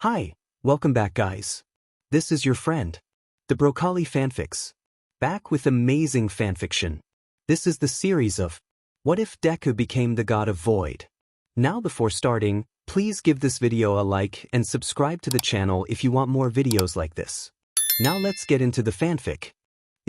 Hi, welcome back guys. This is your friend, the Broccoli Fanfics. Back with amazing fanfiction. This is the series of What If Deku Became the God of Void? Now before starting, please give this video a like and subscribe to the channel if you want more videos like this. Now let's get into the fanfic.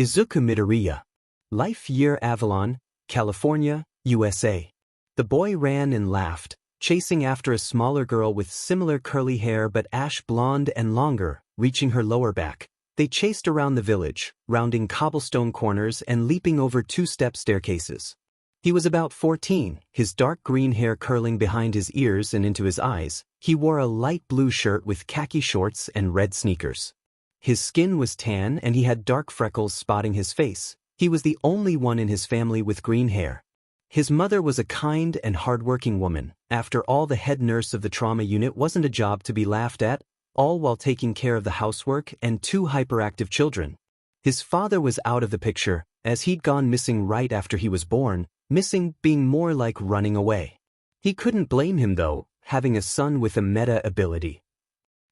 Izuku Midoriya. Life Year Avalon, California, USA. The boy ran and laughed, chasing after a smaller girl with similar curly hair but ash blonde and longer, reaching her lower back. They chased around the village, rounding cobblestone corners and leaping over two-step staircases. He was about 14, his dark green hair curling behind his ears and into his eyes. He wore a light blue shirt with khaki shorts and red sneakers. His skin was tan and he had dark freckles spotting his face. He was the only one in his family with green hair. His mother was a kind and hardworking woman. After all, the head nurse of the trauma unit wasn't a job to be laughed at, all while taking care of the housework and two hyperactive children. His father was out of the picture, as he'd gone missing right after he was born, missing being more like running away. He couldn't blame him though, having a son with a meta ability.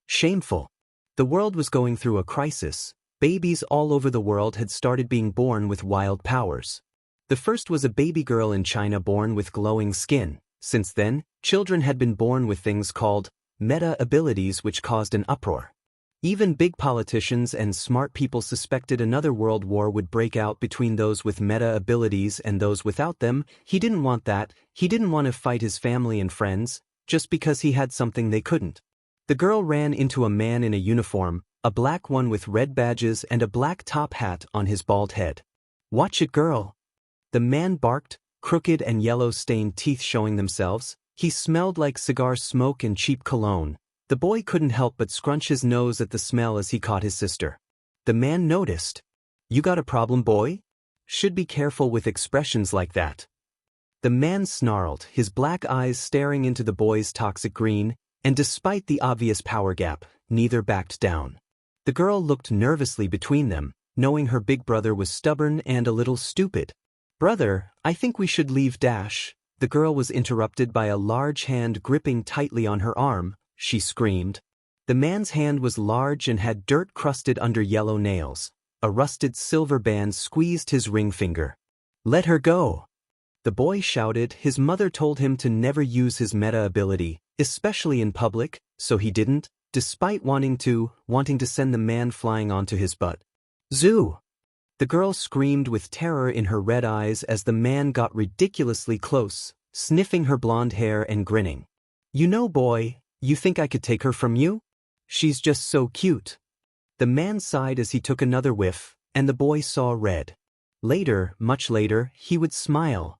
Shameful. The world was going through a crisis. Babies all over the world had started being born with wild powers. The first was a baby girl in China born with glowing skin. Since then, children had been born with things called meta abilities which caused an uproar. Even big politicians and smart people suspected another world war would break out between those with meta abilities and those without them. He didn't want that. He didn't want to fight his family and friends, just because he had something they couldn't. The girl ran into a man in a uniform, a black one with red badges and a black top hat on his bald head. "Watch it, girl." The man barked, crooked and yellow-stained teeth showing themselves. He smelled like cigar smoke and cheap cologne. The boy couldn't help but scrunch his nose at the smell as he caught his sister. The man noticed. "You got a problem, boy? Should be careful with expressions like that." The man snarled, his black eyes staring into the boy's toxic green, and despite the obvious power gap, neither backed down. The girl looked nervously between them, knowing her big brother was stubborn and a little stupid. "Brother, I think we should leave dash." The girl was interrupted by a large hand gripping tightly on her arm. She screamed. The man's hand was large and had dirt crusted under yellow nails. A rusted silver band squeezed his ring finger. "Let her go." The boy shouted. His mother told him to never use his meta ability, especially in public, so he didn't, despite wanting to send the man flying onto his butt. "Zoo!" The girl screamed with terror in her red eyes as the man got ridiculously close, sniffing her blonde hair and grinning. "You know, boy, you think I could take her from you? She's just so cute." The man sighed as he took another whiff, and the boy saw red. Later, much later, he would smile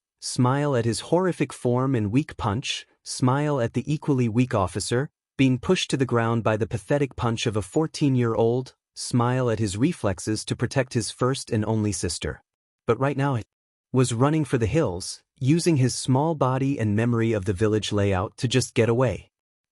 at his horrific form and weak punch, smile at the equally weak officer, being pushed to the ground by the pathetic punch of a 14-year-old, smile at his reflexes to protect his first and only sister. But right now he was running for the hills, using his small body and memory of the village layout to just get away.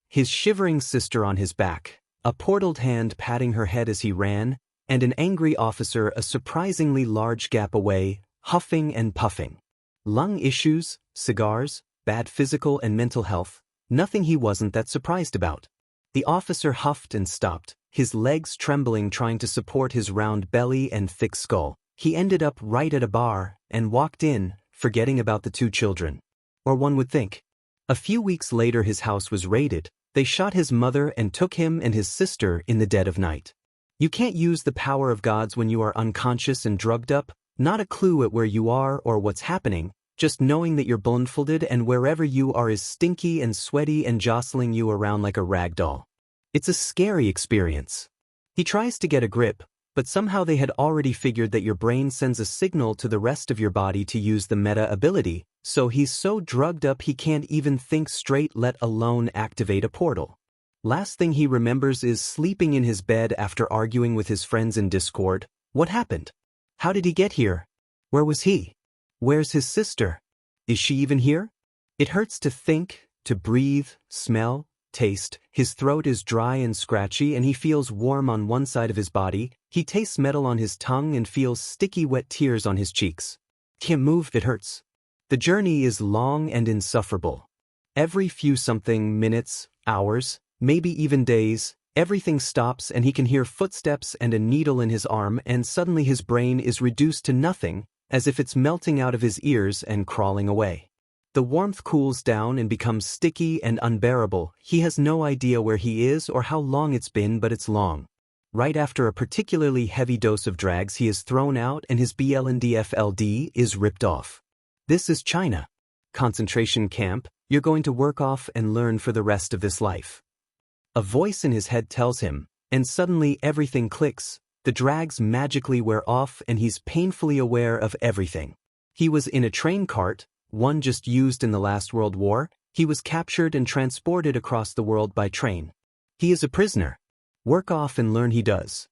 His shivering sister on his back, a portaled hand patting her head as he ran, and an angry officer a surprisingly large gap away, huffing and puffing. Lung issues, cigars, bad physical and mental health, nothing he wasn't that surprised about. The officer huffed and stopped, his legs trembling trying to support his round belly and thick skull. He ended up right at a bar and walked in, forgetting about the two children. Or one would think. A few weeks later his house was raided. They shot his mother and took him and his sister in the dead of night. You can't use the power of gods when you are unconscious and drugged up, not a clue at where you are or what's happening, just knowing that you're blindfolded and wherever you are is stinky and sweaty and jostling you around like a rag doll. It's a scary experience. He tries to get a grip, but somehow they had already figured that your brain sends a signal to the rest of your body to use the meta ability, so he's so drugged up he can't even think straight, let alone activate a portal. Last thing he remembers is sleeping in his bed after arguing with his friends in Discord. What happened? How did he get here? Where was he? Where's his sister? Is she even here? It hurts to think, to breathe, smell, taste. His throat is dry and scratchy and he feels warm on one side of his body. He tastes metal on his tongue and feels sticky wet tears on his cheeks. Can't move, it hurts. The journey is long and insufferable. Every few something minutes, hours, maybe even days. Everything stops and he can hear footsteps and a needle in his arm, and suddenly his brain is reduced to nothing, as if it's melting out of his ears and crawling away. The warmth cools down and becomes sticky and unbearable. He has no idea where he is or how long it's been, but it's long. Right after a particularly heavy dose of drags, he is thrown out and his BLNDFLD is ripped off. This is China. Concentration camp. You're going to work off and learn for the rest of this life. A voice in his head tells him, and suddenly everything clicks. The drags magically wear off and he's painfully aware of everything. He was in a train cart, one just used in the last World War. He was captured and transported across the world by train. He is a prisoner. Work off and learn, he does.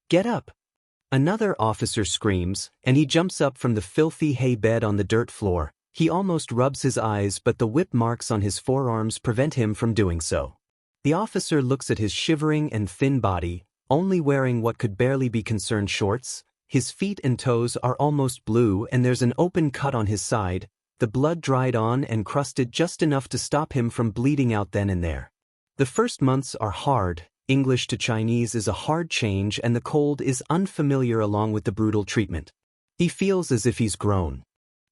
Get up. Another officer screams, and he jumps up from the filthy hay bed on the dirt floor. He almost rubs his eyes, but the whip marks on his forearms prevent him from doing so. The officer looks at his shivering and thin body, only wearing what could barely be concerned shorts. His feet and toes are almost blue and there's an open cut on his side, the blood dried on and crusted just enough to stop him from bleeding out then and there. The first months are hard. English to Chinese is a hard change and the cold is unfamiliar along with the brutal treatment. He feels as if he's grown.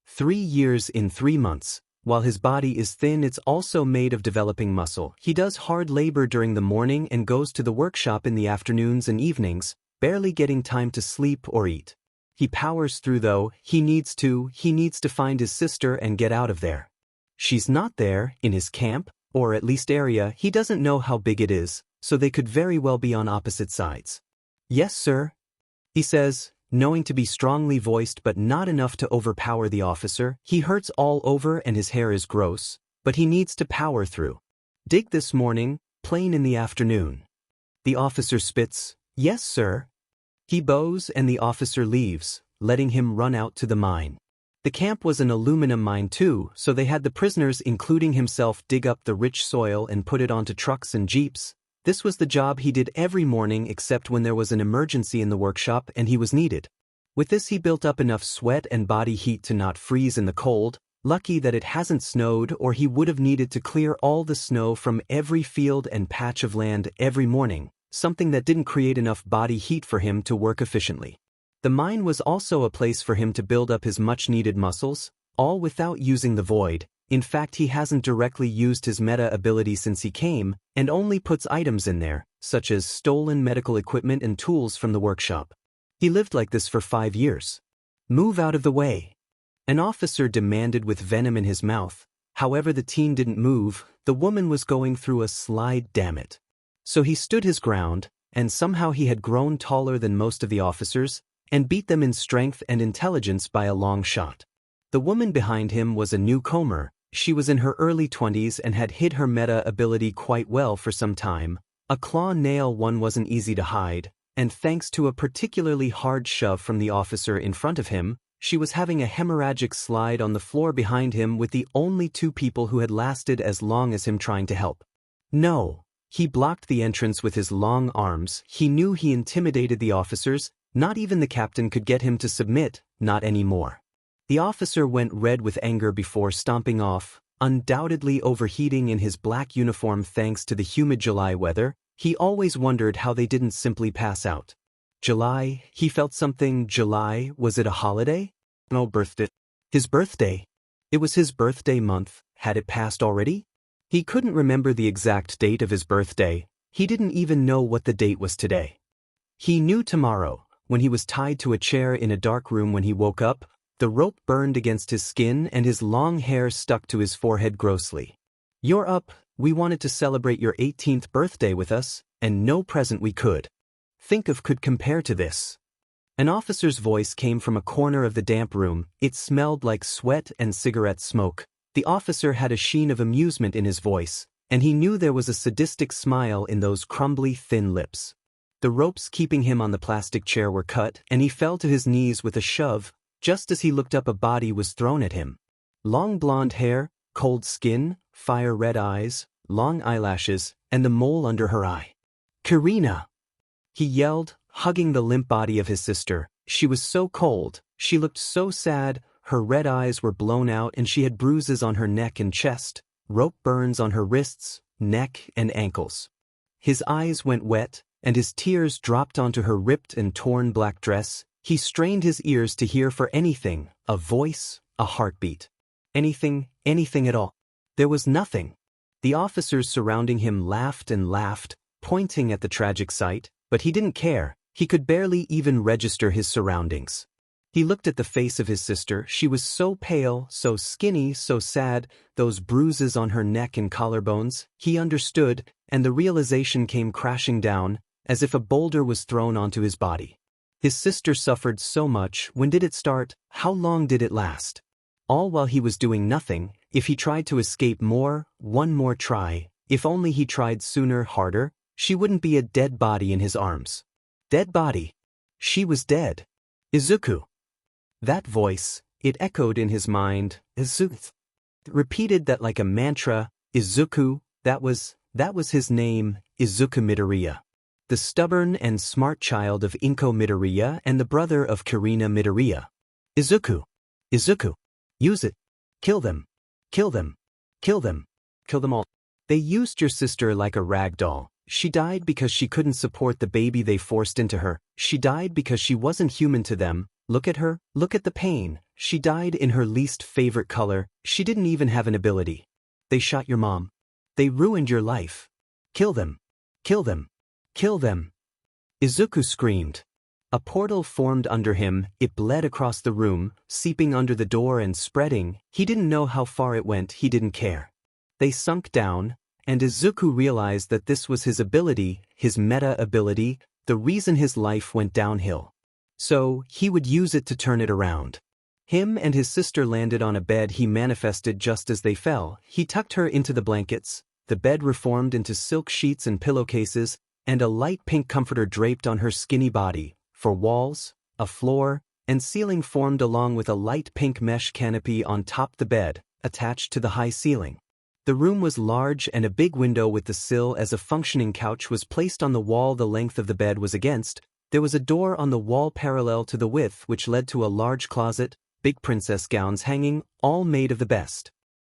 3 years in 3 months. While his body is thin, it's also made of developing muscle. He does hard labor during the morning and goes to the workshop in the afternoons and evenings, barely getting time to sleep or eat. He powers through though. He needs to find his sister and get out of there. She's not there, in his camp, or at least area. He doesn't know how big it is, so they could very well be on opposite sides. Yes, sir, he says, knowing to be strongly voiced but not enough to overpower the officer. He hurts all over and his hair is gross, but he needs to power through. Dig this morning, plane in the afternoon. The officer spits, yes, sir. He bows and the officer leaves, letting him run out to the mine. The camp was an aluminum mine too, so they had the prisoners, including himself, dig up the rich soil and put it onto trucks and jeeps. This was the job he did every morning except when there was an emergency in the workshop and he was needed. With this he built up enough sweat and body heat to not freeze in the cold. Lucky that it hasn't snowed, or he would have needed to clear all the snow from every field and patch of land every morning, something that didn't create enough body heat for him to work efficiently. The mine was also a place for him to build up his much-needed muscles, all without using the void. In fact, he hasn't directly used his meta ability since he came, and only puts items in there, such as stolen medical equipment and tools from the workshop. He lived like this for 5 years. Move out of the way. An officer demanded with venom in his mouth. However, the teen didn't move. The woman was going through a slide, damn it. So he stood his ground, and somehow he had grown taller than most of the officers, and beat them in strength and intelligence by a long shot. The woman behind him was a newcomer. She was in her early 20s and had hid her meta ability quite well for some time. A claw nail one wasn't easy to hide, and thanks to a particularly hard shove from the officer in front of him, she was having a hemorrhagic slide on the floor behind him with the only 2 people who had lasted as long as him trying to help. No. He blocked the entrance with his long arms. He knew he intimidated the officers. Not even the captain could get him to submit, not anymore. The officer went red with anger before stomping off, undoubtedly overheating in his black uniform thanks to the humid July weather. He always wondered how they didn't simply pass out. July, he felt something. July, was it a holiday? No, birthday. His birthday. It was his birthday month. Had it passed already? He couldn't remember the exact date of his birthday. He didn't even know what the date was today. He knew tomorrow, when he was tied to a chair in a dark room. When he woke up, the rope burned against his skin and his long hair stuck to his forehead grossly. You're up. We wanted to celebrate your 18th birthday with us, and no present we could could compare to this. An officer's voice came from a corner of the damp room. It smelled like sweat and cigarette smoke. The officer had a sheen of amusement in his voice, and he knew there was a sadistic smile in those crumbly, thin lips. The ropes keeping him on the plastic chair were cut, and he fell to his knees with a shove. Just as he looked up, a body was thrown at him. Long blonde hair, cold skin, fire-red eyes, long eyelashes, and the mole under her eye. Karina! He yelled, hugging the limp body of his sister. She was so cold, she looked so sad, her red eyes were blown out and she had bruises on her neck and chest, rope burns on her wrists, neck, and ankles. His eyes went wet, and his tears dropped onto her ripped and torn black dress. He strained his ears to hear for anything, a voice, a heartbeat. Anything at all. There was nothing. The officers surrounding him laughed and laughed, pointing at the tragic sight, but he didn't care. He could barely even register his surroundings. He looked at the face of his sister. She was so pale, so skinny, so sad, those bruises on her neck and collarbones. He understood, and the realization came crashing down, as if a boulder was thrown onto his body. His sister suffered so much. When did it start? How long did it last? All while he was doing nothing. If he tried to escape one more try, if only he tried sooner, harder, she wouldn't be a dead body in his arms. Dead body. She was dead. Izuku. That voice, it echoed in his mind. Izuku. Repeated that like a mantra. Izuku, that was his name, Izuku Midoriya. The stubborn and smart child of Inko Midoriya and the brother of Kirina Midoriya. Izuku. Izuku. Use it. Kill them. Kill them. Kill them. Kill them all. They used your sister like a rag doll. She died because she couldn't support the baby they forced into her. She died because she wasn't human to them. Look at her. Look at the pain. She died in her least favorite color. She didn't even have an ability. They shot your mom. They ruined your life. Kill them. Kill them. Kill them. Izuku screamed. A portal formed under him. It bled across the room, seeping under the door and spreading. He didn't know how far it went. He didn't care. They sunk down, and Izuku realized that this was his ability, his meta-ability, the reason his life went downhill. So, he would use it to turn it around. Him and his sister landed on a bed he manifested just as they fell. He tucked her into the blankets. The bed reformed into silk sheets and pillowcases, and a light pink comforter draped on her skinny body. For walls, a floor, and ceiling formed along with a light pink mesh canopy on top the bed, attached to the high ceiling. The room was large, and a big window with the sill as a functioning couch was placed on the wall the length of the bed was against. There was a door on the wall parallel to the width which led to a large closet, big princess gowns hanging, all made of the best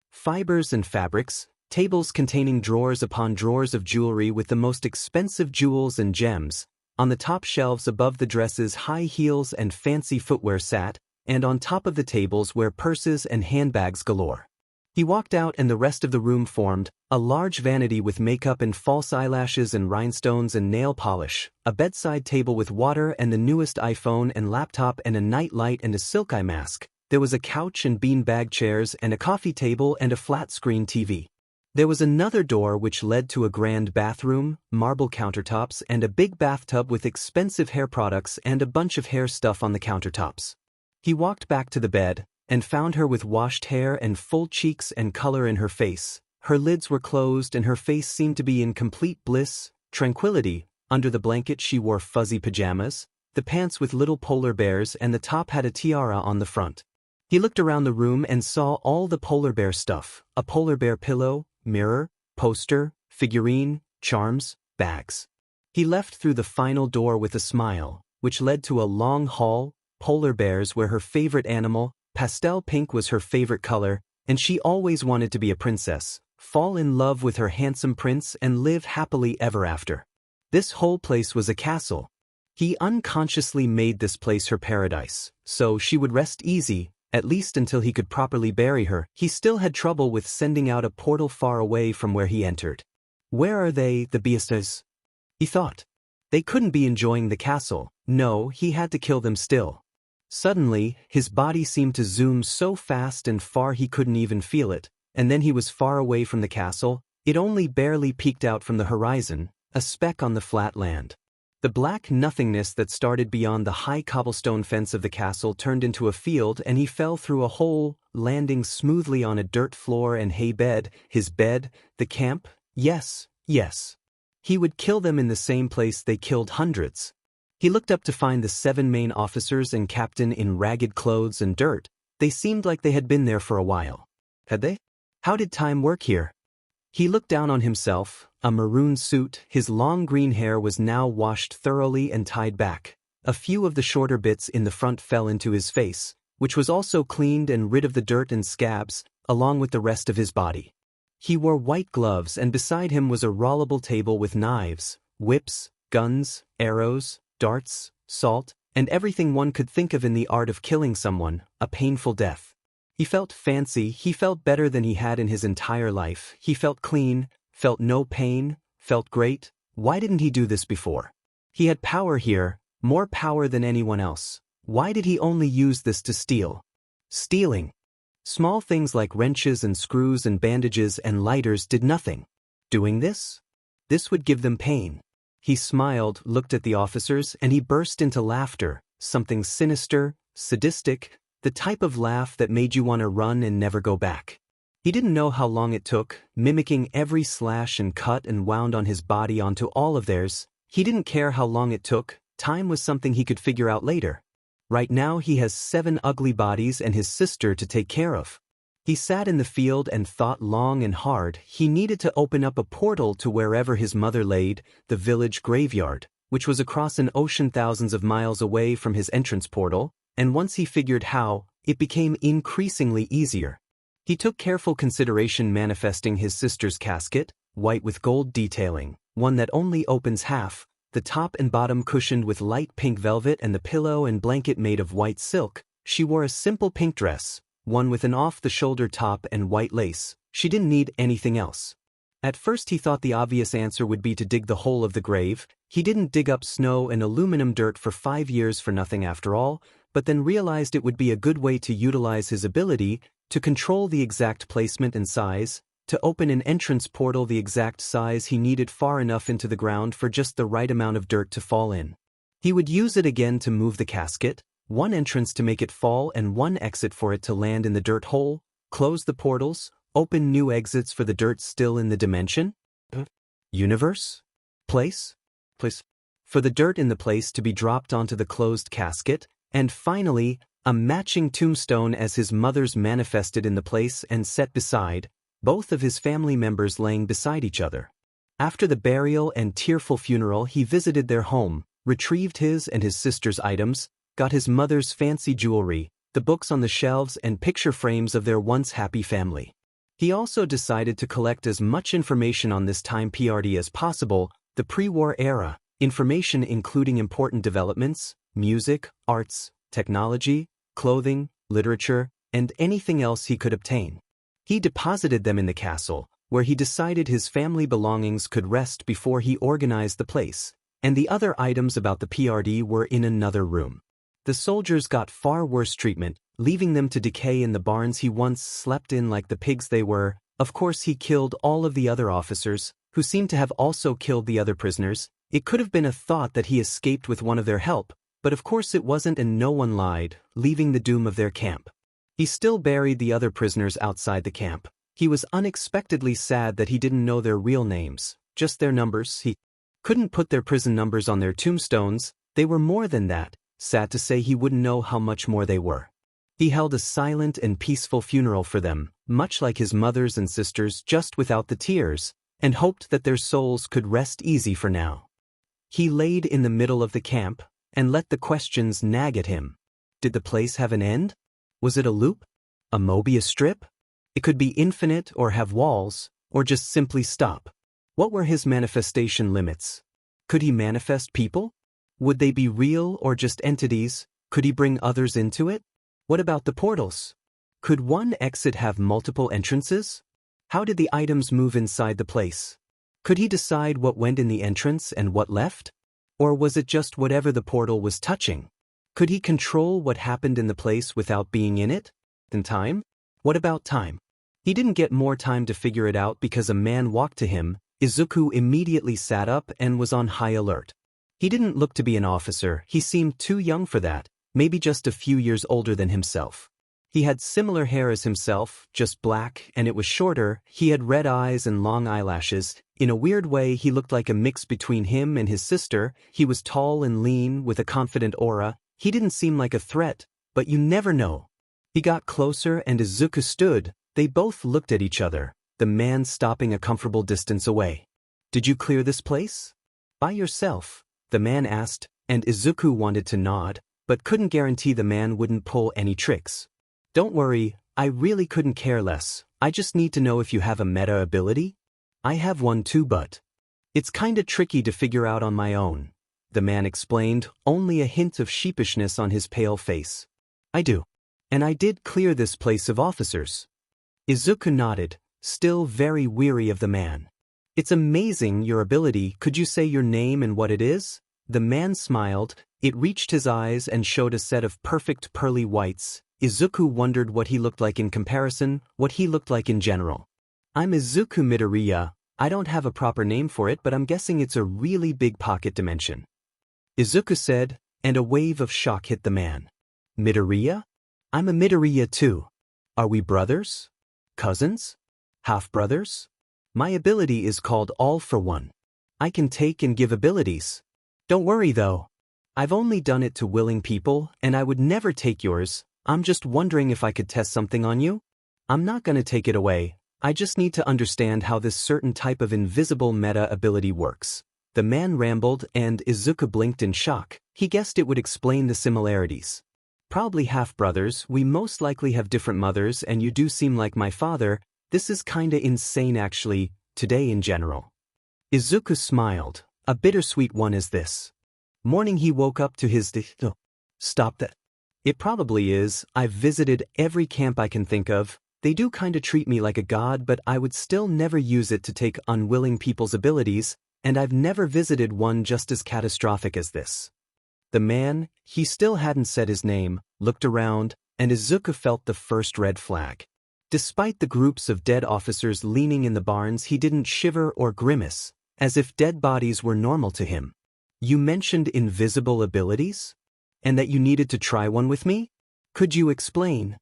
fibers and fabrics, tables containing drawers upon drawers of jewelry with the most expensive jewels and gems. On the top shelves above the dresses high heels and fancy footwear sat, and on top of the tables were purses and handbags galore. He walked out and the rest of the room formed, a large vanity with makeup and false eyelashes and rhinestones and nail polish, a bedside table with water and the newest iPhone and laptop and a night light and a silk eye mask. There was a couch and beanbag chairs and a coffee table and a flat-screen TV. There was another door which led to a grand bathroom, marble countertops and a big bathtub with expensive hair products and a bunch of hair stuff on the countertops. He walked back to the bed, and found her with washed hair and full cheeks and color in her face. Her lids were closed and her face seemed to be in complete bliss, tranquility. Under the blanket she wore fuzzy pajamas, the pants with little polar bears and the top had a tiara on the front. He looked around the room and saw all the polar bear stuff, a polar bear pillow, mirror, poster, figurine, charms, bags. He left through the final door with a smile, which led to a long hall. Polar bears were her favorite animal, pastel pink was her favorite color, and she always wanted to be a princess, fall in love with her handsome prince and live happily ever after. This whole place was a castle. He unconsciously made this place her paradise, so she would rest easy, at least until he could properly bury her. He still had trouble with sending out a portal far away from where he entered. Where are they, the beastas? He thought. They couldn't be enjoying the castle. No, he had to kill them still. Suddenly, his body seemed to zoom so fast and far he couldn't even feel it, and then he was far away from the castle. It only barely peeked out from the horizon, a speck on the flat land. The black nothingness that started beyond the high cobblestone fence of the castle turned into a field, and he fell through a hole, landing smoothly on a dirt floor and hay bed. His bed, the camp, yes. He would kill them in the same place they killed hundreds. He looked up to find the 7 main officers and captain in ragged clothes and dirt. They seemed like they had been there for a while. Had they? How did time work here? He looked down on himself, a maroon suit. His long green hair was now washed thoroughly and tied back. A few of the shorter bits in the front fell into his face, which was also cleaned and rid of the dirt and scabs, along with the rest of his body. He wore white gloves and beside him was a rollable table with knives, whips, guns, arrows, darts, salt, and everything one could think of in the art of killing someone, a painful death. He felt fancy, he felt better than he had in his entire life, he felt clean, felt no pain, felt great. Why didn't he do this before? He had power here, more power than anyone else. Why did he only use this to steal? Stealing. Small things like wrenches and screws and bandages and lighters did nothing. Doing this? This would give them pain. He smiled, looked at the officers, and he burst into laughter, something sinister, sadistic, the type of laugh that made you want to run and never go back. He didn't know how long it took, mimicking every slash and cut and wound on his body onto all of theirs. He didn't care how long it took, time was something he could figure out later. Right now he has 7 ugly bodies and his sister to take care of. He sat in the field and thought long and hard. He needed to open up a portal to wherever his mother laid, the village graveyard, which was across an ocean thousands of miles away from his entrance portal, and once he figured how, it became increasingly easier. He took careful consideration manifesting his sister's casket, white with gold detailing, one that only opens half, the top and bottom cushioned with light pink velvet and the pillow and blanket made of white silk. She wore a simple pink dress, one with an off-the-shoulder top and white lace. She didn't need anything else. At first he thought the obvious answer would be to dig the hole of the grave. He didn't dig up snow and aluminum dirt for 5 years for nothing after all, but then realized it would be a good way to utilize his ability to control the exact placement and size, to open an entrance portal the exact size he needed far enough into the ground for just the right amount of dirt to fall in. He would use it again to move the casket, one entrance to make it fall and one exit for it to land in the dirt hole, close the portals, open new exits for the dirt still in the dimension? Universe? Place? For the dirt in the place to be dropped onto the closed casket, and finally, a matching tombstone as his mother's manifested in the place and set beside, both of his family members laying beside each other. After the burial and tearful funeral he visited their home, retrieved his and his sister's items, got his mother's fancy jewelry, the books on the shelves and picture frames of their once happy family. He also decided to collect as much information on this time period as possible, the pre-war era, information including important developments, music, arts, technology, clothing, literature, and anything else he could obtain. He deposited them in the castle, where he decided his family belongings could rest before he organized the place, and the other items about the PRD were in another room. The soldiers got far worse treatment, leaving them to decay in the barns he once slept in like the pigs they were. Of course he killed all of the other officers, who seemed to have also killed the other prisoners. It could have been a thought that he escaped with one of their help, but of course it wasn't and no one lied, leaving the doom of their camp. He still buried the other prisoners outside the camp. He was unexpectedly sad that he didn't know their real names, just their numbers. He couldn't put their prison numbers on their tombstones. They were more than that. Sad to say he wouldn't know how much more they were. He held a silent and peaceful funeral for them, much like his mother's and sister's, just without the tears, and hoped that their souls could rest easy for now. He laid in the middle of the camp, and let the questions nag at him. Did the place have an end? Was it a loop? A Mobius strip? It could be infinite or have walls, or just simply stop. What were his manifestation limits? Could he manifest people? Would they be real or just entities? Could he bring others into it? What about the portals? Could one exit have multiple entrances? How did the items move inside the place? Could he decide what went in the entrance and what left? Or was it just whatever the portal was touching? Could he control what happened in the place without being in it? And time? What about time? He didn't get more time to figure it out because a man walked to him. Izuku immediately sat up and was on high alert. He didn't look to be an officer, he seemed too young for that, maybe just a few years older than himself. He had similar hair as himself, just black, and it was shorter. He had red eyes and long eyelashes. In a weird way he looked like a mix between him and his sister. He was tall and lean, with a confident aura. He didn't seem like a threat, but you never know. He got closer and Izuku stood. They both looked at each other, the man stopping a comfortable distance away. "Did you clear this place?" "By yourself?" the man asked, and Izuku wanted to nod, but couldn't guarantee the man wouldn't pull any tricks. "Don't worry, I really couldn't care less. I just need to know if you have a meta ability? I have one too, but it's kinda tricky to figure out on my own, the man explained, only a hint of sheepishness on his pale face. I do. And I did clear this place of officers. Izuku nodded, still very weary of the man. It's amazing your ability. Could you say your name and what it is? The man smiled. It reached his eyes and showed a set of perfect pearly whites. Izuku wondered what he looked like in comparison, what he looked like in general. I'm Izuku Midoriya. I don't have a proper name for it, but I'm guessing it's a really big pocket dimension. Izuku said, and a wave of shock hit the man. Midoriya? I'm a Midoriya too. Are we brothers? Cousins? Half-brothers? My ability is called All for One. I can take and give abilities. Don't worry though. I've only done it to willing people, and I would never take yours. I'm just wondering if I could test something on you? I'm not gonna take it away. I just need to understand how this certain type of invisible meta ability works. The man rambled and Izuku blinked in shock. He guessed it would explain the similarities. Probably half-brothers, we most likely have different mothers and you do seem like my father. This is kinda insane actually, today in general. Izuku smiled, a bittersweet one is this. Morning he woke up to his Stop that. It probably is. I've visited every camp I can think of. They do kinda treat me like a god, but I would still never use it to take unwilling people's abilities, and I've never visited one just as catastrophic as this. The man, he still hadn't said his name, looked around, and Izuku felt the first red flag. Despite the groups of dead officers leaning in the barns, he didn't shiver or grimace, as if dead bodies were normal to him. You mentioned invisible abilities? And that you needed to try one with me? Could you explain?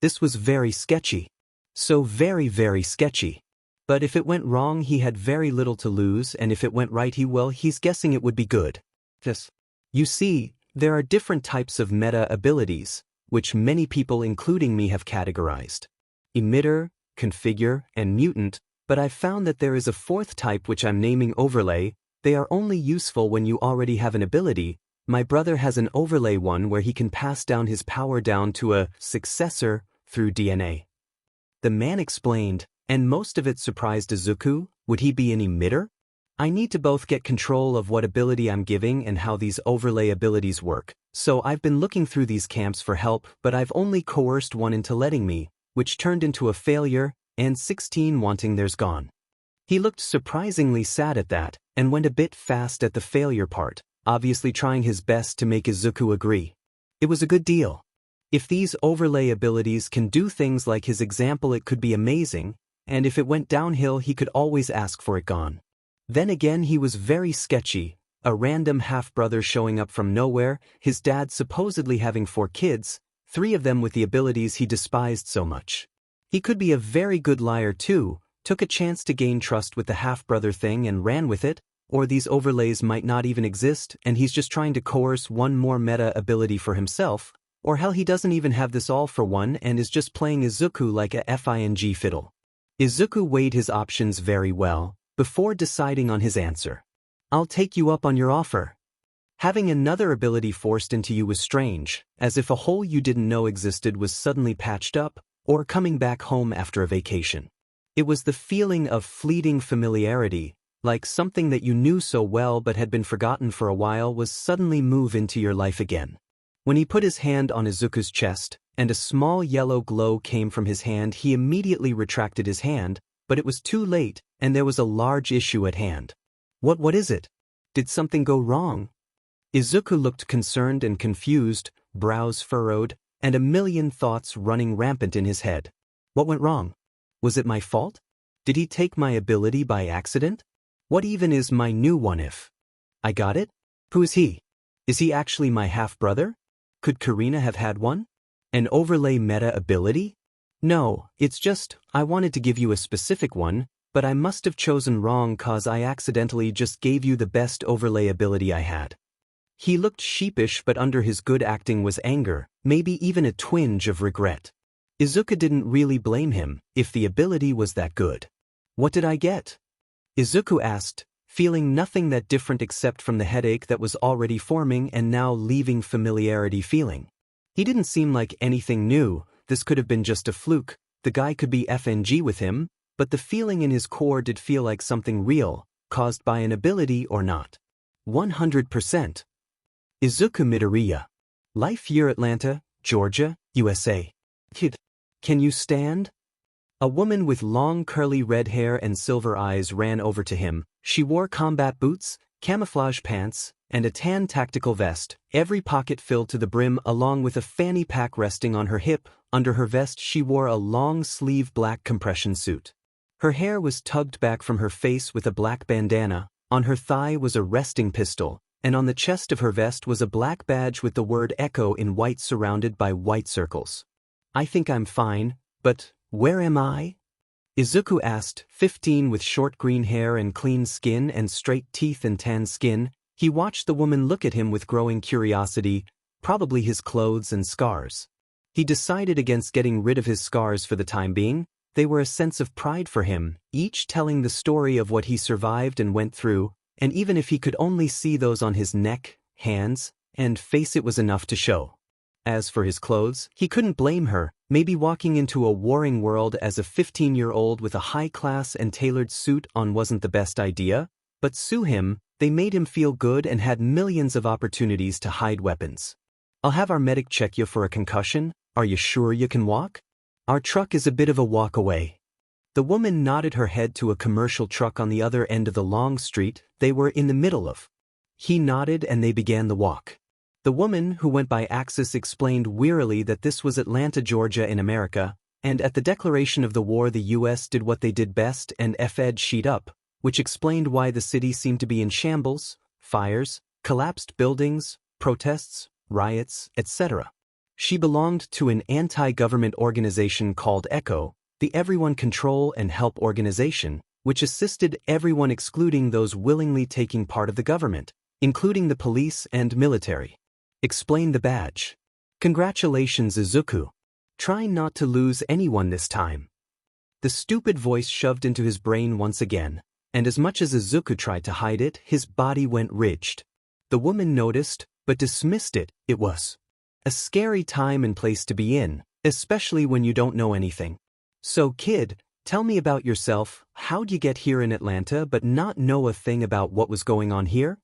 This was very sketchy. So very, very sketchy. But if it went wrong, he had very little to lose, and if it went right, he's guessing it would be good. Yes. You see, there are different types of meta abilities, which many people including me have categorized. Emitter, configure, and mutant, but I've found that there is a fourth type which I'm naming overlay. They are only useful when you already have an ability. My brother has an overlay one where he can pass down his power down to a successor through DNA. The man explained, and most of it surprised Izuku. Would he be an emitter? I need to both get control of what ability I'm giving and how these overlay abilities work, so I've been looking through these camps for help, but I've only coerced one into letting me, which turned into a failure, and 16 wanting theirs gone. He looked surprisingly sad at that, and went a bit fast at the failure part, obviously trying his best to make Izuku agree. It was a good deal. If these overlay abilities can do things like his example, it could be amazing, and if it went downhill, he could always ask for it gone. Then again, he was very sketchy, a random half-brother showing up from nowhere, his dad supposedly having 4 kids, 3 of them with the abilities he despised so much. He could be a very good liar too, took a chance to gain trust with the half-brother thing and ran with it, or these overlays might not even exist and he's just trying to coerce one more meta ability for himself, or hell, he doesn't even have this all for one and is just playing Izuku like a FING fiddle. Izuku weighed his options very well, before deciding on his answer. I'll take you up on your offer. Having another ability forced into you was strange, as if a hole you didn't know existed was suddenly patched up, or coming back home after a vacation. It was the feeling of fleeting familiarity, like something that you knew so well but had been forgotten for a while was suddenly move into your life again. When he put his hand on Izuku's chest, and a small yellow glow came from his hand, he immediately retracted his hand, but it was too late, and there was a large issue at hand. What is it? Did something go wrong? Izuku looked concerned and confused, brows furrowed, and a million thoughts running rampant in his head. What went wrong? Was it my fault? Did he take my ability by accident? What even is my new one if I got it? Who is he? Is he actually my half-brother? Could Karina have had one? An overlay meta ability? No, it's just, I wanted to give you a specific one, but I must have chosen wrong cause I accidentally just gave you the best overlay ability I had. He looked sheepish, but under his good acting was anger, maybe even a twinge of regret. Izuku didn't really blame him, if the ability was that good. What did I get? Izuku asked, feeling nothing that different except from the headache that was already forming and now leaving familiarity feeling. He didn't seem like anything new, this could have been just a fluke, the guy could be FNG with him, but the feeling in his core did feel like something real, caused by an ability or not. 100%. Izuku Midoriya. Life Year Atlanta, Georgia, USA. Kid. Can you stand? A woman with long curly red hair and silver eyes ran over to him. She wore combat boots, camouflage pants, and a tan tactical vest, every pocket filled to the brim along with a fanny pack resting on her hip. Under her vest she wore a long-sleeve black compression suit. Her hair was tugged back from her face with a black bandana, on her thigh was a resting pistol, and on the chest of her vest was a black badge with the word Ekko in white surrounded by white circles. I think I'm fine, but where am I? Izuku asked, 15 with short green hair and clean skin and straight teeth and tan skin. He watched the woman look at him with growing curiosity, probably his clothes and scars. He decided against getting rid of his scars for the time being. They were a sense of pride for him, each telling the story of what he survived and went through, and even if he could only see those on his neck, hands, and face, it was enough to show. As for his clothes, he couldn't blame her. Maybe walking into a warring world as a 15-year-old with a high-class and tailored suit on wasn't the best idea, but sue him, they made him feel good and had millions of opportunities to hide weapons. I'll have our medic check you for a concussion. Are you sure you can walk? Our truck is a bit of a walk away. The woman nodded her head to a commercial truck on the other end of the long street they were in the middle of. He nodded and they began the walk. The woman, who went by Axis, explained wearily that this was Atlanta, Georgia in America, and at the declaration of the war the US did what they did best and F'd sheet up, which explained why the city seemed to be in shambles, fires, collapsed buildings, protests, riots, etc. She belonged to an anti-government organization called Ekko, the Everyone Control and Help Organization, which assisted everyone excluding those willingly taking part of the government, including the police and military. Explain the badge. Congratulations, Izuku. Try not to lose anyone this time. The stupid voice shoved into his brain once again, and as much as Izuku tried to hide it, his body went ridged. The woman noticed, but dismissed it. It was a scary time and place to be in, especially when you don't know anything. So kid, tell me about yourself. How'd you get here in Atlanta but not know a thing about what was going on here?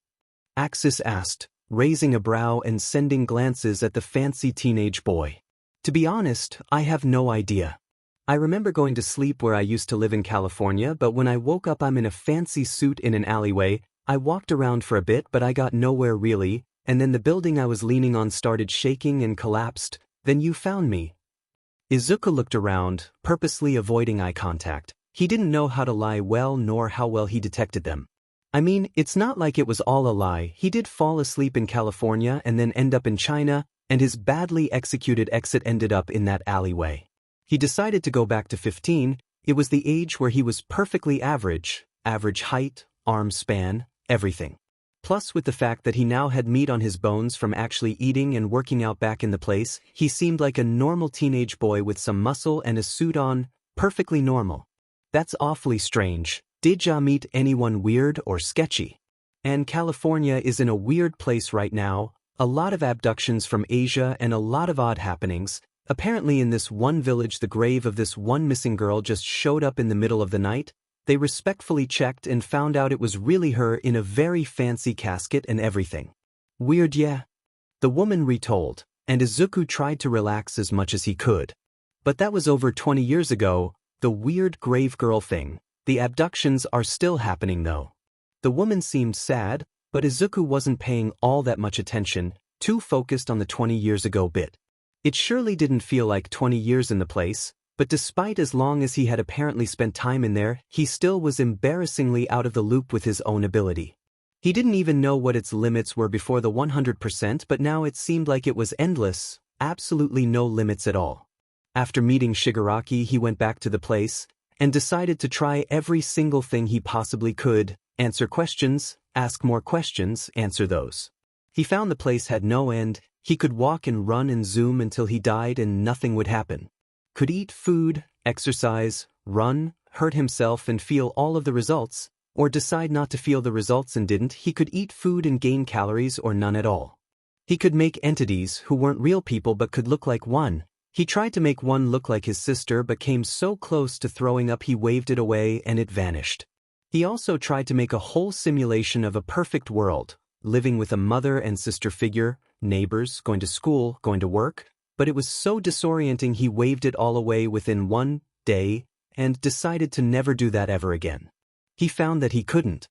Axis asked, raising a brow and sending glances at the fancy teenage boy. To be honest, I have no idea. I remember going to sleep where I used to live in California, but when I woke up I'm in a fancy suit in an alleyway. I walked around for a bit but I got nowhere really, and then the building I was leaning on started shaking and collapsed. Then you found me. Izuku looked around, purposely avoiding eye contact. He didn't know how to lie well nor how well he detected them. I mean, it's not like it was all a lie. He did fall asleep in California and then end up in China, and his badly executed exit ended up in that alleyway. He decided to go back to 15. It was the age where he was perfectly average height, arm span, everything. Plus, with the fact that he now had meat on his bones from actually eating and working out back in the place, he seemed like a normal teenage boy with some muscle and a suit on, perfectly normal. That's awfully strange. Did ya meet anyone weird or sketchy? And California is in a weird place right now, a lot of abductions from Asia and a lot of odd happenings. Apparently in this one village the grave of this one missing girl just showed up in the middle of the night. They respectfully checked and found out it was really her in a very fancy casket and everything. Weird, yeah? The woman retold, and Izuku tried to relax as much as he could. But that was over 20 years ago, the weird grave girl thing. The abductions are still happening though. The woman seemed sad, but Izuku wasn't paying all that much attention, too focused on the 20 years ago bit. It surely didn't feel like 20 years in the place, but despite as long as he had apparently spent time in there, he still was embarrassingly out of the loop with his own ability. He didn't even know what its limits were before the 100%, but now it seemed like it was endless, absolutely no limits at all. After meeting Shigaraki, he went back to the place and decided to try every single thing he possibly could, answer questions, ask more questions, answer those. He found the place had no end. He could walk and run and zoom until he died and nothing would happen. Could eat food, exercise, run, hurt himself and feel all of the results, or decide not to feel the results and didn't. He could eat food and gain calories or none at all. He could make entities who weren't real people but could look like one, He tried to make one look like his sister but came so close to throwing up he waved it away and it vanished. He also tried to make a whole simulation of a perfect world, living with a mother and sister figure, neighbors, going to school, going to work, but it was so disorienting he waved it all away within one day and decided to never do that ever again. He found that he couldn't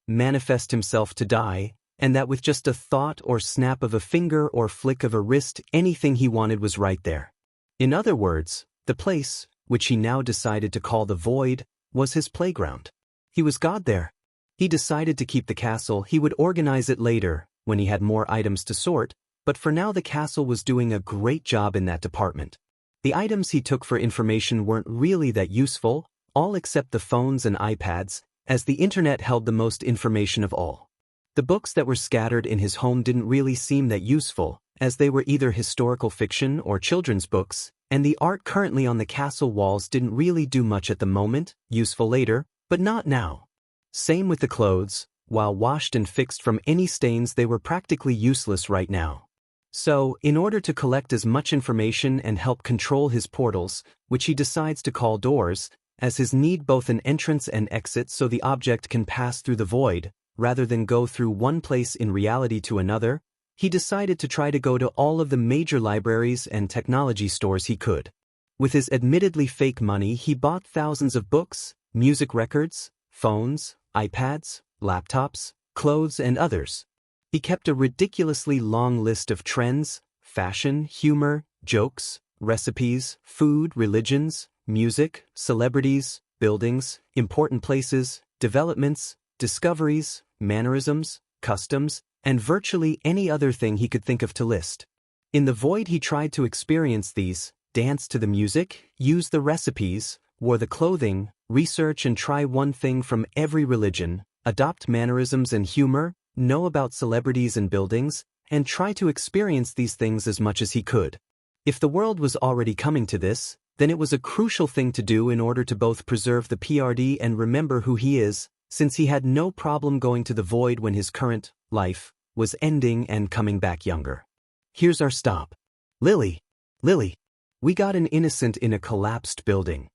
manifest himself to die, and that with just a thought or snap of a finger or flick of a wrist, anything he wanted was right there. In other words, the place, which he now decided to call the Void, was his playground. He was God there. He decided to keep the castle. He would organize it later, when he had more items to sort, but for now the castle was doing a great job in that department. The items he took for information weren't really that useful, all except the phones and iPads, as the internet held the most information of all. The books that were scattered in his home didn't really seem that useful, as they were either historical fiction or children's books, and the art currently on the castle walls didn't really do much at the moment, useful later, but not now. Same with the clothes, while washed and fixed from any stains they were practically useless right now. So, in order to collect as much information and help control his portals, which he decides to call doors, as his need both an entrance and exit so the object can pass through the void, rather than go through one place in reality to another, he decided to try to go to all of the major libraries and technology stores he could. With his admittedly fake money, he bought thousands of books, music records, phones, iPads, laptops, clothes, and others. He kept a ridiculously long list of trends, fashion, humor, jokes, recipes, food, religions, music, celebrities, buildings, important places, developments, discoveries, mannerisms, customs, and virtually any other thing he could think of to list. In the void he tried to experience these, dance to the music, use the recipes, wore the clothing, research and try one thing from every religion, adopt mannerisms and humor, know about celebrities and buildings, and try to experience these things as much as he could. If the world was already coming to this, then it was a crucial thing to do in order to both preserve the PRD and remember who he is, since he had no problem going to the void when his current life was ending and coming back younger. Here's our stop. Lily! Lily! We got an innocent in a collapsed building.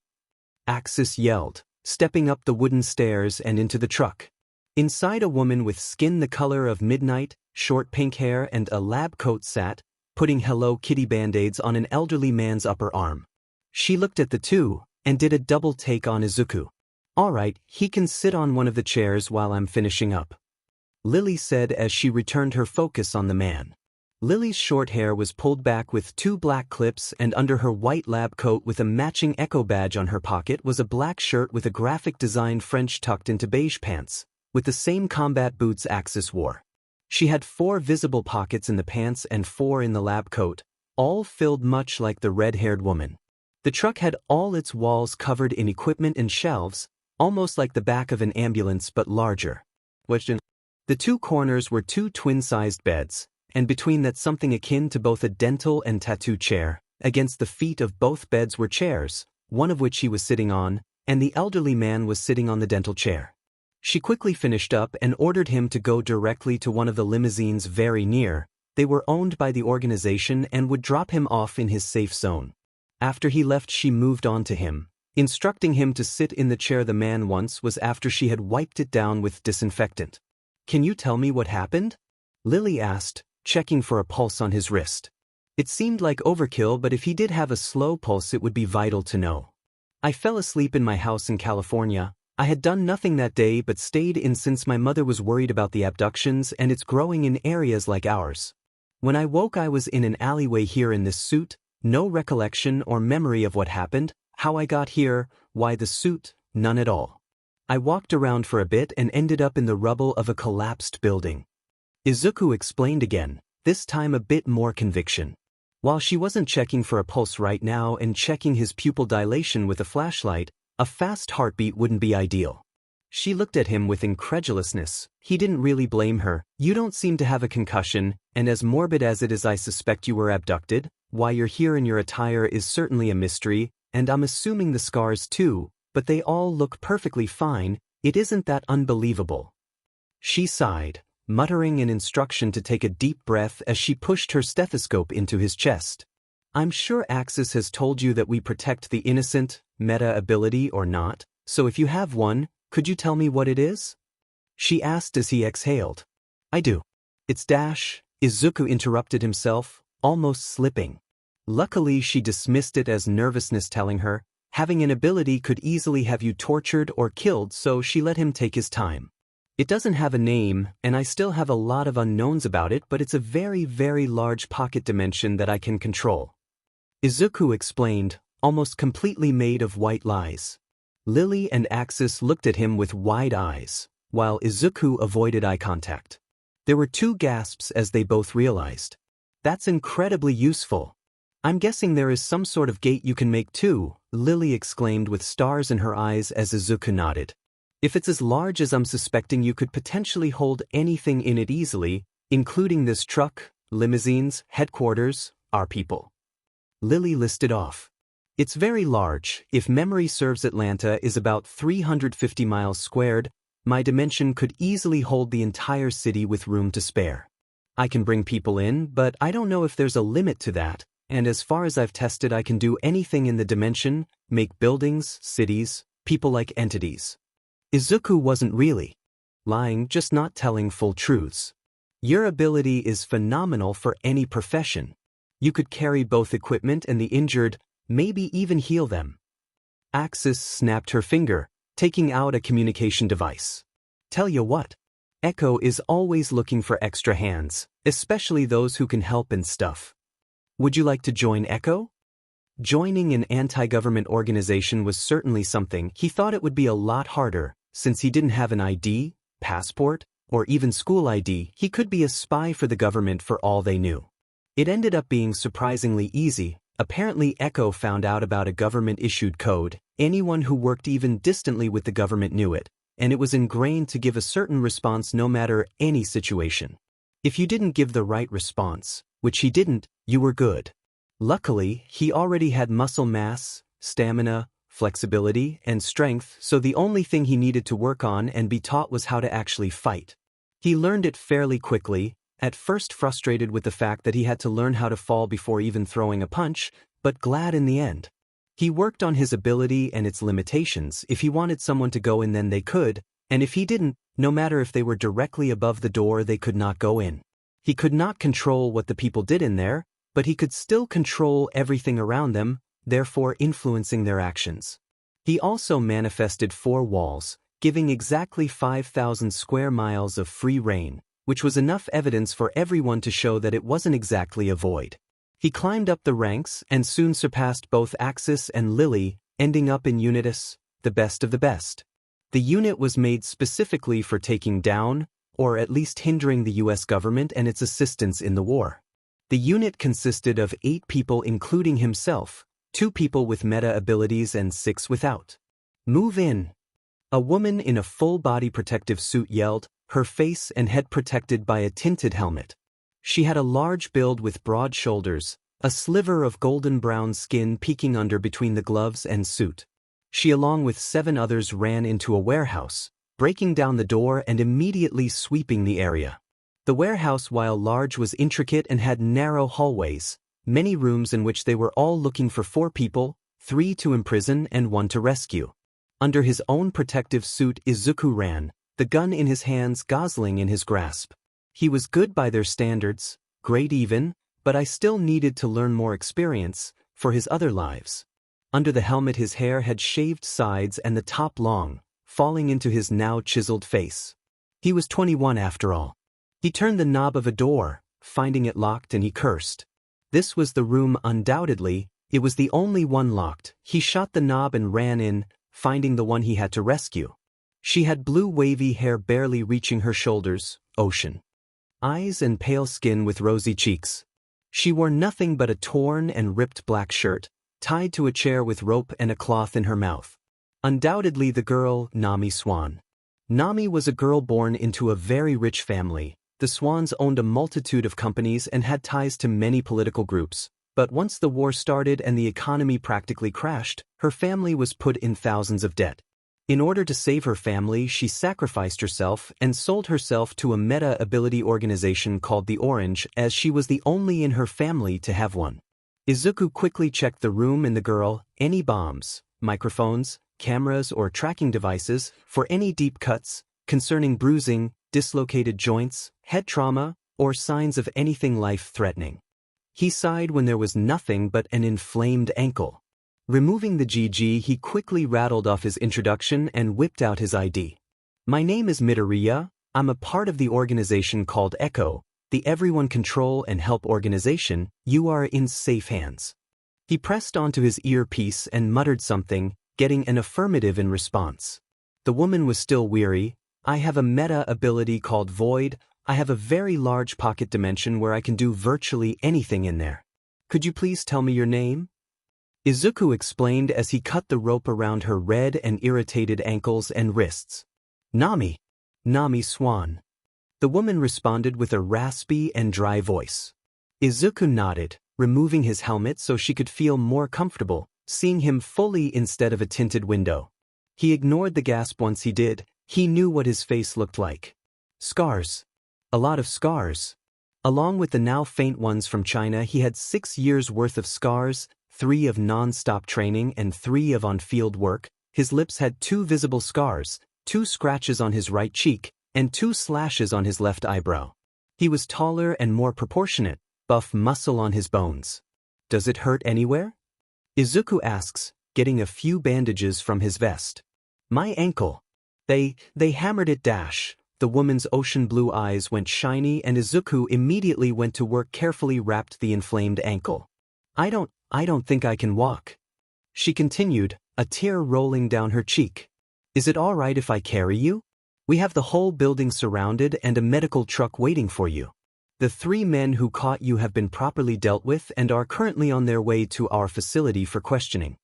Axis yelled, stepping up the wooden stairs and into the truck. Inside, a woman with skin the color of midnight, short pink hair and a lab coat sat, putting Hello Kitty band-aids on an elderly man's upper arm. She looked at the two, and did a double take on Izuku. "Alright, he can sit on one of the chairs while I'm finishing up," Lily said as she returned her focus on the man. Lily's short hair was pulled back with two black clips, and under her white lab coat with a matching Ekko badge on her pocket was a black shirt with a graphic design French tucked into beige pants, with the same combat boots Axis wore. She had 4 visible pockets in the pants and 4 in the lab coat, all filled much like the red-haired woman. The truck had all its walls covered in equipment and shelves, almost like the back of an ambulance but larger. The 2 corners were 2 twin-sized beds, and between that something akin to both a dental and tattoo chair. Against the feet of both beds were chairs, one of which he was sitting on, and the elderly man was sitting on the dental chair. She quickly finished up and ordered him to go directly to one of the limousines very near. They were owned by the organization and would drop him off in his safe zone. After he left, she moved on to him, instructing him to sit in the chair the man once was after she had wiped it down with disinfectant. "Can you tell me what happened?" Lily asked, checking for a pulse on his wrist. It seemed like overkill, but if he did have a slow pulse it would be vital to know. "I fell asleep in my house in California. I had done nothing that day but stayed in since my mother was worried about the abductions and it's growing in areas like ours. When I woke I was in an alleyway here in this suit, no recollection or memory of what happened, how I got here, why the suit, none at all. I walked around for a bit and ended up in the rubble of a collapsed building." Izuku explained again, this time a bit more conviction. While she wasn't checking for a pulse right now and checking his pupil dilation with a flashlight, a fast heartbeat wouldn't be ideal. She looked at him with incredulousness. He didn't really blame her. "You don't seem to have a concussion, and as morbid as it is I suspect you were abducted. Why you're here in your attire is certainly a mystery, and I'm assuming the scars too, but they all look perfectly fine. It isn't that unbelievable." She sighed, muttering an instruction to take a deep breath as she pushed her stethoscope into his chest. I'm sure Axis has told you that we protect the innocent, meta ability or not, so if you have one, could you tell me what it is? She asked as he exhaled. I do. It's dash, Izuku interrupted himself, almost slipping. Luckily she dismissed it as nervousness telling her, having an ability could easily have you tortured or killed, so she let him take his time. It doesn't have a name, and I still have a lot of unknowns about it, but it's a very, very large pocket dimension that I can control. Izuku explained, almost completely made of white lies. Lily and Axis looked at him with wide eyes, while Izuku avoided eye contact. There were 2 gasps as they both realized. That's incredibly useful. I'm guessing there is some sort of gate you can make too, Lily exclaimed with stars in her eyes as Izuku nodded. If it's as large as I'm suspecting, you could potentially hold anything in it easily, including this truck, limousines, headquarters, our people. Lily listed off. It's very large. If memory serves, Atlanta is about 350 miles squared. My dimension could easily hold the entire city with room to spare. I can bring people in, but I don't know if there's a limit to that, and as far as I've tested, I can do anything in the dimension, make buildings, cities, people-like entities. Izuku wasn't really lying, just not telling full truths. Your ability is phenomenal for any profession. You could carry both equipment and the injured, maybe even heal them. Axis snapped her finger, taking out a communication device. Tell you what, Ekko is always looking for extra hands, especially those who can help and stuff. Would you like to join Ekko? Joining an anti-government organization was certainly something. He thought it would be a lot harder, since he didn't have an ID, passport, or even school ID. He could be a spy for the government for all they knew. It ended up being surprisingly easy. Apparently Ekko found out about a government-issued code. Anyone who worked even distantly with the government knew it, and it was ingrained to give a certain response no matter any situation. If you didn't give the right response, which he didn't, you were good. Luckily, he already had muscle mass, stamina, flexibility, and strength, so the only thing he needed to work on and be taught was how to actually fight. He learned it fairly quickly, at first frustrated with the fact that he had to learn how to fall before even throwing a punch, but glad in the end. He worked on his ability and its limitations. If he wanted someone to go in, then they could, and if he didn't, no matter if they were directly above the door, they could not go in. He could not control what the people did in there, but he could still control everything around them, therefore influencing their actions. He also manifested 4 walls, giving exactly 5,000 square miles of free reign, which was enough evidence for everyone to show that it wasn't exactly a void. He climbed up the ranks and soon surpassed both Axis and Lily, ending up in Unitas, the best of the best. The unit was made specifically for taking down, or at least hindering the US government and its assistance in the war. The unit consisted of 8 people including himself, 2 people with meta abilities and 6 without. Move in. A woman in a full-body protective suit yelled, her face and head protected by a tinted helmet. She had a large build with broad shoulders, a sliver of golden brown skin peeking under between the gloves and suit. She along with 7 others ran into a warehouse, breaking down the door and immediately sweeping the area. The warehouse, while large, was intricate and had narrow hallways, many rooms in which they were all looking for 4 people, 3 to imprison and 1 to rescue. Under his own protective suit, Izuku ran, the gun in his hands, Gosling in his grasp. He was good by their standards, great even, but I still needed to learn more experience for his other lives. Under the helmet his hair had shaved sides and the top long, falling into his now chiseled face. He was 21 after all. He turned the knob of a door, finding it locked, and he cursed. This was the room undoubtedly, it was the only one locked. He shot the knob and ran in, finding the one he had to rescue. She had blue wavy hair barely reaching her shoulders, ocean eyes and pale skin with rosy cheeks. She wore nothing but a torn and ripped black shirt, tied to a chair with rope and a cloth in her mouth. Undoubtedly the girl, Nami Swan. Nami was a girl born into a very rich family. The Swans owned a multitude of companies and had ties to many political groups, but once the war started and the economy practically crashed, her family was put in thousands of debt. In order to save her family, she sacrificed herself and sold herself to a meta-ability organization called the Orange, as she was the only in her family to have one. Izuku quickly checked the room and the girl, any bombs, microphones, cameras or tracking devices, for any deep cuts, concerning bruising, dislocated joints, head trauma, or signs of anything life-threatening. He sighed when there was nothing but an inflamed ankle. Removing the GG, he quickly rattled off his introduction and whipped out his ID. My name is Midoriya, I'm a part of the organization called Ekko, the Everyone Control and Help organization. You are in safe hands. He pressed onto his earpiece and muttered something, getting an affirmative in response. The woman was still weary. I have a meta ability called Void. I have a very large pocket dimension where I can do virtually anything in there. Could you please tell me your name? Izuku explained as he cut the rope around her red and irritated ankles and wrists. Nami. Nami Swan. The woman responded with a raspy and dry voice. Izuku nodded, removing his helmet so she could feel more comfortable, seeing him fully instead of a tinted window. He ignored the gasp once he did. He knew what his face looked like. Scars. A lot of scars. Along with the now faint ones from China, he had 6 years' worth of scars, 3 of non-stop training and 3 of on-field work. His lips had 2 visible scars, 2 scratches on his right cheek, and 2 slashes on his left eyebrow. He was taller and more proportionate, buff muscle on his bones. Does it hurt anywhere? Izuku asks, getting a few bandages from his vest. My ankle. They hammered it dash. The woman's ocean blue eyes went shiny and Izuku immediately went to work, carefully wrapped the inflamed ankle. I don't think I can walk. She continued, a tear rolling down her cheek. Is it all right if I carry you? We have the whole building surrounded and a medical truck waiting for you. The 3 men who caught you have been properly dealt with and are currently on their way to our facility for questioning.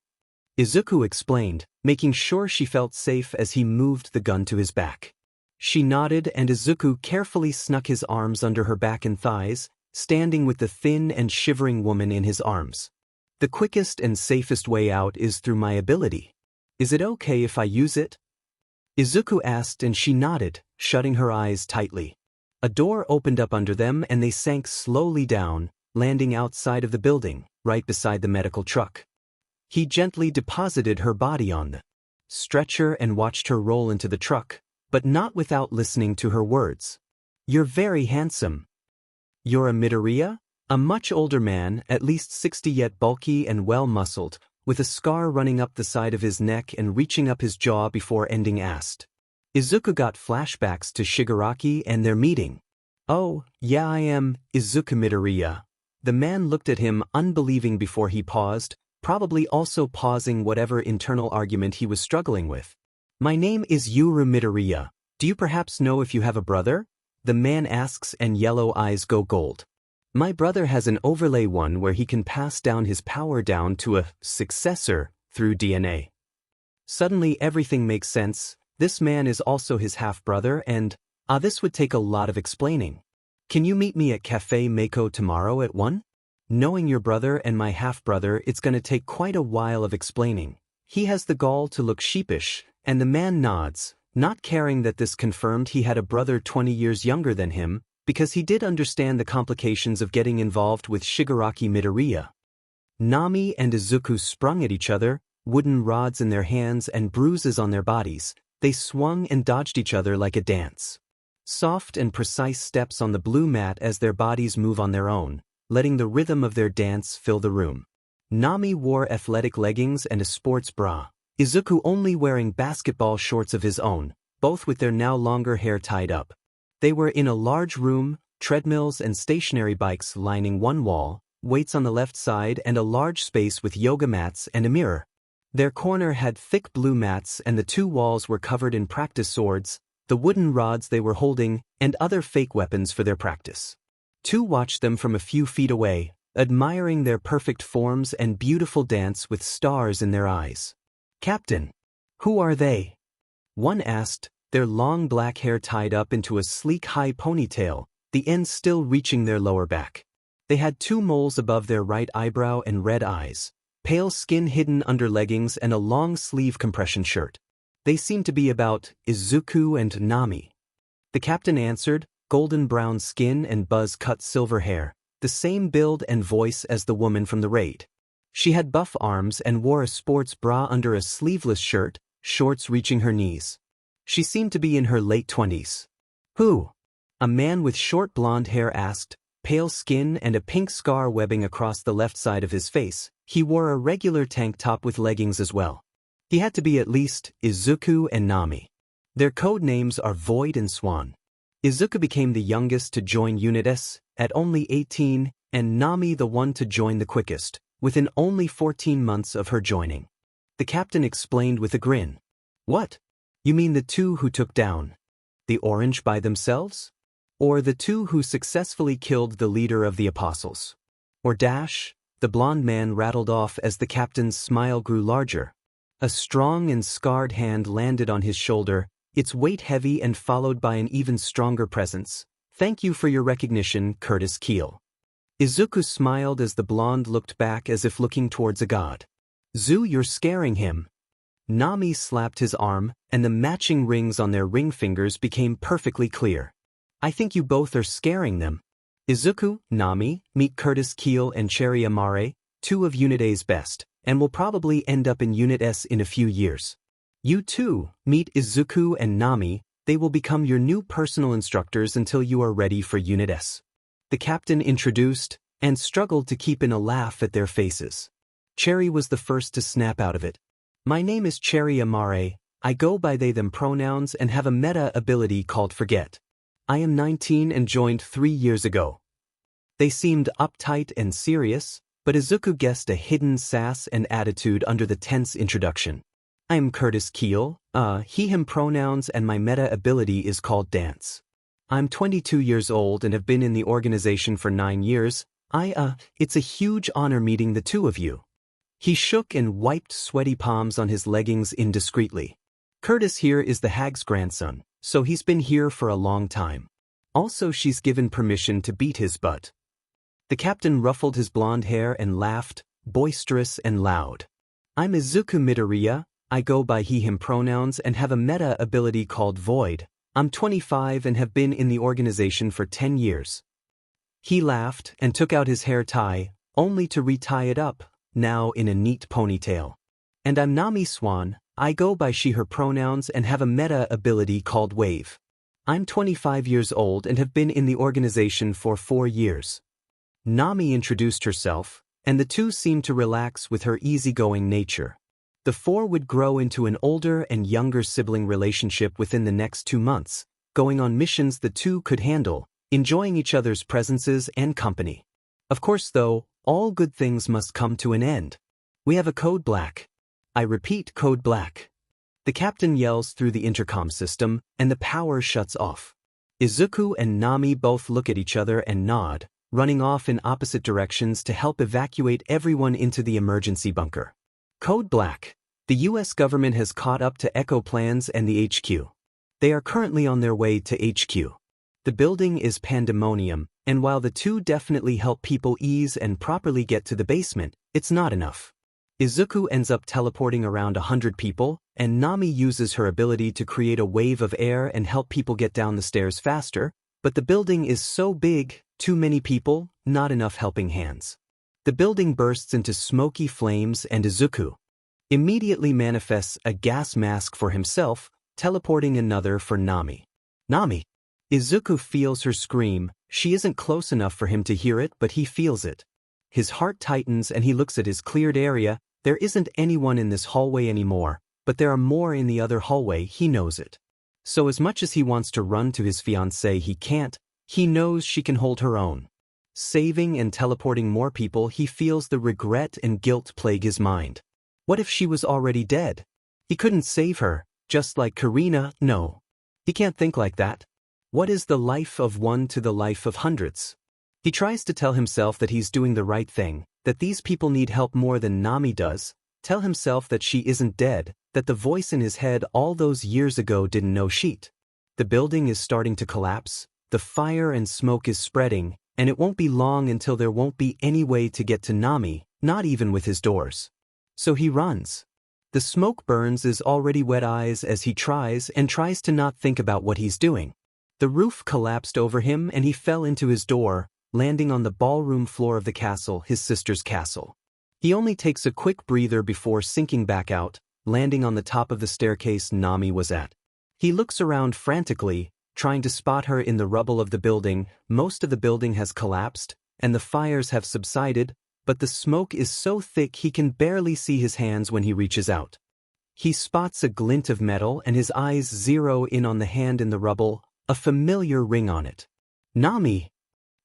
Izuku explained, making sure she felt safe as he moved the gun to his back. She nodded and Izuku carefully snuck his arms under her back and thighs, standing with the thin and shivering woman in his arms. The quickest and safest way out is through my ability. Is it okay if I use it? Izuku asked and she nodded, shutting her eyes tightly. A door opened up under them and they sank slowly down, landing outside of the building, right beside the medical truck. He gently deposited her body on the stretcher and watched her roll into the truck, but not without listening to her words. You're very handsome. You're a Midoriya? A much older man, at least 60 yet bulky and well-muscled, with a scar running up the side of his neck and reaching up his jaw before ending asked. Izuku got flashbacks to Shigaraki and their meeting. Oh, yeah, I am Izuku Midoriya. The man looked at him unbelieving before he paused, probably also pausing whatever internal argument he was struggling with. My name is Yuru Midoriya. Do you perhaps know if you have a brother? The man asks and yellow eyes go gold. My brother has an overlay one where he can pass down his power down to a successor through DNA. Suddenly everything makes sense. This man is also his half-brother and, this would take a lot of explaining. Can you meet me at Cafe Mako tomorrow at 1? Knowing your brother and my half-brother, it's gonna take quite a while of explaining. He has the gall to look sheepish, and the man nods, not caring that this confirmed he had a brother 20 years younger than him, because he did understand the complications of getting involved with Shigaraki Midoriya. Nami and Izuku sprung at each other, wooden rods in their hands and bruises on their bodies. They swung and dodged each other like a dance. Soft and precise steps on the blue mat as their bodies move on their own, letting the rhythm of their dance fill the room. Nami wore athletic leggings and a sports bra, Izuku only wearing basketball shorts of his own, both with their now longer hair tied up. They were in a large room, treadmills and stationary bikes lining one wall, weights on the left side and a large space with yoga mats and a mirror. Their corner had thick blue mats and the 2 walls were covered in practice swords, the wooden rods they were holding, and other fake weapons for their practice. 2 watched them from a few feet away, admiring their perfect forms and beautiful dance with stars in their eyes. Captain, who are they? One asked, their long black hair tied up into a sleek high ponytail, the ends still reaching their lower back. They had 2 moles above their right eyebrow and red eyes, pale skin hidden under leggings and a long sleeve compression shirt. They seemed to be about Izuku and Nami. The captain answered, golden brown skin and buzz-cut silver hair, the same build and voice as the woman from the raid. She had buff arms and wore a sports bra under a sleeveless shirt, shorts reaching her knees. She seemed to be in her late 20s. Who? A man with short blonde hair asked, pale skin and a pink scar webbing across the left side of his face. He wore a regular tank top with leggings as well. He had to be at least Izuku and Nami. Their code names are Void and Swan. Izuku became the youngest to join Unit S, at only 18, and Nami the one to join the quickest, within only 14 months of her joining. The captain explained with a grin. What? You mean the two who took down the Orange by themselves? Or the two who successfully killed the leader of the Apostles? Or Dash? The blonde man rattled off as the captain's smile grew larger. A strong and scarred hand landed on his shoulder, its weight heavy and followed by an even stronger presence. Thank you for your recognition, Curtis Keel. Izuku smiled as the blonde looked back as if looking towards a god. Zu, you're scaring him. Nami slapped his arm, and the matching rings on their ring fingers became perfectly clear. I think you both are scaring them. Izuku, Nami, meet Curtis Keel and Cherry Amare, two of Unit A's best, and will probably end up in Unit S in a few years. You too, meet Izuku and Nami, they will become your new personal instructors until you are ready for Unit S. The captain introduced, and struggled to keep in a laugh at their faces. Cherry was the first to snap out of it. My name is Cherry Amare, I go by they-them pronouns and have a meta ability called Forget. I am 19 and joined 3 years ago. They seemed uptight and serious, but Izuku guessed a hidden sass and attitude under the tense introduction. I am Curtis Keel, he-him pronouns and my meta ability is called Dance. I'm 22 years old and have been in the organization for 9 years. It's a huge honor meeting the two of you. He shook and wiped sweaty palms on his leggings indiscreetly. Curtis here is the hag's grandson, so he's been here for a long time. Also, she's given permission to beat his butt. The captain ruffled his blonde hair and laughed, boisterous and loud. I'm Izuku Midoriya, I go by he-him pronouns and have a meta ability called Void. I'm 25 and have been in the organization for 10 years. He laughed and took out his hair tie, only to retie it up, now in a neat ponytail. And I'm Nami Swan, I go by she-her pronouns and have a meta ability called Wave. I'm 25 years old and have been in the organization for 4 years. Nami introduced herself, and the two seemed to relax with her easygoing nature. The four would grow into an older and younger sibling relationship within the next 2 months, going on missions the two could handle, enjoying each other's presences and company. Of course though, all good things must come to an end. We have a code black. I repeat, code black. The captain yells through the intercom system, and the power shuts off. Izuku and Nami both look at each other and nod, running off in opposite directions to help evacuate everyone into the emergency bunker. Code black. The US government has caught up to Ekko plans and the HQ. They are currently on their way to HQ. The building is pandemonium, and while the two definitely help people ease and properly get to the basement, it's not enough. Izuku ends up teleporting around 100 people, and Nami uses her ability to create a wave of air and help people get down the stairs faster, but the building is so big, too many people, not enough helping hands. The building bursts into smoky flames and Izuku immediately manifests a gas mask for himself, teleporting another for Nami. Nami! Izuku feels her scream. She isn't close enough for him to hear it, but he feels it. His heart tightens and he looks at his cleared area. There isn't anyone in this hallway anymore, but there are more in the other hallway, he knows it. So as much as he wants to run to his fiancée, he can't. He knows she can hold her own. Saving and teleporting more people, he feels the regret and guilt plague his mind. What if she was already dead? He couldn't save her, just like Karina, no. He can't think like that. What is the life of one to the life of hundreds? He tries to tell himself that he's doing the right thing, that these people need help more than Nami does, tell himself that she isn't dead, that the voice in his head all those years ago didn't know shit. The building is starting to collapse, the fire and smoke is spreading, and it won't be long until there won't be any way to get to Nami, not even with his doors. So he runs. The smoke burns his already wet eyes as he tries to not think about what he's doing. The roof collapsed over him and he fell into his door, landing on the ballroom floor of the castle, his sister's castle. He only takes a quick breather before sinking back out, landing on the top of the staircase Nami was at. He looks around frantically, trying to spot her in the rubble of the building. Most of the building has collapsed, and the fires have subsided, but the smoke is so thick he can barely see his hands when he reaches out. He spots a glint of metal and his eyes zero in on the hand in the rubble, a familiar ring on it. Nami!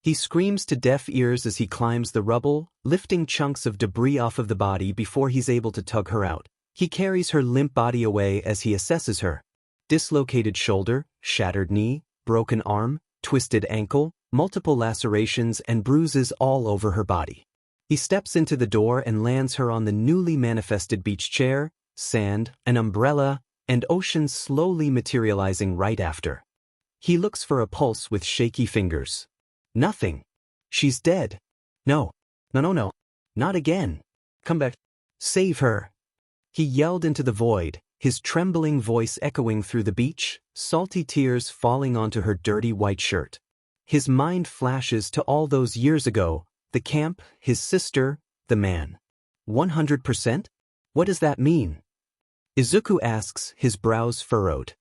He screams to deaf ears as he climbs the rubble, lifting chunks of debris off of the body before he's able to tug her out. He carries her limp body away as he assesses her. Dislocated shoulder, shattered knee, broken arm, twisted ankle, multiple lacerations and bruises all over her body. He steps into the door and lands her on the newly manifested beach chair, sand, an umbrella, and ocean slowly materializing right after. He looks for a pulse with shaky fingers. Nothing. She's dead. No. No. Not again. Come back. Save her. He yelled into the void, his trembling voice echoing through the beach, salty tears falling onto her dirty white shirt. His mind flashes to all those years ago, the camp, his sister, the man. 100%? What does that mean? Izuku asks, his brows furrowed.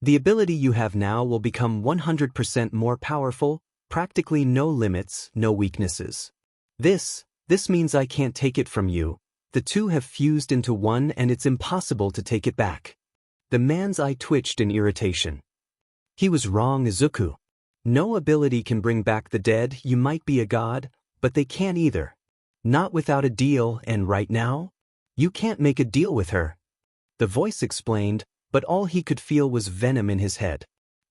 The ability you have now will become 100% more powerful, practically no limits, no weaknesses. This means I can't take it from you. The two have fused into one and it's impossible to take it back. The man's eye twitched in irritation. He was wrong, Izuku. No ability can bring back the dead. You might be a god, but they can't either. Not without a deal, and right now? You can't make a deal with her. The voice explained, but all he could feel was venom in his head.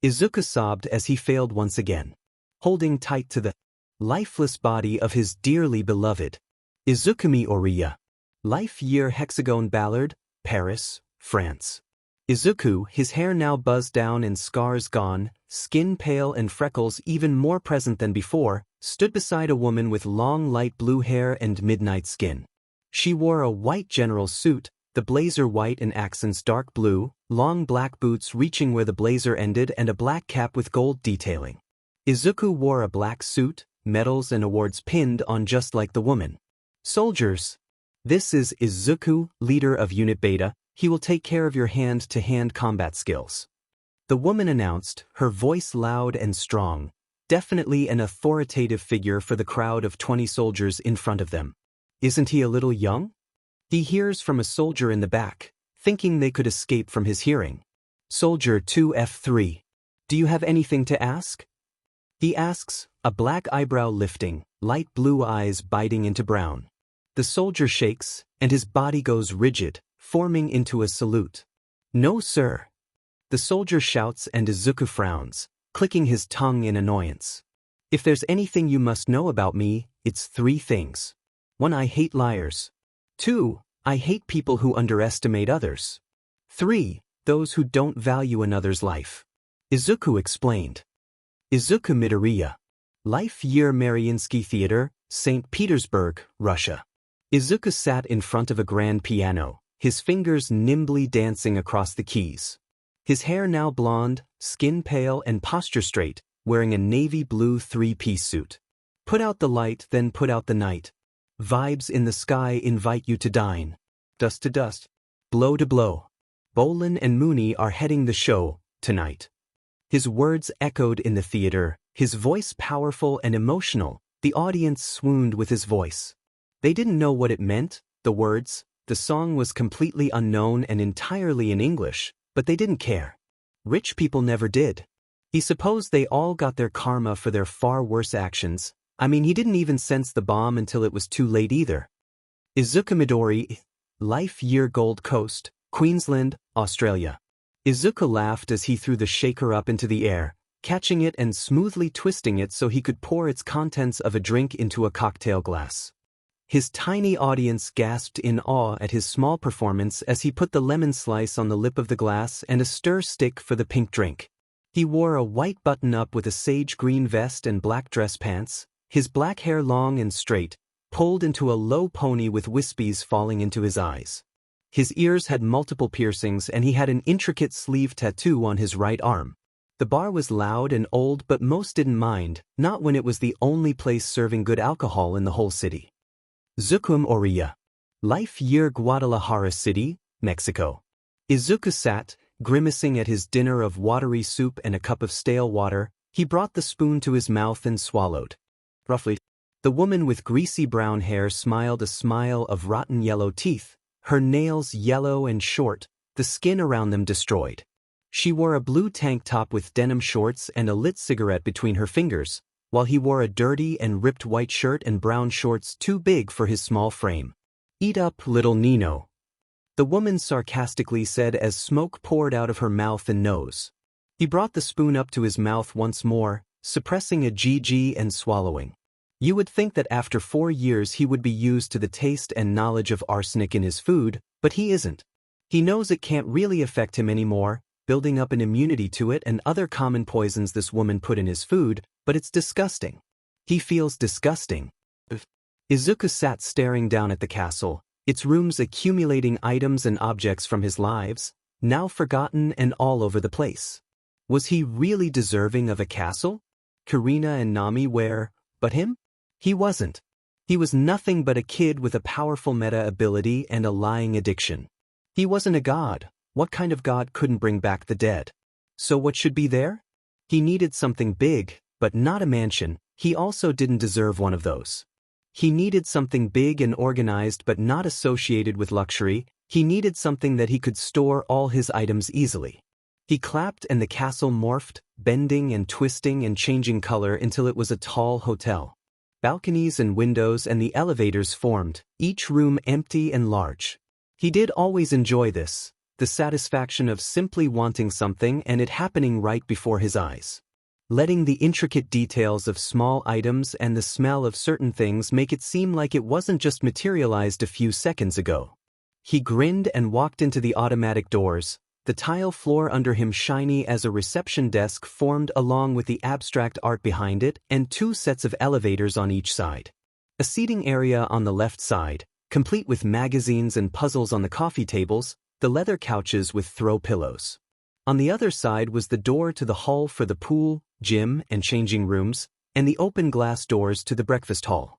Izuku sobbed as he failed once again, holding tight to the lifeless body of his dearly beloved. Izuku Midoriya. Life year Hexagon Ballard, Paris, France. Izuku, his hair now buzzed down and scars gone, skin pale and freckles even more present than before, stood beside a woman with long light blue hair and midnight skin. She wore a white general suit, the blazer white and accents dark blue, long black boots reaching where the blazer ended and a black cap with gold detailing. Izuku wore a black suit, medals and awards pinned on just like the woman. Soldiers. This is Izuku, leader of Unit Beta. He will take care of your hand-to-hand combat skills. The woman announced, her voice loud and strong, definitely an authoritative figure for the crowd of 20 soldiers in front of them. Isn't he a little young? He hears from a soldier in the back, thinking they could escape from his hearing. Soldier 2F3. Do you have anything to ask? He asks, a black eyebrow lifting, light blue eyes biting into brown. The soldier shakes, and his body goes rigid, forming into a salute. No, sir. The soldier shouts and Izuku frowns, clicking his tongue in annoyance. If there's anything you must know about me, it's 3 things. 1. I hate liars. 2. I hate people who underestimate others. 3. Those who don't value another's life. Izuku explained. Izuku Midoriya. Life year Mariinsky Theater, St. Petersburg, Russia. Izuku sat in front of a grand piano, his fingers nimbly dancing across the keys. His hair now blonde, skin pale and posture straight, wearing a navy blue 3-piece suit. Put out the light, then put out the night. Vibes in the sky invite you to dine. Dust to dust. Blow to blow. Bolin and Mooney are heading the show, tonight. His words echoed in the theater, his voice powerful and emotional. The audience swooned with his voice. They didn't know what it meant, the words. The song was completely unknown and entirely in English, but they didn't care. Rich people never did. He supposed they all got their karma for their far worse actions. I mean, he didn't even sense the bomb until it was too late either. Izuku Midoriya. Life year Gold Coast, Queensland, Australia. Izuku laughed as he threw the shaker up into the air, catching it and smoothly twisting it so he could pour its contents of a drink into a cocktail glass. His tiny audience gasped in awe at his small performance as he put the lemon slice on the lip of the glass and a stir stick for the pink drink. He wore a white button-up with a sage green vest and black dress pants, his black hair long and straight, pulled into a low pony with wispies falling into his eyes. His ears had multiple piercings and he had an intricate sleeve tattoo on his right arm. The bar was loud and old, but most didn't mind, not when it was the only place serving good alcohol in the whole city. Izuku Midoriya. Life year Guadalajara City, Mexico. Izuku sat, grimacing at his dinner of watery soup and a cup of stale water. He brought the spoon to his mouth and swallowed. Roughly. The woman with greasy brown hair smiled a smile of rotten yellow teeth, her nails yellow and short, the skin around them destroyed. She wore a blue tank top with denim shorts and a lit cigarette between her fingers, while he wore a dirty and ripped white shirt and brown shorts too big for his small frame. "Eat up, little Nino," the woman sarcastically said as smoke poured out of her mouth and nose. He brought the spoon up to his mouth once more, suppressing a GG and swallowing. You would think that after 4 years he would be used to the taste and knowledge of arsenic in his food, but he isn't. He knows it can't really affect him anymore, building up an immunity to it and other common poisons this woman put in his food, but it's disgusting. He feels disgusting. Izuku sat staring down at the castle, its rooms accumulating items and objects from his lives, now forgotten and all over the place. Was he really deserving of a castle? Karina and Nami were, but him? He wasn't. He was nothing but a kid with a powerful meta ability and a lying addiction. He wasn't a god. What kind of god couldn't bring back the dead? So what should be there? He needed something big, but not a mansion. He also didn't deserve one of those. He needed something big and organized but not associated with luxury. He needed something that he could store all his items easily. He clapped and the castle morphed, bending and twisting and changing color until it was a tall hotel. Balconies and windows and the elevators formed, each room empty and large. He did always enjoy this, the satisfaction of simply wanting something and it happening right before his eyes. Letting the intricate details of small items and the smell of certain things make it seem like it wasn't just materialized a few seconds ago. He grinned and walked into the automatic doors, the tile floor under him shiny as a reception desk formed along with the abstract art behind it and 2 sets of elevators on each side. A seating area on the left side, complete with magazines and puzzles on the coffee tables, the leather couches with throw pillows. On the other side was the door to the hall for the pool, gym, and changing rooms, and the open glass doors to the breakfast hall.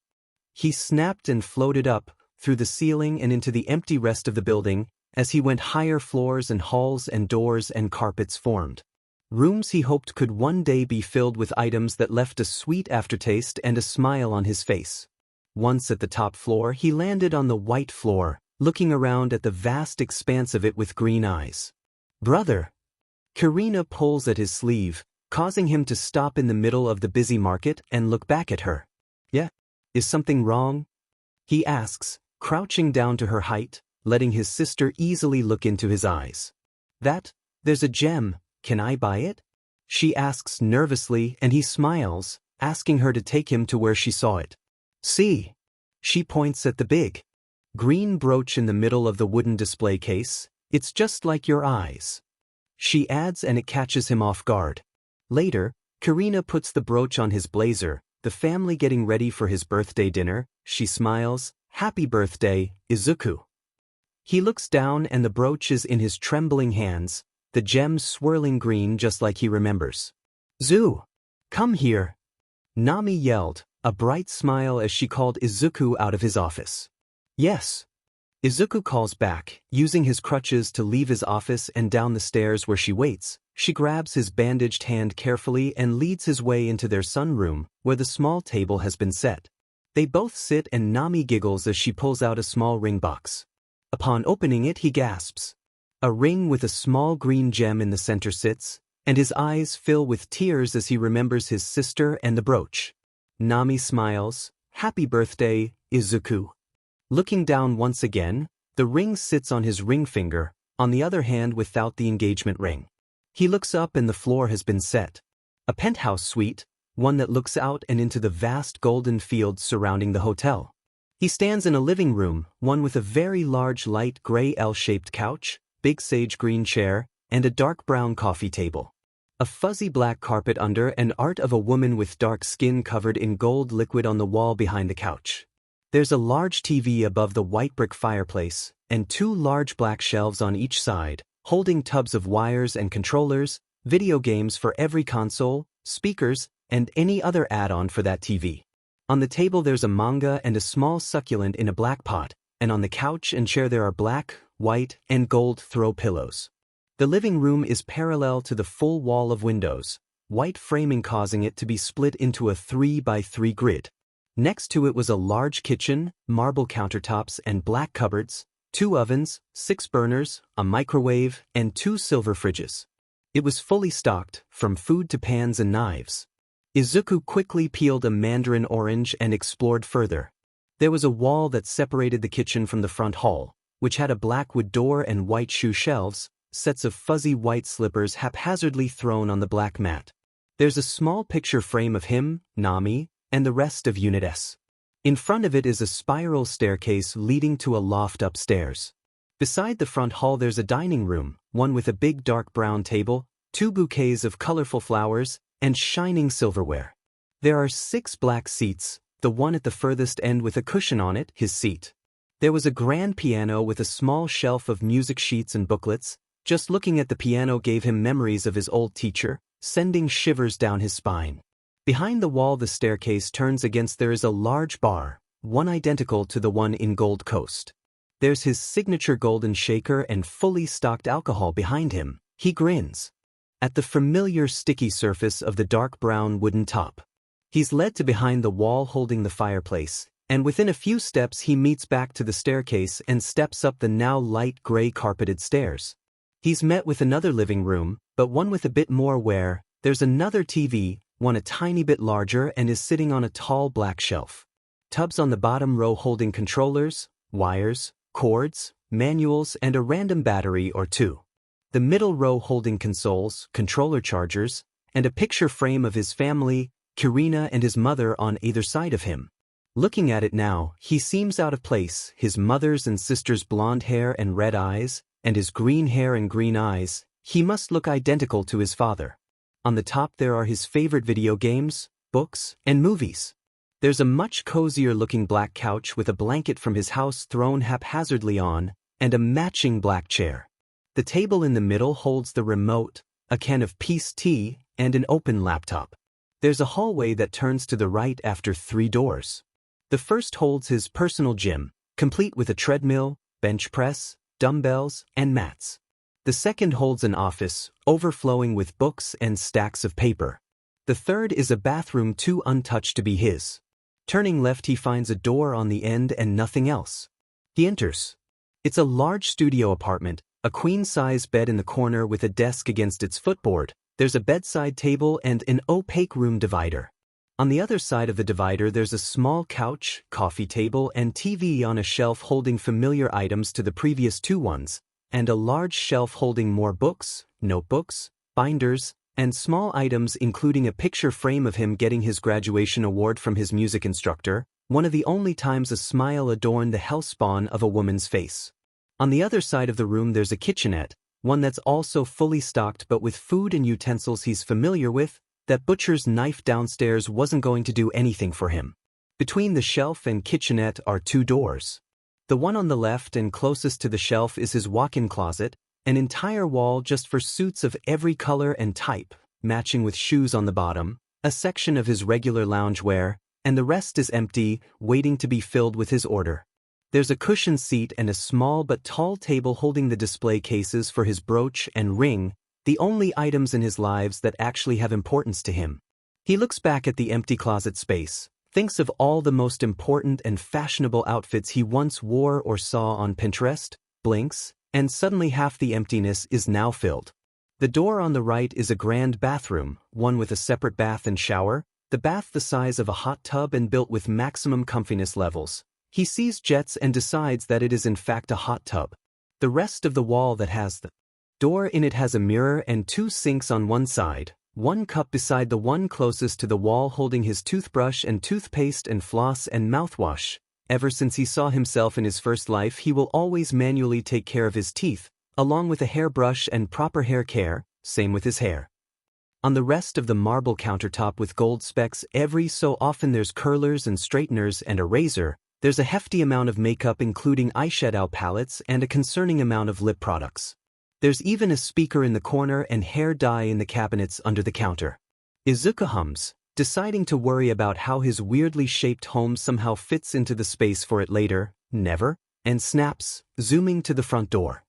He snapped and floated up, through the ceiling and into the empty rest of the building, as he went higher floors and halls and doors and carpets formed. Rooms he hoped could one day be filled with items that left a sweet aftertaste and a smile on his face. Once at the top floor, he landed on the white floor, looking around at the vast expanse of it with green eyes. "Brother!" Karina pulls at his sleeve, causing him to stop in the middle of the busy market and look back at her. "Yeah? Is something wrong?" he asks, crouching down to her height, letting his sister easily look into his eyes. "There's a gem, can I buy it?" she asks nervously and he smiles, asking her to take him to where she saw it. "See?" She points at the big green brooch in the middle of the wooden display case. "It's just like your eyes," she adds, and it catches him off guard. Later, Karina puts the brooch on his blazer, the family getting ready for his birthday dinner. She smiles, "Happy birthday, Izuku." He looks down and the brooch is in his trembling hands, the gems swirling green just like he remembers. "Zu! Come here!" Nami yelled, a bright smile as she called Izuku out of his office. "Yes." Izuku calls back, using his crutches to leave his office and down the stairs where she waits. She grabs his bandaged hand carefully and leads his way into their sunroom, where the small table has been set. They both sit and Nami giggles as she pulls out a small ring box. Upon opening it, he gasps. A ring with a small green gem in the center sits, and his eyes fill with tears as he remembers his sister and the brooch. Nami smiles, "Happy birthday, Izuku." Looking down once again, the ring sits on his ring finger, on the other hand without the engagement ring. He looks up and the floor has been set. A penthouse suite, one that looks out and into the vast golden fields surrounding the hotel. He stands in a living room, one with a very large light gray L-shaped couch, big sage green chair, and a dark brown coffee table. A fuzzy black carpet under and art of a woman with dark skin covered in gold liquid on the wall behind the couch. There's a large TV above the white brick fireplace, and 2 large black shelves on each side, holding tubs of wires and controllers, video games for every console, speakers, and any other add-on for that TV. On the table there's a manga and a small succulent in a black pot, and on the couch and chair there are black, white, and gold throw pillows. The living room is parallel to the full wall of windows, white framing causing it to be split into a 3x3 grid. Next to it was a large kitchen, marble countertops and black cupboards, 2 ovens, 6 burners, a microwave, and 2 silver fridges. It was fully stocked, from food to pans and knives. Izuku quickly peeled a mandarin orange and explored further. There was a wall that separated the kitchen from the front hall, which had a black wood door and white shoe shelves, sets of fuzzy white slippers haphazardly thrown on the black mat. There's a small picture frame of him, Nami, and the rest of Unit S. In front of it is a spiral staircase leading to a loft upstairs. Beside the front hall there's a dining room, one with a big dark brown table, 2 bouquets of colorful flowers, and shining silverware. There are 6 black seats, the one at the furthest end with a cushion on it, his seat. There was a grand piano with a small shelf of music sheets and booklets. Just looking at the piano gave him memories of his old teacher, sending shivers down his spine. Behind the wall the staircase turns against there is a large bar, one identical to the one in Gold Coast. There's his signature golden shaker and fully stocked alcohol behind him. He grins at the familiar sticky surface of the dark brown wooden top. He's led to behind the wall holding the fireplace, and within a few steps he meets back to the staircase and steps up the now light gray carpeted stairs. He's met with another living room, but one with a bit more where there's another TV, one a tiny bit larger and is sitting on a tall black shelf. Tubs on the bottom row holding controllers, wires, cords, manuals, and a random battery or 2. The middle row holding consoles, controller chargers, and a picture frame of his family, Kirina and his mother on either side of him. Looking at it now, he seems out of place, his mother's and sister's blonde hair and red eyes, and his green hair and green eyes. He must look identical to his father. On the top there are his favorite video games, books, and movies. There's a much cozier looking black couch with a blanket from his house thrown haphazardly on, and a matching black chair. The table in the middle holds the remote, a can of peace tea, and an open laptop. There's a hallway that turns to the right after 3 doors. The first holds his personal gym, complete with a treadmill, bench press, dumbbells, and mats. The second holds an office, overflowing with books and stacks of paper. The third is a bathroom too untouched to be his. Turning left he finds a door on the end and nothing else. He enters. It's a large studio apartment, a queen-size bed in the corner with a desk against its footboard. There's a bedside table and an opaque room divider. On the other side of the divider there's a small couch, coffee table, and TV on a shelf holding familiar items to the previous 2 ones, and a large shelf holding more books, notebooks, binders, and small items including a picture frame of him getting his graduation award from his music instructor, one of the only times a smile adorned the hellspawn of a woman's face. On the other side of the room there's a kitchenette, one that's also fully stocked but with food and utensils he's familiar with. That butcher's knife downstairs wasn't going to do anything for him. Between the shelf and kitchenette are 2 doors. The one on the left and closest to the shelf is his walk-in closet, an entire wall just for suits of every color and type, matching with shoes on the bottom, a section of his regular loungewear, and the rest is empty, waiting to be filled with his order. There's a cushioned seat and a small but tall table holding the display cases for his brooch and ring, the only items in his lives that actually have importance to him. He looks back at the empty closet space, thinks of all the most important and fashionable outfits he once wore or saw on Pinterest, blinks, and suddenly half the emptiness is now filled. The door on the right is a grand bathroom, one with a separate bath and shower, the bath the size of a hot tub and built with maximum comfiness levels. He sees jets and decides that it is in fact a hot tub. The rest of the wall that has the door in it has a mirror and 2 sinks on one side, one cup beside the one closest to the wall holding his toothbrush and toothpaste and floss and mouthwash. Ever since he saw himself in his first life he will always manually take care of his teeth, along with a hairbrush and proper hair care, same with his hair. On the rest of the marble countertop with gold specks every so often there's curlers and straighteners and a razor. There's a hefty amount of makeup including eyeshadow palettes and a concerning amount of lip products. There's even a speaker in the corner and hair dye in the cabinets under the counter. Izuku hums, deciding to worry about how his weirdly shaped home somehow fits into the space for it later, never, and snaps, zooming to the front door.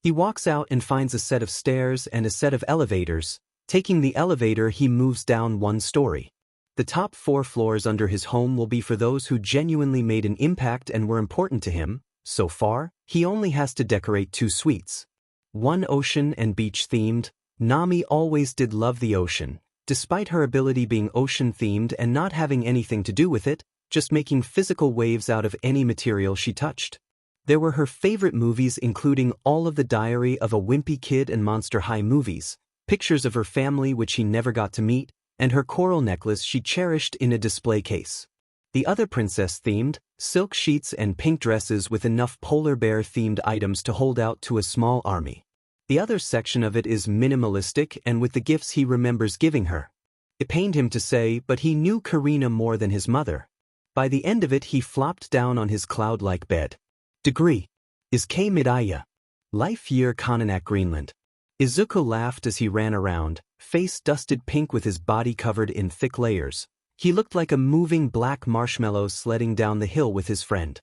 He walks out and finds a set of stairs and a set of elevators. Taking the elevator, he moves down 1 story. The top 4 floors under his home will be for those who genuinely made an impact and were important to him. So far, he only has to decorate 2 suites. One ocean and beach themed. Nami always did love the ocean, despite her ability being ocean themed and not having anything to do with it, just making physical waves out of any material she touched. There were her favorite movies, including all of the Diary of a Wimpy Kid and Monster High movies, pictures of her family which he never got to meet, and her coral necklace she cherished in a display case. The other princess-themed, silk sheets and pink dresses with enough polar bear-themed items to hold out to a small army. The other section of it is minimalistic and with the gifts he remembers giving her. It pained him to say, but he knew Karina more than his mother. By the end of it, he flopped down on his cloud-like bed. Degree. Izuku Midoriya. Life year Konnanak Greenland. Izuku laughed as he ran around, face dusted pink with his body covered in thick layers. He looked like a moving black marshmallow sledding down the hill with his friend.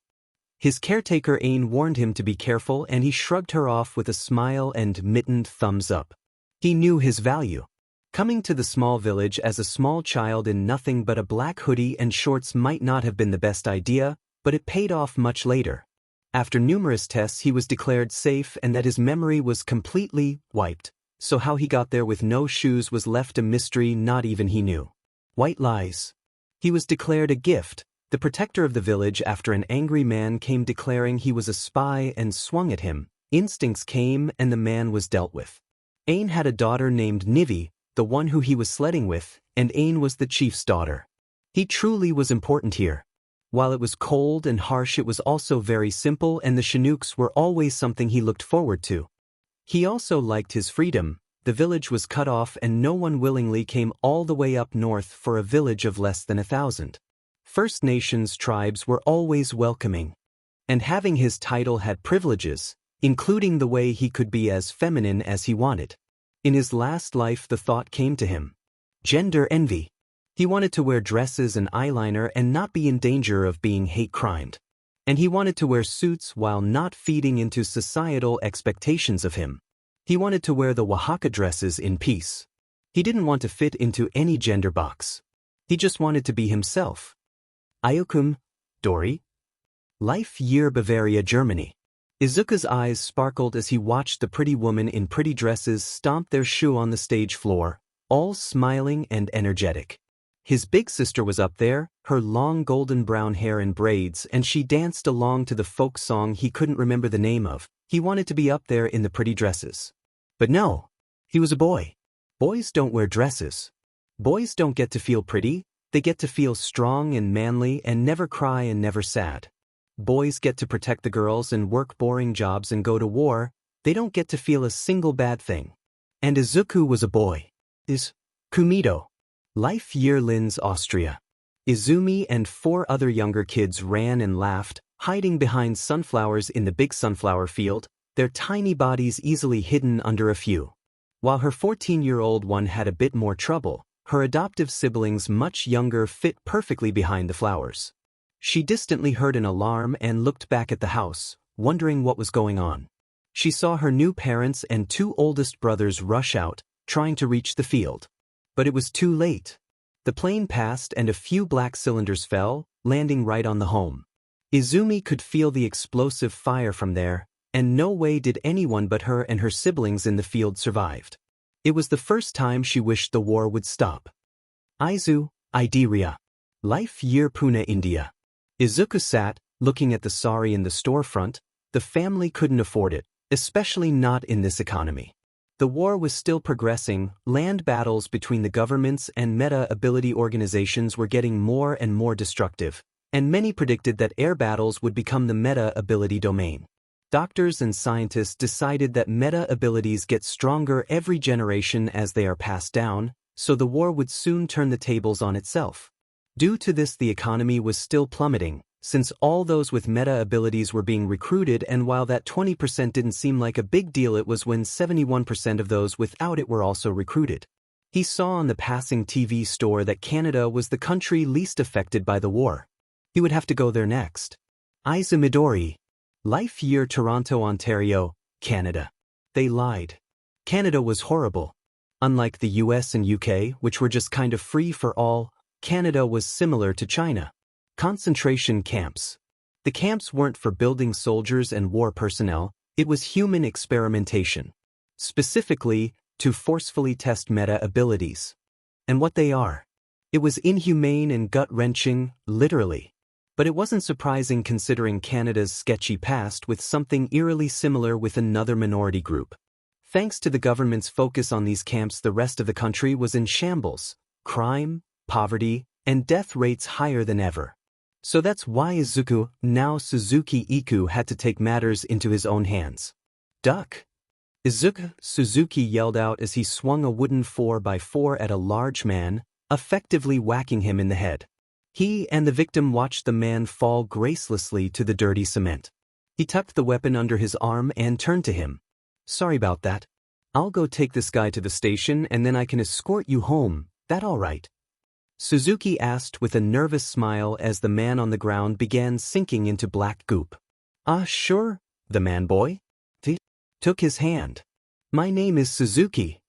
His caretaker Ain warned him to be careful and he shrugged her off with a smile and mittened thumbs up. He knew his value. Coming to the small village as a small child in nothing but a black hoodie and shorts might not have been the best idea, but it paid off much later. After numerous tests he was declared safe and that his memory was completely wiped, so how he got there with no shoes was left a mystery not even he knew. White lies. He was declared a gift, the protector of the village after an angry man came declaring he was a spy and swung at him. Instincts came and the man was dealt with. Ain had a daughter named Nivi, the one who he was sledding with, and Ain was the chief's daughter. He truly was important here. While it was cold and harsh, it was also very simple and the Chinooks were always something he looked forward to. He also liked his freedom. The village was cut off and no one willingly came all the way up north for a village of less than 1,000. First Nations tribes were always welcoming. And having his title had privileges, including the way he could be as feminine as he wanted. In his last life the thought came to him. Gender envy. He wanted to wear dresses and eyeliner and not be in danger of being hate-crimed. And he wanted to wear suits while not feeding into societal expectations of him. He wanted to wear the Oaxaca dresses in peace. He didn't want to fit into any gender box. He just wanted to be himself. Izuku Midoriya. Life year Bavaria, Germany. Izuku's eyes sparkled as he watched the pretty women in pretty dresses stomp their shoe on the stage floor, all smiling and energetic. His big sister was up there, her long golden brown hair in braids, and she danced along to the folk song he couldn't remember the name of. He wanted to be up there in the pretty dresses. But no, he was a boy. Boys don't wear dresses. Boys don't get to feel pretty, they get to feel strong and manly and never cry and never sad. Boys get to protect the girls and work boring jobs and go to war, they don't get to feel a single bad thing. And Izuku was a boy. Izuku Midoriya. Life year Linz, Austria. Izumi and 4 other younger kids ran and laughed, hiding behind sunflowers in the big sunflower field, their tiny bodies easily hidden under a few. While her 14-year-old one had a bit more trouble, her adoptive siblings much younger fit perfectly behind the flowers. She distantly heard an alarm and looked back at the house, wondering what was going on. She saw her new parents and 2 oldest brothers rush out, trying to reach the field. But it was too late. The plane passed and a few black cylinders fell, landing right on the home. Izumi could feel the explosive fire from there, and no way did anyone but her and her siblings in the field survived. It was the first time she wished the war would stop. Izuku Midoriya. Life year Pune, India. Izuku sat, looking at the sari in the storefront. The family couldn't afford it, especially not in this economy. The war was still progressing, land battles between the governments and meta-ability organizations were getting more and more destructive, and many predicted that air battles would become the meta-ability domain. Doctors and scientists decided that meta-abilities get stronger every generation as they are passed down, so the war would soon turn the tables on itself. Due to this, the economy was still plummeting, since all those with meta abilities were being recruited, and while that 20% didn't seem like a big deal, it was when 71% of those without it were also recruited. He saw on the passing TV store that Canada was the country least affected by the war. He would have to go there next. Izuku Midoriya. Life year Toronto, Ontario, Canada. They lied. Canada was horrible. Unlike the US and UK, which were just kind of free for all, Canada was similar to China. Concentration camps. The camps weren't for building soldiers and war personnel, it was human experimentation. Specifically, to forcefully test meta abilities. And what they are. It was inhumane and gut-wrenching, literally. But it wasn't surprising considering Canada's sketchy past with something eerily similar with another minority group. Thanks to the government's focus on these camps, the rest of the country was in shambles, crime, poverty, and death rates higher than ever. So that's why Izuku, now Suzuki Ekko, had to take matters into his own hands. Duck! Izuku, Suzuki yelled out as he swung a wooden 4x4 at a large man, effectively whacking him in the head. He and the victim watched the man fall gracelessly to the dirty cement. He tucked the weapon under his arm and turned to him. Sorry about that. I'll go take this guy to the station and then I can escort you home, that all right? Suzuki asked with a nervous smile as the man on the ground began sinking into black goop. Sure, the man boy. Took his hand. My name is Suzuki.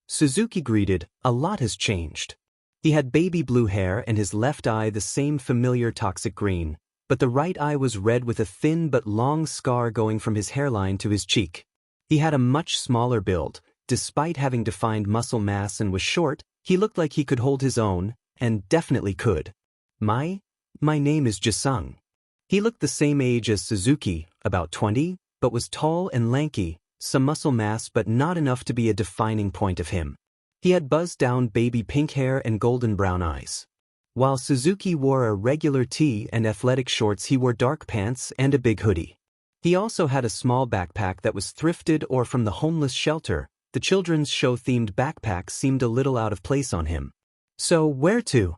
Suzuki greeted. A lot has changed. He had baby blue hair and his left eye the same familiar toxic green, but the right eye was red with a thin but long scar going from his hairline to his cheek. He had a much smaller build. Despite having defined muscle mass and was short, he looked like he could hold his own, and definitely could. My name is Jung. He looked the same age as Suzuki, about 20, but was tall and lanky, some muscle mass but not enough to be a defining point of him. He had buzzed-down baby pink hair and golden brown eyes. While Suzuki wore a regular tee and athletic shorts, he wore dark pants and a big hoodie. He also had a small backpack that was thrifted or from the homeless shelter. The children's show-themed backpack seemed a little out of place on him. So, where to?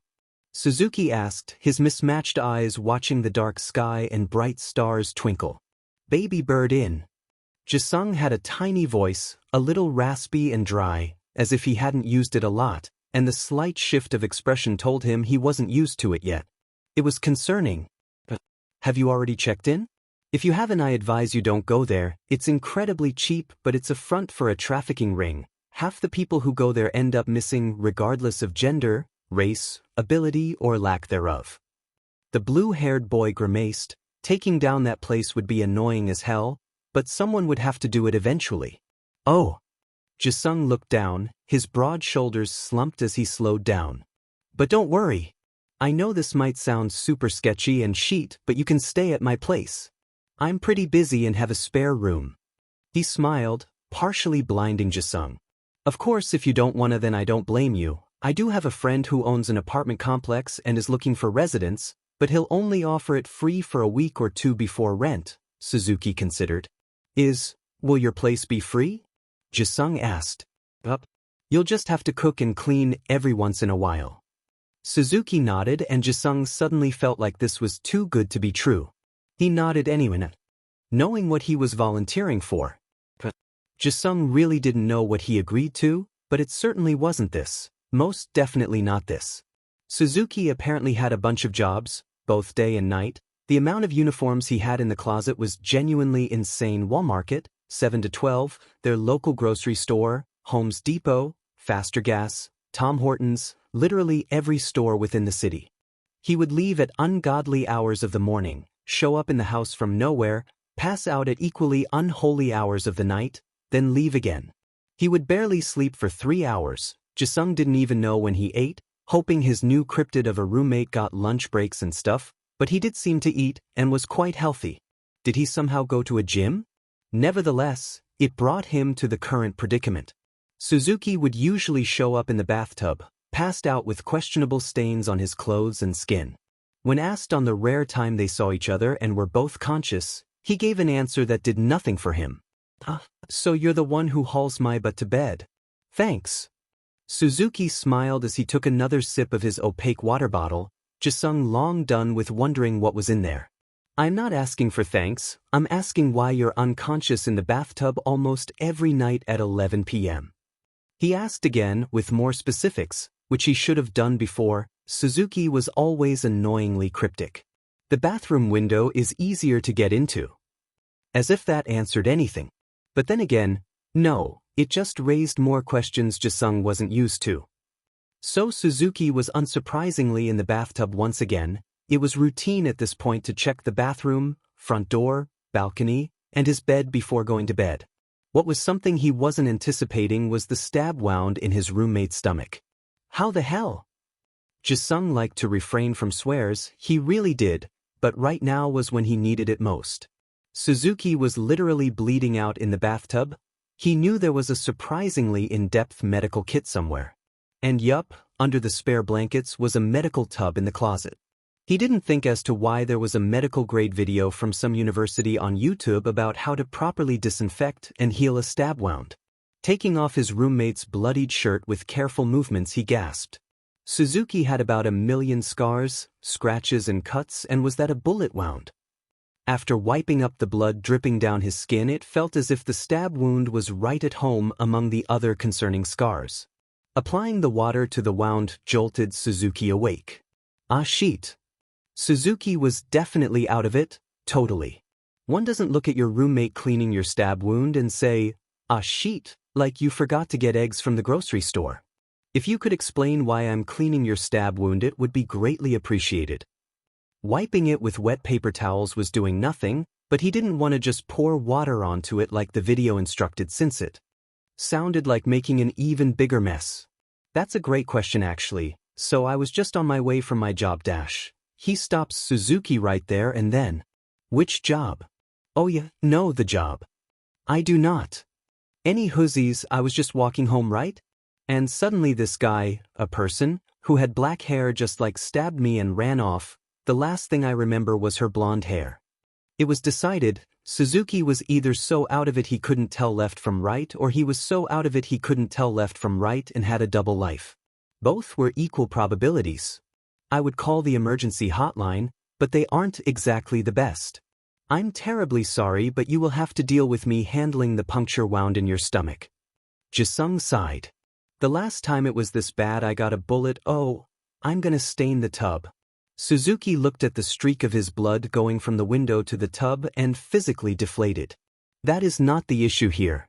Suzuki asked, his mismatched eyes watching the dark sky and bright stars twinkle. Baby bird Inn. Jung had a tiny voice, a little raspy and dry, as if he hadn't used it a lot, and the slight shift of expression told him he wasn't used to it yet. It was concerning. Have you already checked in? If you haven't, I advise you don't go there. It's incredibly cheap, but it's a front for a trafficking ring. Half the people who go there end up missing regardless of gender, race, ability, or lack thereof. The blue-haired boy grimaced. Taking down that place would be annoying as hell, but someone would have to do it eventually. Oh. Jung looked down, his broad shoulders slumped as he slowed down. But don't worry. I know this might sound super sketchy and shit, but you can stay at my place. I'm pretty busy and have a spare room. He smiled, partially blinding Jung. Of course, if you don't wanna, then I don't blame you. I do have a friend who owns an apartment complex and is looking for residents, but he'll only offer it free for a week or two before rent, Suzuki considered. Will your place be free? Jung asked. You'll just have to cook and clean every once in a while. Suzuki nodded and Jung suddenly felt like this was too good to be true. He nodded anyway, knowing what he was volunteering for. Jung really didn't know what he agreed to, but it certainly wasn't this. Most definitely not this. Suzuki apparently had a bunch of jobs, both day and night. The amount of uniforms he had in the closet was genuinely insane. Walmart, 7 to 12, their local grocery store, Homes Depot, Faster Gas, Tom Hortons, literally every store within the city. He would leave at ungodly hours of the morning, show up in the house from nowhere, pass out at equally unholy hours of the night, then leave again. He would barely sleep for 3 hours. Jung didn't even know when he ate, hoping his new cryptid of a roommate got lunch breaks and stuff, but he did seem to eat and was quite healthy. Did he somehow go to a gym? Nevertheless, it brought him to the current predicament. Suzuki would usually show up in the bathtub, passed out with questionable stains on his clothes and skin. When asked on the rare time they saw each other and were both conscious, he gave an answer that did nothing for him. So you're the one who hauls my butt to bed. Thanks. Suzuki smiled as he took another sip of his opaque water bottle. Jisung long done with wondering what was in there. I'm not asking for thanks, I'm asking why you're unconscious in the bathtub almost every night at 11 p.m. He asked again with more specifics, which he should have done before. Suzuki was always annoyingly cryptic. The bathroom window is easier to get into. As if that answered anything. But then again, no, it just raised more questions Jisung wasn't used to. So Suzuki was unsurprisingly in the bathtub once again. It was routine at this point to check the bathroom, front door, balcony, and his bed before going to bed. What was something he wasn't anticipating was the stab wound in his roommate's stomach. How the hell? Jisung liked to refrain from swears, he really did, but right now was when he needed it most. Suzuki was literally bleeding out in the bathtub. He knew there was a surprisingly in-depth medical kit somewhere. And yup, under the spare blankets was a medical tub in the closet. He didn't think as to why there was a medical-grade video from some university on YouTube about how to properly disinfect and heal a stab wound. Taking off his roommate's bloodied shirt with careful movements, he gasped. Suzuki had about 1 million scars, scratches and cuts, and was that a bullet wound? After wiping up the blood dripping down his skin, it felt as if the stab wound was right at home among the other concerning scars. Applying the water to the wound jolted Suzuki awake. Ah shit. Suzuki was definitely out of it, totally. One doesn't look at your roommate cleaning your stab wound and say, ah shit, like you forgot to get eggs from the grocery store. If you could explain why I'm cleaning your stab wound, it would be greatly appreciated. Wiping it with wet paper towels was doing nothing, but he didn't want to just pour water onto it like the video instructed, since it sounded like making an even bigger mess. That's a great question actually, so I was just on my way from my job dash. He stops Suzuki right there and then. Which job? Oh yeah, no, the job. I do not. Any hoosies, I was just walking home, right? And suddenly this guy, a person, who had black hair just like stabbed me and ran off. The last thing I remember was her blonde hair. It was decided, Suzuki was either so out of it he couldn't tell left from right, or he was so out of it he couldn't tell left from right and had a double life. Both were equal probabilities. I would call the emergency hotline, but they aren't exactly the best. I'm terribly sorry, but you will have to deal with me handling the puncture wound in your stomach. Jisung sighed. The last time it was this bad I got a bullet. Oh, I'm gonna stain the tub. Suzuki looked at the streak of his blood going from the window to the tub and physically deflated. That is not the issue here.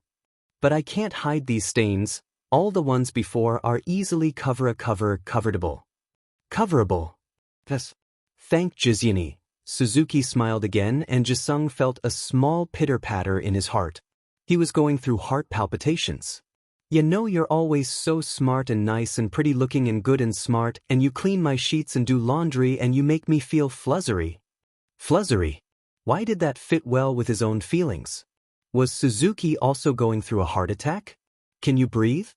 But I can't hide these stains, all the ones before are easily coverable. Coverable. Yes. Thank Jizyani. Suzuki smiled again and Jisung felt a small pitter-patter in his heart. He was going through heart palpitations. You know, you're always so smart and nice and pretty looking and good and smart, and you clean my sheets and do laundry and you make me feel fluzzery. Fluzzery? Why did that fit well with his own feelings? Was Suzuki also going through a heart attack? Can you breathe?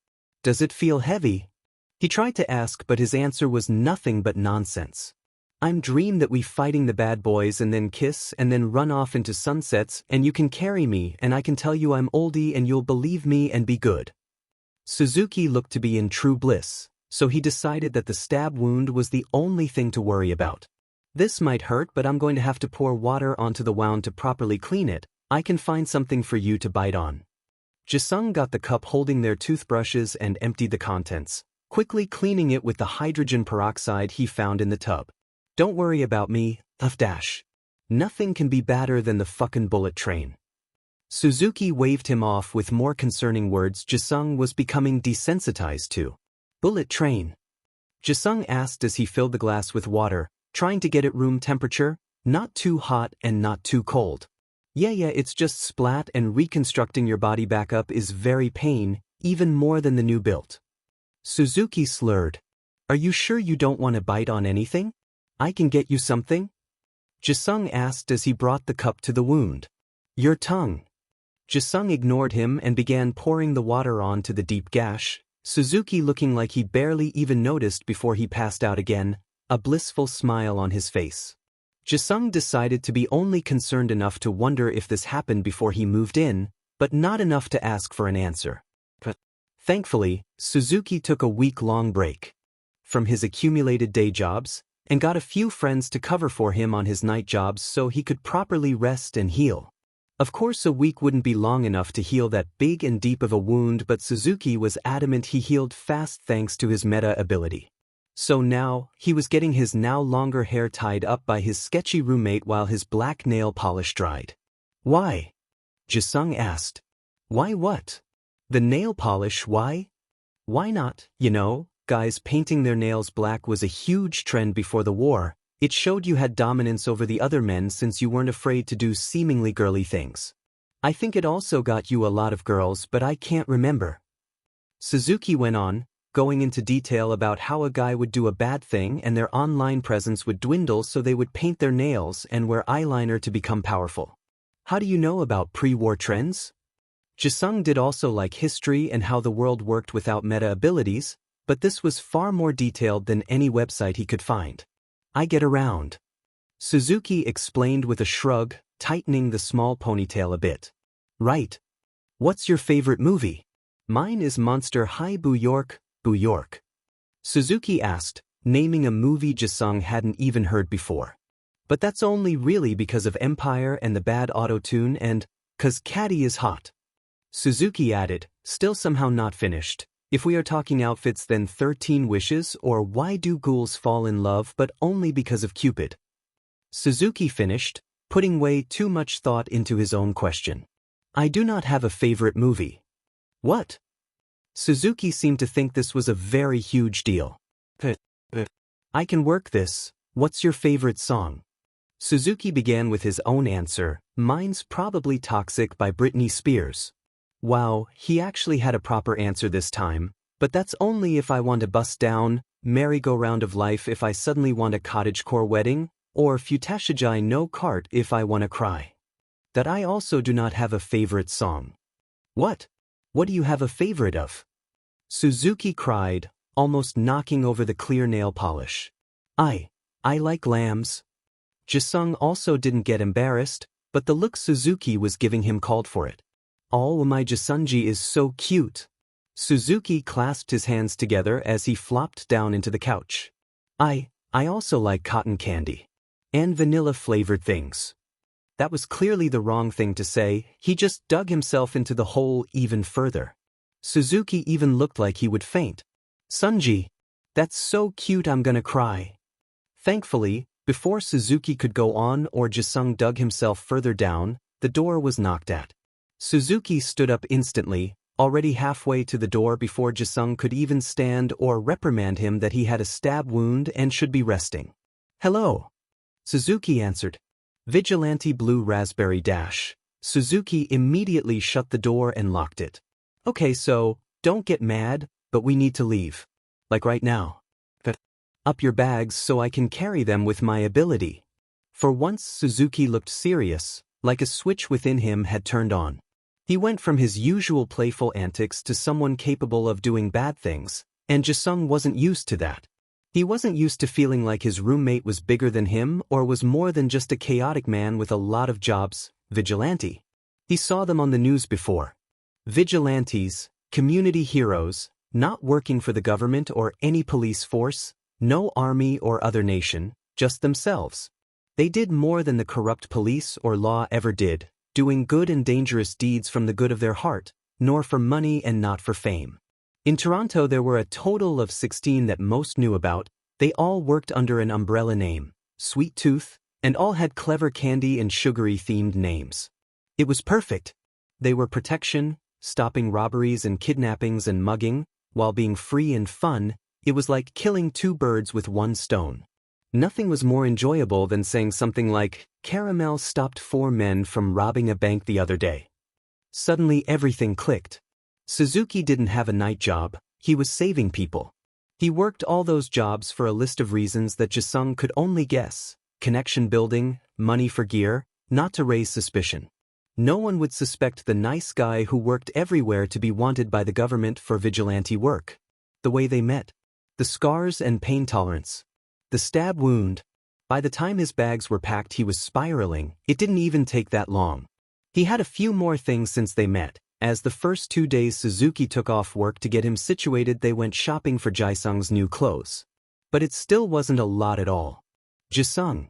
Does it feel heavy? He tried to ask, but his answer was nothing but nonsense. I'm dream that we fighting the bad boys and then kiss and then run off into sunsets and you can carry me and I can tell you I'm oldie and you'll believe me and be good. Suzuki looked to be in true bliss, so he decided that the stab wound was the only thing to worry about. This might hurt, but I'm going to have to pour water onto the wound to properly clean it. I can find something for you to bite on. Jisung got the cup holding their toothbrushes and emptied the contents, quickly cleaning it with the hydrogen peroxide he found in the tub. Don't worry about me, dash. Nothing can be badder than the fucking bullet train. Suzuki waved him off with more concerning words Jisung was becoming desensitized to. Bullet train? Jisung asked as he filled the glass with water, trying to get it room temperature, not too hot and not too cold. Yeah, it's just splat, and reconstructing your body back up is very pain, even more than the new built. Suzuki slurred. Are you sure you don't want to bite on anything? I can get you something? Jisung asked as he brought the cup to the wound. Your tongue. Jisung ignored him and began pouring the water on to the deep gash, Suzuki looking like he barely even noticed before he passed out again, a blissful smile on his face. Jisung decided to be only concerned enough to wonder if this happened before he moved in, but not enough to ask for an answer. Thankfully, Suzuki took a week-long break. From his accumulated day jobs, and got a few friends to cover for him on his night jobs so he could properly rest and heal. Of course, a week wouldn't be long enough to heal that big and deep of a wound, but Suzuki was adamant he healed fast thanks to his meta ability. So now, he was getting his now longer hair tied up by his sketchy roommate while his black nail polish dried. Why? Jisung asked. Why what? The nail polish, why? Why not? You know, guys painting their nails black was a huge trend before the war. It showed you had dominance over the other men since you weren't afraid to do seemingly girly things. I think it also got you a lot of girls, but I can't remember. Suzuki went on, going into detail about how a guy would do a bad thing and their online presence would dwindle so they would paint their nails and wear eyeliner to become powerful. How do you know about pre-war trends? Jisung did also like history and how the world worked without meta abilities, but this was far more detailed than any website he could find. I get around. Suzuki explained with a shrug, tightening the small ponytail a bit. Right. What's your favorite movie? Mine is Monster High Boo York, Boo York. Suzuki asked, naming a movie Jisung hadn't even heard before. But that's only really because of Empire and the bad auto-tune and 'cause Caddy is hot. Suzuki added, still somehow not finished. If we are talking outfits, then 13 Wishes or Why Do Ghouls Fall in Love but Only Because of Cupid? Suzuki finished, putting way too much thought into his own question. I do not have a favorite movie. What? Suzuki seemed to think this was a very huge deal. I can work this. What's your favorite song? Suzuki began with his own answer. Mine's probably Toxic by Britney Spears. Wow, he actually had a proper answer this time, but that's only if I want to bust down, merry-go-round of life if I suddenly want a cottagecore wedding, or Futashijai no cart if I want to cry. That I also do not have a favorite song. What? What do you have a favorite of? Suzuki cried, almost knocking over the clear nail polish. I like lambs. Jisung also didn't get embarrassed, but the look Suzuki was giving him called for it. Oh, my Jisunji is so cute. Suzuki clasped his hands together as he flopped down into the couch. I also like cotton candy. And vanilla-flavored things. That was clearly the wrong thing to say. He just dug himself into the hole even further. Suzuki even looked like he would faint. Sunji, that's so cute I'm gonna cry. Thankfully, before Suzuki could go on or Jisung dug himself further down, the door was knocked at. Suzuki stood up instantly, already halfway to the door before Jisung could even stand or reprimand him that he had a stab wound and should be resting. Hello. Suzuki answered. Vigilante Blue Raspberry Dash. Suzuki immediately shut the door and locked it. Okay, so, don't get mad, but we need to leave. Like right now. Up your bags so I can carry them with my ability. For once Suzuki looked serious, like a switch within him had turned on. He went from his usual playful antics to someone capable of doing bad things, and Jisung wasn't used to that. He wasn't used to feeling like his roommate was bigger than him or was more than just a chaotic man with a lot of jobs, vigilante. He saw them on the news before. Vigilantes, community heroes, not working for the government or any police force, no army or other nation, just themselves. They did more than the corrupt police or law ever did, doing good and dangerous deeds from the good of their heart, nor for money and not for fame. In Toronto there were a total of 16 that most knew about. They all worked under an umbrella name, Sweet Tooth, and all had clever candy and sugary-themed names. It was perfect. They were protection, stopping robberies and kidnappings and mugging, while being free and fun. It was like killing two birds with one stone. Nothing was more enjoyable than saying something like, Caramel stopped 4 men from robbing a bank the other day. Suddenly everything clicked. Suzuki didn't have a night job, he was saving people. He worked all those jobs for a list of reasons that Jisung could only guess: connection building, money for gear, not to raise suspicion. No one would suspect the nice guy who worked everywhere to be wanted by the government for vigilante work. The way they met. The scars and pain tolerance. The stab wound. By the time his bags were packed he was spiraling. It didn't even take that long. He had a few more things since they met. As the first 2 days Suzuki took off work to get him situated, they went shopping for Jisung's new clothes. But it still wasn't a lot at all. Jisung.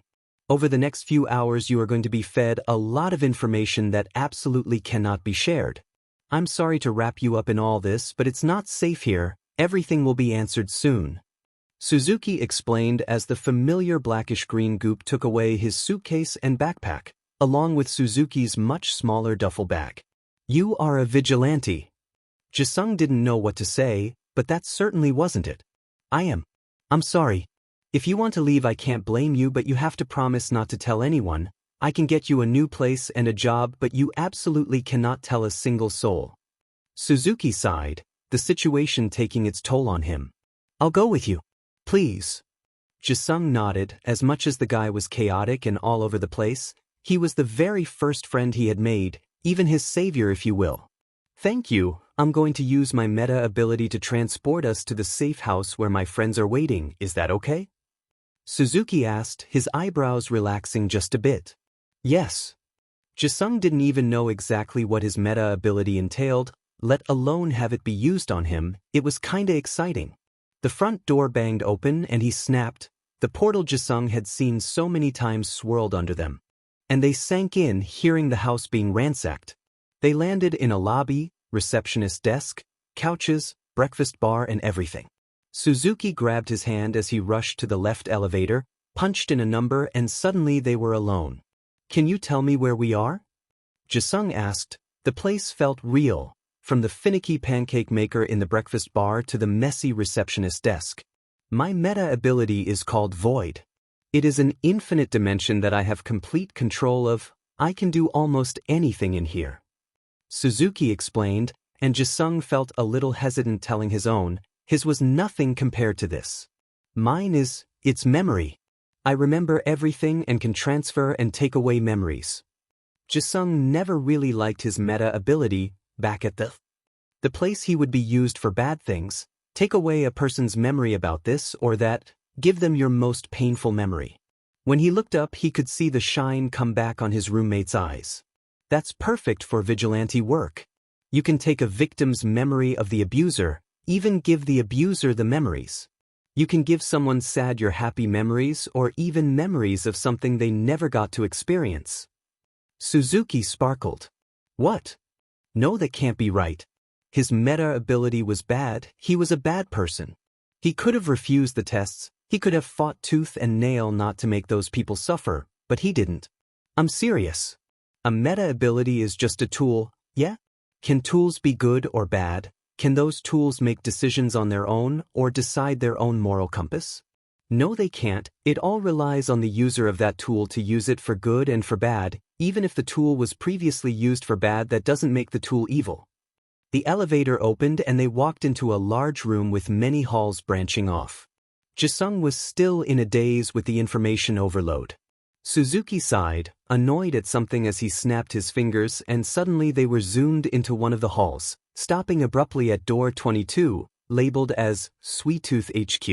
Over the next few hours you are going to be fed a lot of information that absolutely cannot be shared. I'm sorry to wrap you up in all this, but it's not safe here. Everything will be answered soon. Suzuki explained as the familiar blackish-green goop took away his suitcase and backpack, along with Suzuki's much smaller duffel bag. You are a vigilante. Jisung didn't know what to say, but that certainly wasn't it. I am. I'm sorry. If you want to leave I can't blame you, but you have to promise not to tell anyone. I can get you a new place and a job, but you absolutely cannot tell a single soul. Suzuki sighed, the situation taking its toll on him. I'll go with you. Please. Jisung nodded. As much as the guy was chaotic and all over the place, he was the very first friend he had made, even his savior if you will. Thank you. I'm going to use my meta ability to transport us to the safe house where my friends are waiting. Is that okay? Suzuki asked, his eyebrows relaxing just a bit. Yes. Jisung didn't even know exactly what his meta ability entailed, let alone have it be used on him. It was kinda exciting. The front door banged open and he snapped. The portal Jisung had seen so many times swirled under them. And they sank in, hearing the house being ransacked. They landed in a lobby, receptionist desk, couches, breakfast bar and everything. Suzuki grabbed his hand as he rushed to the left elevator, punched in a number and suddenly they were alone. Can you tell me where we are? Jisung asked. The place felt real, from the finicky pancake maker in the breakfast bar to the messy receptionist desk. My meta ability is called Void. It is an infinite dimension that I have complete control of. I can do almost anything in here. Suzuki explained, and Jisung felt a little hesitant telling his own. His was nothing compared to this. Mine is, it's memory. I remember everything and can transfer and take away memories. Jisung never really liked his meta ability. Back at the place he would be used for bad things, take away a person's memory about this or that, give them your most painful memory. When he looked up he could see the shine come back on his roommate's eyes. That's perfect for vigilante work. You can take a victim's memory of the abuser, even give the abuser the memories. You can give someone sad your happy memories or even memories of something they never got to experience. Suzuki sparkled. What? No, that can't be right. His meta ability was bad. He was a bad person. He could have refused the tests. He could have fought tooth and nail not to make those people suffer, but he didn't. I'm serious. A meta ability is just a tool, yeah? Can tools be good or bad? Can those tools make decisions on their own or decide their own moral compass? No, they can't. It all relies on the user of that tool to use it for good and for bad. Even if the tool was previously used for bad, that doesn't make the tool evil. The elevator opened and they walked into a large room with many halls branching off. Jisung was still in a daze with the information overload. Suzuki sighed, annoyed at something as he snapped his fingers, and suddenly they were zoomed into one of the halls, stopping abruptly at door 22, labeled as Sweet Tooth HQ.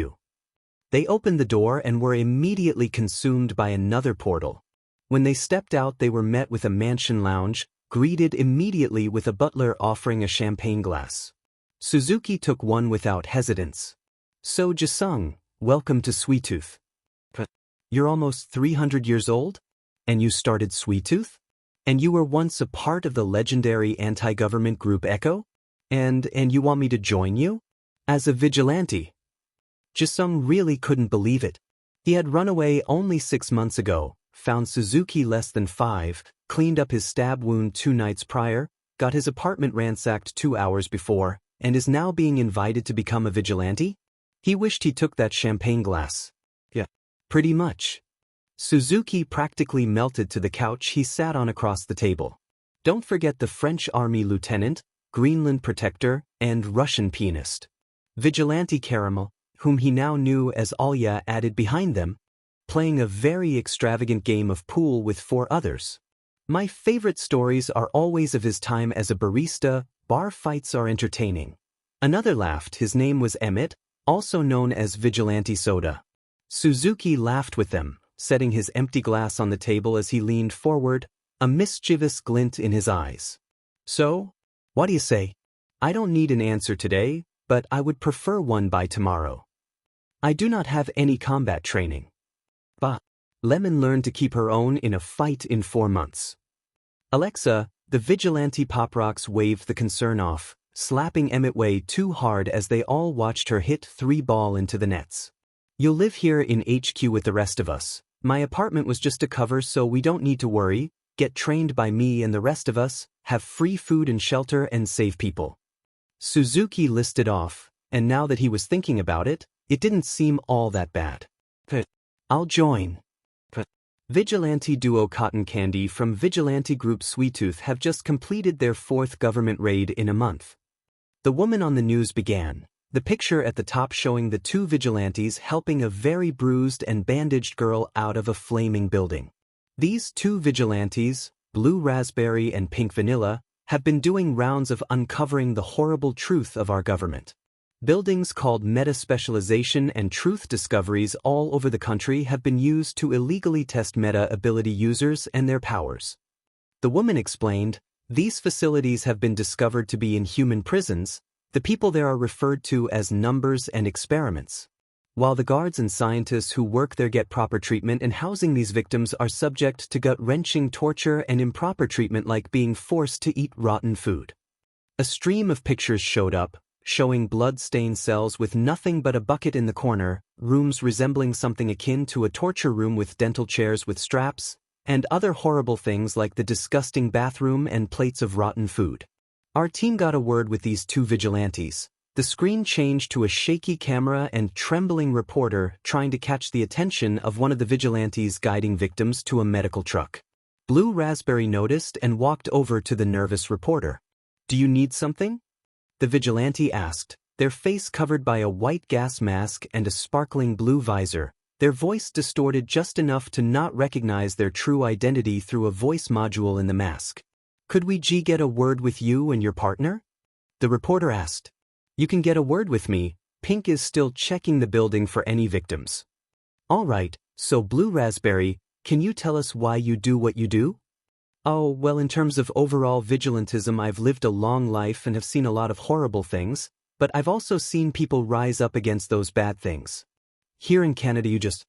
They opened the door and were immediately consumed by another portal. When they stepped out they were met with a mansion lounge, greeted immediately with a butler offering a champagne glass. Suzuki took one without hesitance. So Jisung, welcome to Sweet Tooth. But you're almost 300 years old? And you started Sweet Tooth? And you were once a part of the legendary anti-government group Ekko? And you want me to join you? As a vigilante? Jisung really couldn't believe it. He had run away only 6 months ago, found Suzuki less than 5, cleaned up his stab wound 2 nights prior, got his apartment ransacked 2 hours before, and is now being invited to become a vigilante? He wished he took that champagne glass. Yeah, pretty much. Suzuki practically melted to the couch he sat on across the table. Don't forget the French Army lieutenant, Greenland protector, and Russian pianist. Vigilante Caramel, whom he now knew as Alya, added behind them, playing a very extravagant game of pool with 4 others. My favorite stories are always of his time as a barista. Bar fights are entertaining. Another laughed. His name was Emmett, also known as Vigilante Soda. Suzuki laughed with them, setting his empty glass on the table as he leaned forward, a mischievous glint in his eyes. So, what do you say? I don't need an answer today, but I would prefer one by tomorrow. I do not have any combat training. But Lemon learned to keep her own in a fight in 4 months. Alexa, the vigilante pop rocks waved the concern off, slapping Emmett way too hard as they all watched her hit 3 ball into the nets. You'll live here in HQ with the rest of us. My apartment was just a cover so we don't need to worry, get trained by me and the rest of us, have free food and shelter and save people. Suzuki listed off, and now that he was thinking about it, it didn't seem all that bad. I'll join. Vigilante duo Cotton Candy from Vigilante Group Sweet Tooth have just completed their 4th government raid in a month. The woman on the news began, the picture at the top showing the 2 vigilantes helping a very bruised and bandaged girl out of a flaming building. These 2 vigilantes, Blue Raspberry and Pink Vanilla, have been doing rounds of uncovering the horrible truth of our government. Buildings called meta-specialization and truth discoveries all over the country have been used to illegally test meta-ability users and their powers. The woman explained, these facilities have been discovered to be in human prisons. The people there are referred to as numbers and experiments. While the guards and scientists who work there get proper treatment and housing these victims are subject to gut-wrenching torture and improper treatment like being forced to eat rotten food. A stream of pictures showed up, showing blood-stained cells with nothing but a bucket in the corner, rooms resembling something akin to a torture room with dental chairs with straps, and other horrible things like the disgusting bathroom and plates of rotten food. Our team got a word with these 2 vigilantes. The screen changed to a shaky camera and trembling reporter trying to catch the attention of one of the vigilantes guiding victims to a medical truck. Blue Raspberry noticed and walked over to the nervous reporter. Do you need something? The vigilante asked, their face covered by a white gas mask and a sparkling blue visor, their voice distorted just enough to not recognize their true identity through a voice module in the mask. Could we get a word with you and your partner? The reporter asked. You can get a word with me. Pink is still checking the building for any victims. All right, so Blue Raspberry, can you tell us why you do what you do? Oh, well, in terms of overall vigilantism, I've lived a long life and have seen a lot of horrible things, but I've also seen people rise up against those bad things. Here in Canada, you just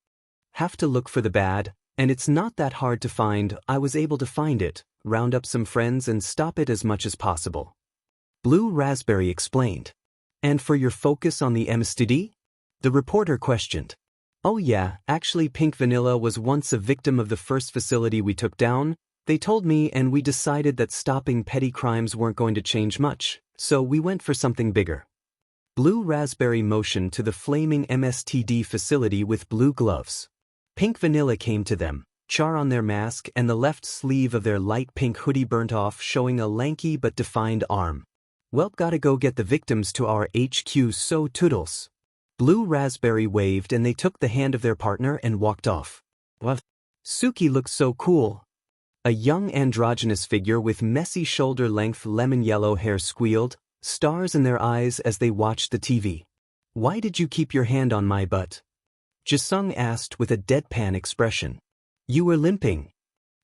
have to look for the bad, and it's not that hard to find. I was able to find it, round up some friends and stop it as much as possible. Blue Raspberry explained. And for your focus on the MSTD? The reporter questioned. Oh yeah, actually Pink Vanilla was once a victim of the first facility we took down. They told me and we decided that stopping petty crimes weren't going to change much, so we went for something bigger. Blue Raspberry motioned to the flaming MSTD facility with blue gloves. Pink Vanilla came to them, char on their mask and the left sleeve of their light pink hoodie burnt off, showing a lanky but defined arm. Welp, gotta go get the victims to our HQ, so toodles. Blue Raspberry waved and they took the hand of their partner and walked off. What? Suki looked so cool. A young androgynous figure with messy shoulder-length lemon yellow hair squealed, stars in their eyes as they watched the TV. Why did you keep your hand on my butt? Jisung asked with a deadpan expression. You were limping.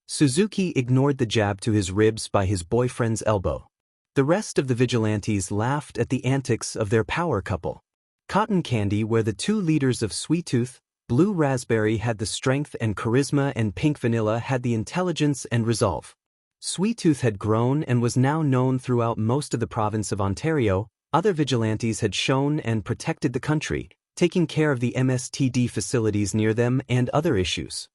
Suzuki ignored the jab to his ribs by his boyfriend's elbow. The rest of the vigilantes laughed at the antics of their power couple. Cotton Candy, where the 2 leaders of Sweet Tooth, Blue Raspberry had the strength and charisma and Pink Vanilla had the intelligence and resolve. Sweet Tooth had grown and was now known throughout most of the province of Ontario. Other vigilantes had shown and protected the country, taking care of the MSTD facilities near them and other issues.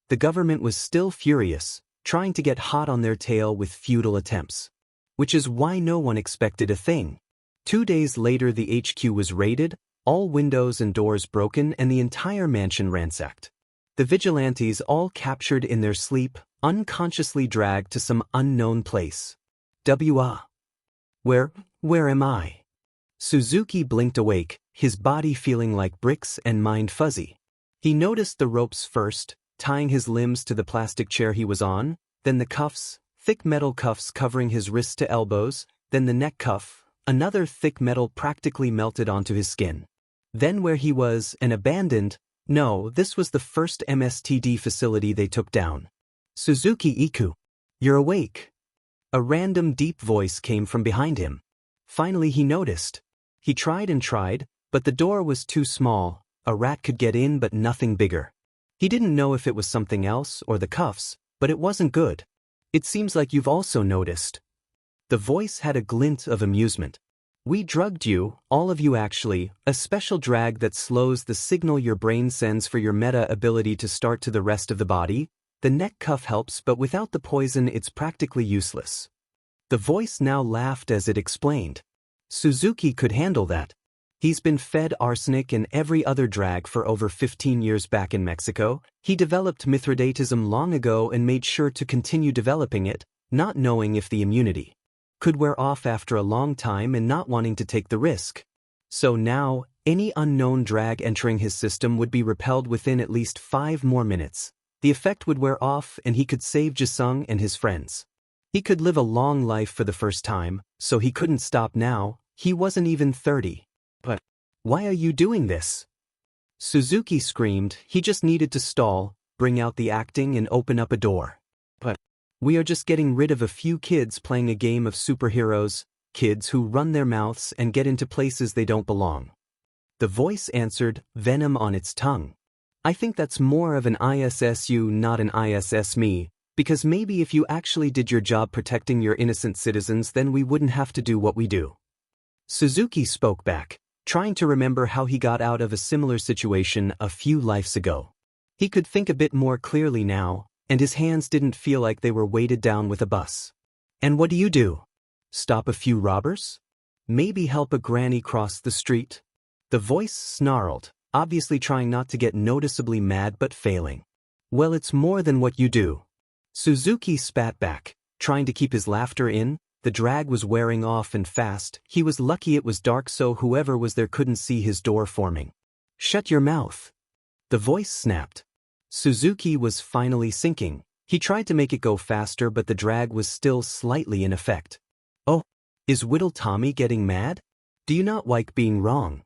The government was still furious, trying to get hot on their tail with futile attempts. Which is why no one expected a thing. 2 days later the HQ was raided, all windows and doors broken and the entire mansion ransacked. The vigilantes all captured in their sleep, unconsciously dragged to some unknown place. Where am I? Suzuki blinked awake, his body feeling like bricks and mind fuzzy. He noticed the ropes first, tying his limbs to the plastic chair he was on, then the cuffs, thick metal cuffs covering his wrists to elbows, then the neck cuff, another thick metal practically melted onto his skin. Then where he was, an abandoned, no, this was the first MSTD facility they took down. Suzuki Iku. You're awake. A random deep voice came from behind him. Finally he noticed. He tried and tried, but the door was too small. a rat could get in but nothing bigger. He didn't know if it was something else or the cuffs, but it wasn't good. It seems like you've also noticed. The voice had a glint of amusement. We drugged you, all of you actually, a special drag that slows the signal your brain sends for your meta ability to start to the rest of the body. The neck cuff helps, but without the poison it's practically useless. The voice now laughed as it explained. Suzuki could handle that. He's been fed arsenic and every other drag for over 15 years back in Mexico. He developed Mithridatism long ago and made sure to continue developing it, not knowing if the immunity could wear off after a long time and not wanting to take the risk. So now, any unknown drag entering his system would be repelled within at least 5 more minutes. The effect would wear off and he could save Jisung and his friends. He could live a long life for the first time, so he couldn't stop now. He wasn't even 30. But why are you doing this? Suzuki screamed. He just needed to stall, bring out the acting and open up a door. But we are just getting rid of a few kids playing a game of superheroes, kids who run their mouths and get into places they don't belong. The voice answered, venom on its tongue. I think that's more of an ISSU, not an ISS me, because maybe if you actually did your job protecting your innocent citizens, then we wouldn't have to do what we do. Suzuki spoke back, trying to remember how he got out of a similar situation a few lives ago. He could think a bit more clearly now, and his hands didn't feel like they were weighted down with a bus. And what do? Stop a few robbers? Maybe help a granny cross the street? The voice snarled, obviously trying not to get noticeably mad but failing. Well, it's more than what you do. Suzuki spat back, trying to keep his laughter in. The drag was wearing off and fast. He was lucky it was dark so whoever was there couldn't see his door forming. Shut your mouth. The voice snapped. Suzuki was finally sinking. He tried to make it go faster but the drag was still slightly in effect. Oh, is Whittle Tommy getting mad? Do you not like being wrong?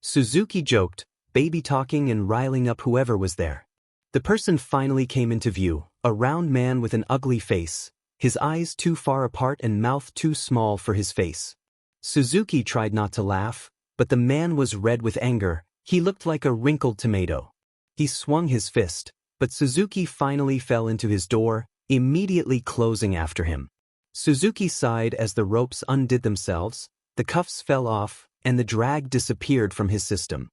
Suzuki joked, baby talking and riling up whoever was there. The person finally came into view, a round man with an ugly face, his eyes too far apart and mouth too small for his face. Suzuki tried not to laugh, but the man was red with anger. He looked like a wrinkled tomato. He swung his fist, but Suzuki finally fell into his door, immediately closing after him. Suzuki sighed as the ropes undid themselves, the cuffs fell off, and the drag disappeared from his system.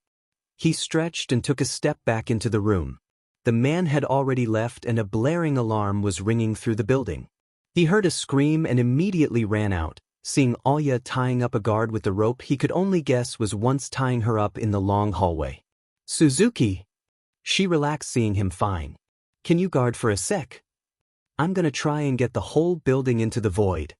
He stretched and took a step back into the room. The man had already left and a blaring alarm was ringing through the building. He heard a scream and immediately ran out, seeing Alya tying up a guard with the rope he could only guess was once tying her up in the long hallway. Suzuki! She relaxed seeing him fine. Can you guard for a sec? I'm gonna try and get the whole building into the void.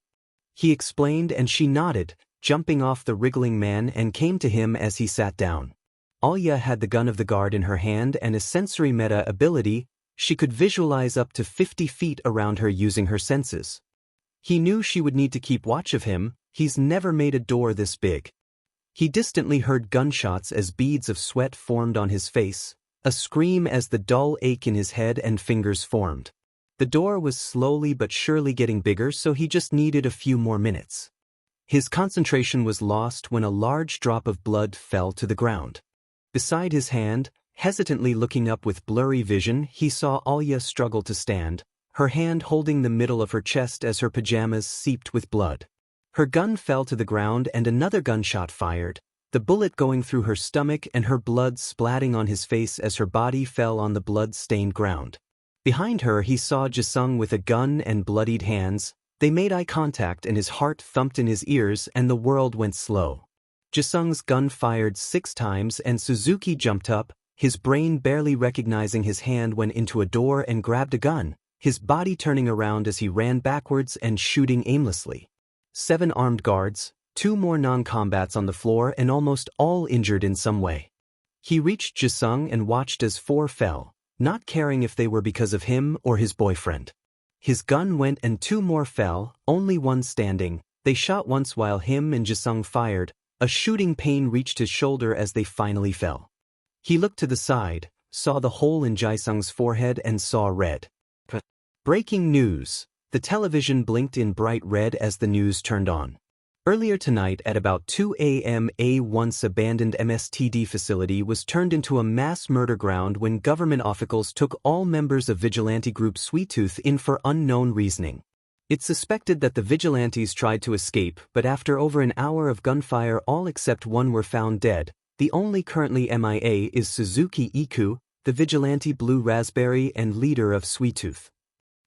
He explained and she nodded, jumping off the wriggling man and came to him as he sat down. Alya had the gun of the guard in her hand and a sensory meta ability. She could visualize up to 50 feet around her using her senses. He knew she would need to keep watch of him. He's never made a door this big. He distantly heard gunshots as beads of sweat formed on his face, a scream as the dull ache in his head and fingers formed. The door was slowly but surely getting bigger, so he just needed a few more minutes. His concentration was lost when a large drop of blood fell to the ground. Beside his hand, hesitantly looking up with blurry vision, he saw Alya struggle to stand, her hand holding the middle of her chest as her pajamas seeped with blood. Her gun fell to the ground and another gunshot fired, the bullet going through her stomach and her blood splatting on his face as her body fell on the blood-stained ground. Behind her he saw Jisung with a gun and bloodied hands. They made eye contact and his heart thumped in his ears and the world went slow. Jisung's gun fired 6 times and Suzuki jumped up, his brain barely recognizing his hand went into a door and grabbed a gun, his body turning around as he ran backwards and shooting aimlessly. 7 armed guards, 2 more non-combats on the floor and almost all injured in some way. He reached Jisung and watched as 4 fell, not caring if they were because of him or his boyfriend. His gun went and 2 more fell, only 1 standing. They shot once while him and Jisung fired. A shooting pain reached his shoulder as they finally fell. He looked to the side, saw the hole in Jisung's forehead and saw red. Breaking news. The television blinked in bright red as the news turned on. Earlier tonight at about 2 a.m. a once abandoned MSTD facility was turned into a mass murder ground when government officials took all members of Vigilante group Sweet Tooth in for unknown reasoning. It's suspected that the Vigilantes tried to escape, but after over an hour of gunfire all except one were found dead. The only currently MIA is Suzuki Ekko, the Vigilante Blue Raspberry and leader of Sweet Tooth.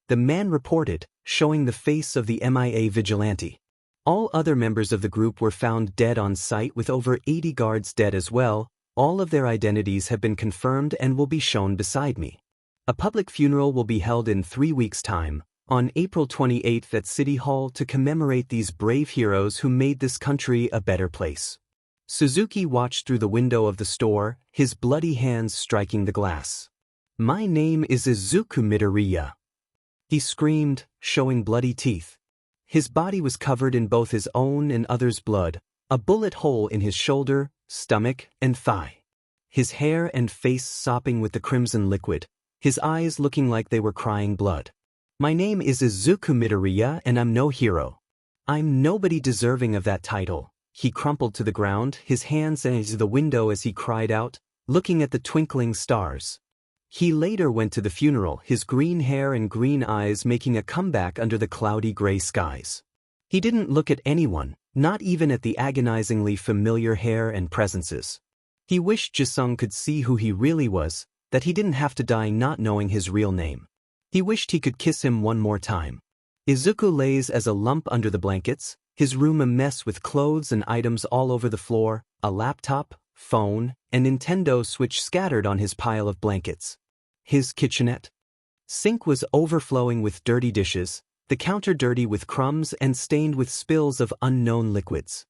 The man reported, showing the face of the MIA Vigilante. All other members of the group were found dead on site with over 80 guards dead as well. All of their identities have been confirmed and will be shown beside me. A public funeral will be held in 3 weeks' time, on April 28th at City Hall to commemorate these brave heroes who made this country a better place. Suzuki watched through the window of the store, his bloody hands striking the glass. "My name is Izuku Midoriya," he screamed, showing bloody teeth. His body was covered in both his own and others' blood, a bullet hole in his shoulder, stomach, and thigh. His hair and face sopping with the crimson liquid, his eyes looking like they were crying blood. "My name is Izuku Midoriya and I'm no hero. I'm nobody deserving of that title." He crumpled to the ground, his hands into the window as he cried out, looking at the twinkling stars. He later went to the funeral, his green hair and green eyes making a comeback under the cloudy gray skies. He didn't look at anyone, not even at the agonizingly familiar hair and presences. He wished Jisung could see who he really was, that he didn't have to die not knowing his real name. He wished he could kiss him one more time. Izuku lays as a lump under the blankets, his room a mess with clothes and items all over the floor, a laptop, phone, and Nintendo Switch scattered on his pile of blankets. His kitchenette sink was overflowing with dirty dishes, the counter dirty with crumbs and stained with spills of unknown liquids.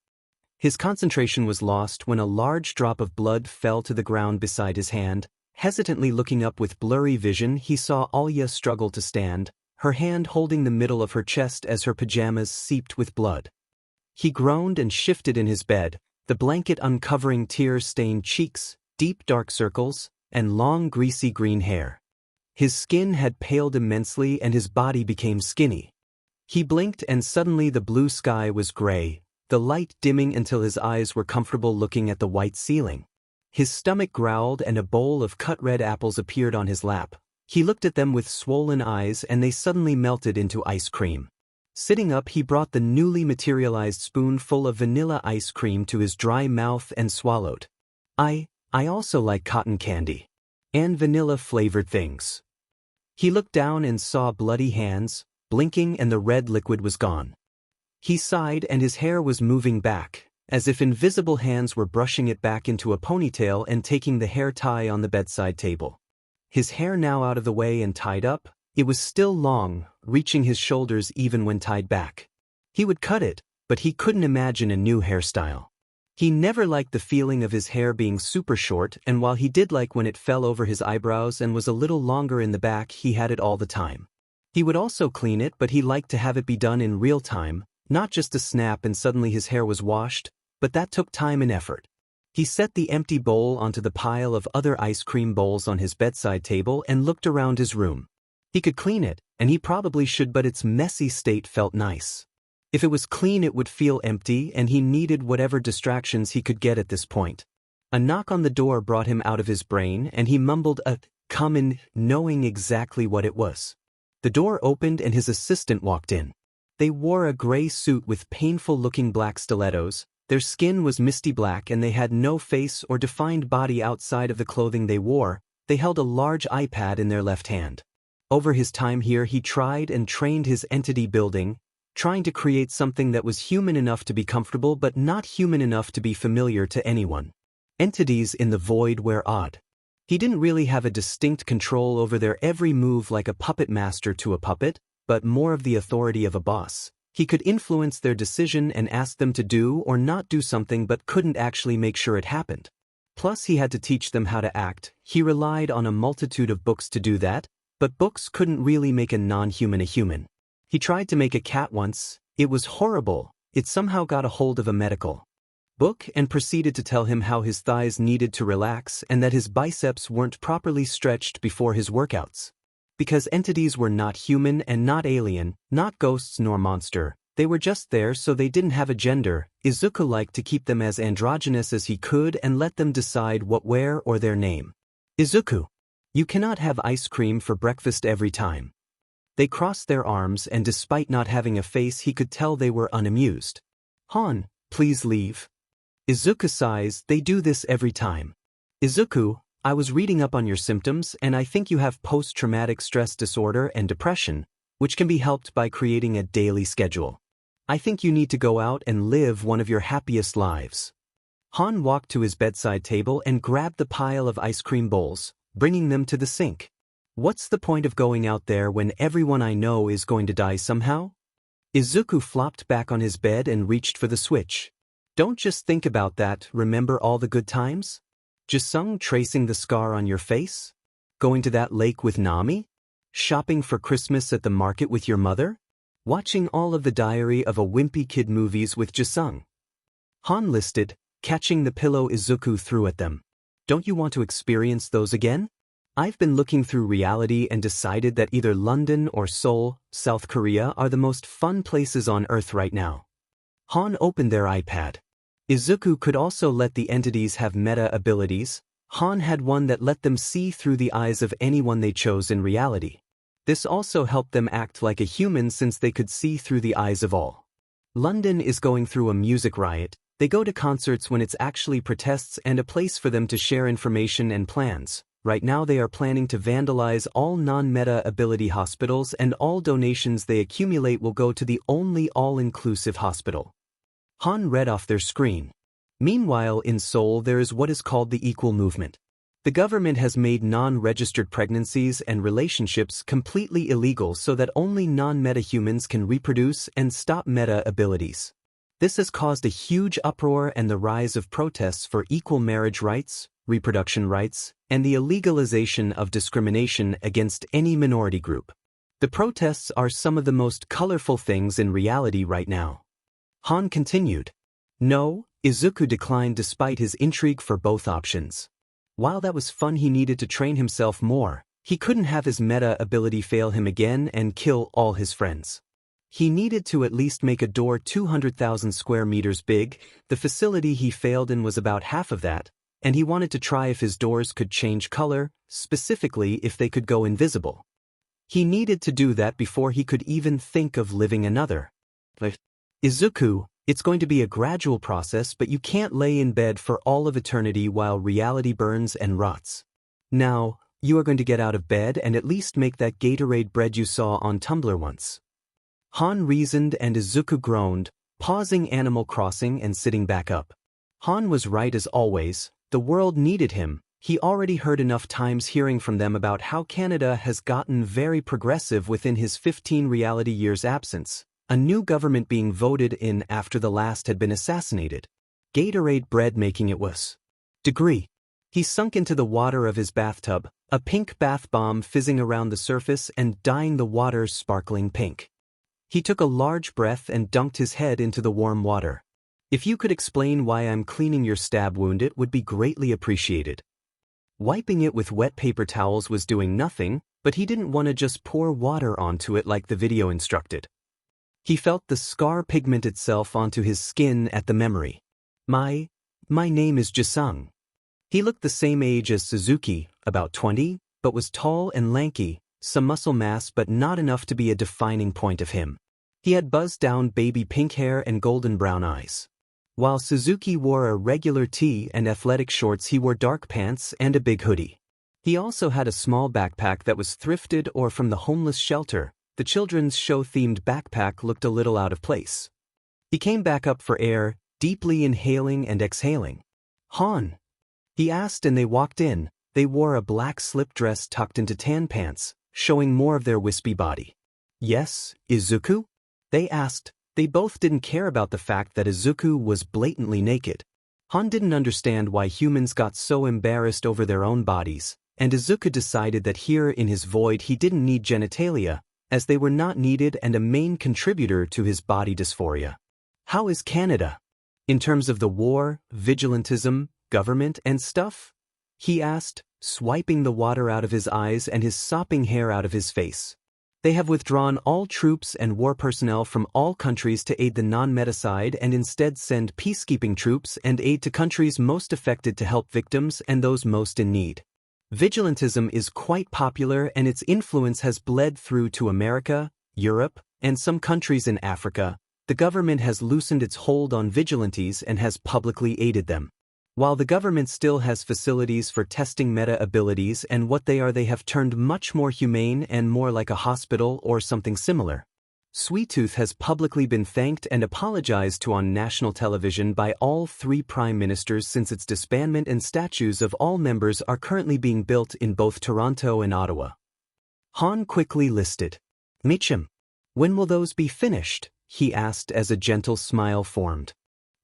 His concentration was lost when a large drop of blood fell to the ground beside his hand. Hesitantly looking up with blurry vision, he saw Alya struggle to stand, her hand holding the middle of her chest as her pajamas seeped with blood. He groaned and shifted in his bed, the blanket uncovering tear-stained cheeks, deep dark circles, and long greasy green hair. His skin had paled immensely and his body became skinny. He blinked and suddenly the blue sky was gray, the light dimming until his eyes were comfortable looking at the white ceiling. His stomach growled and a bowl of cut red apples appeared on his lap. He looked at them with swollen eyes and they suddenly melted into ice cream. Sitting up, he brought the newly materialized spoonful of vanilla ice cream to his dry mouth and swallowed. I also like cotton candy. And vanilla-flavored things. He looked down and saw bloody hands, blinking, and the red liquid was gone. He sighed and his hair was moving back, as if invisible hands were brushing it back into a ponytail and taking the hair tie on the bedside table. His hair now out of the way and tied up, it was still long, reaching his shoulders even when tied back. He would cut it, but he couldn't imagine a new hairstyle. He never liked the feeling of his hair being super short, and while he did like when it fell over his eyebrows and was a little longer in the back, he had it all the time. He would also clean it, but he liked to have it be done in real time, not just a snap and suddenly his hair was washed, but that took time and effort. He set the empty bowl onto the pile of other ice cream bowls on his bedside table and looked around his room. He could clean it, and he probably should, but its messy state felt nice. If it was clean it would feel empty and he needed whatever distractions he could get at this point. A knock on the door brought him out of his brain and he mumbled a "come in," knowing exactly what it was. The door opened and his assistant walked in. They wore a gray suit with painful-looking black stilettos, their skin was misty black and they had no face or defined body outside of the clothing they wore. They held a large iPad in their left hand. Over his time here he tried and trained his entity building, trying to create something that was human enough to be comfortable but not human enough to be familiar to anyone. Entities in the void were odd. He didn't really have a distinct control over their every move like a puppet master to a puppet, but more of the authority of a boss. He could influence their decision and ask them to do or not do something but couldn't actually make sure it happened. Plus he had to teach them how to act. He relied on a multitude of books to do that, but books couldn't really make a non-human a human. He tried to make a cat once. It was horrible. It somehow got a hold of a medical book and proceeded to tell him how his thighs needed to relax and that his biceps weren't properly stretched before his workouts. Because entities were not human and not alien, not ghosts nor monster, They were just there so they didn't have a gender. Izuku liked to keep them as androgynous as he could and let them decide what where or their name. Izuku, you cannot have ice cream for breakfast every time. They crossed their arms and despite not having a face he could tell they were unamused. Han, please leave. Izuku sighs, they do this every time. Izuku, I was reading up on your symptoms and I think you have post-traumatic stress disorder and depression, which can be helped by creating a daily schedule. I think you need to go out and live one of your happiest lives. Han walked to his bedside table and grabbed the pile of ice cream bowls, bringing them to the sink. What's the point of going out there when everyone I know is going to die somehow? Izuku flopped back on his bed and reached for the switch. Don't just think about that, remember all the good times? Jisung tracing the scar on your face? Going to that lake with Nami? Shopping for Christmas at the market with your mother? Watching all of the Diary of a Wimpy Kid movies with Jisung? Han listed, catching the pillow Izuku threw at them. Don't you want to experience those again? I've been looking through reality and decided that either London or Seoul, South Korea are the most fun places on Earth right now. Han opened their iPad. Izuku could also let the entities have meta abilities. Han had one that let them see through the eyes of anyone they chose in reality. This also helped them act like a human since they could see through the eyes of all. London is going through a music riot. They go to concerts when it's actually protests and a place for them to share information and plans. Right now they are planning to vandalize all non-meta ability hospitals and all donations they accumulate will go to the only all-inclusive hospital. Han read off their screen. Meanwhile in Seoul there is what is called the equal movement. The government has made non-registered pregnancies and relationships completely illegal so that only non-meta humans can reproduce and stop meta abilities. This has caused a huge uproar and the rise of protests for equal marriage rights, reproduction rights, and the illegalization of discrimination against any minority group. The protests are some of the most colorful things in reality right now. Han continued. No, Izuku declined despite his intrigue for both options. While that was fun, he needed to train himself more. He couldn't have his meta ability fail him again and kill all his friends. He needed to at least make a door 200,000 square meters big. The facility he failed in was about half of that, and he wanted to try if his doors could change color, specifically if they could go invisible. He needed to do that before he could even think of living another. Izuku, it's going to be a gradual process, but you can't lay in bed for all of eternity while reality burns and rots. Now, you are going to get out of bed and at least make that Gatorade bread you saw on Tumblr once. Han reasoned and Izuku groaned, pausing Animal Crossing and sitting back up. Han was right as always, the world needed him. He already heard enough times hearing from them about how Canada has gotten very progressive within his 15 reality years absence. A new government being voted in after the last had been assassinated. Gatorade bread making it was. Degree. He sunk into the water of his bathtub, a pink bath bomb fizzing around the surface and dyeing the water sparkling pink. He took a large breath and dunked his head into the warm water. If you could explain why I'm cleaning your stab wound, it would be greatly appreciated. Wiping it with wet paper towels was doing nothing, but he didn't want to just pour water onto it like the video instructed. He felt the scar pigment itself onto his skin at the memory. My name is Jisung. He looked the same age as Suzuki, about 20, but was tall and lanky, some muscle mass but not enough to be a defining point of him. He had buzzed down baby pink hair and golden brown eyes. While Suzuki wore a regular tee and athletic shorts, he wore dark pants and a big hoodie. He also had a small backpack that was thrifted or from the homeless shelter. The children's show-themed backpack looked a little out of place. He came back up for air, deeply inhaling and exhaling. Han? He asked and they walked in. They wore a black slip dress tucked into tan pants, showing more of their wispy body. Yes, Izuku? They asked. They both didn't care about the fact that Izuku was blatantly naked. Han didn't understand why humans got so embarrassed over their own bodies, and Izuku decided that here in his void he didn't need genitalia, as they were not needed and a main contributor to his body dysphoria. How is Canada? In terms of the war, vigilantism, government, and stuff? He asked, swiping the water out of his eyes and his sopping hair out of his face. They have withdrawn all troops and war personnel from all countries to aid the non-meticide and instead send peacekeeping troops and aid to countries most affected to help victims and those most in need. Vigilantism is quite popular and its influence has bled through to America, Europe, and some countries in Africa. The government has loosened its hold on vigilantes and has publicly aided them. While the government still has facilities for testing meta abilities and what they are, they have turned much more humane and more like a hospital or something similar. Sweet Tooth has publicly been thanked and apologized to on national television by all 3 prime ministers since its disbandment, and statues of all members are currently being built in both Toronto and Ottawa. Han quickly listed. "Meechum, when will those be finished?" he asked as a gentle smile formed.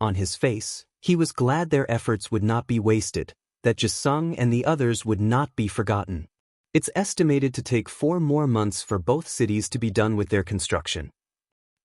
On his face, he was glad their efforts would not be wasted, that Jisung and the others would not be forgotten. It's estimated to take 4 more months for both cities to be done with their construction.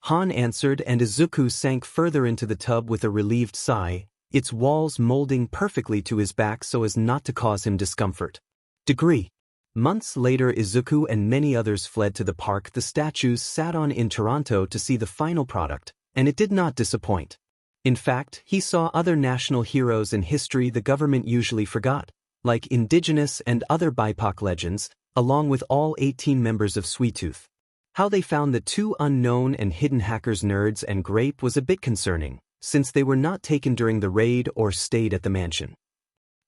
Han answered, and Izuku sank further into the tub with a relieved sigh, its walls molding perfectly to his back so as not to cause him discomfort. Degree. Months later, Izuku and many others fled to the park the statues sat on in Toronto to see the final product, and it did not disappoint. In fact, he saw other national heroes in history the government usually forgot, like Indigenous and other BIPOC legends, along with all 18 members of Sweet Tooth. How they found the 2 unknown and hidden hackers, Nerds and Grape, was a bit concerning, since they were not taken during the raid or stayed at the mansion.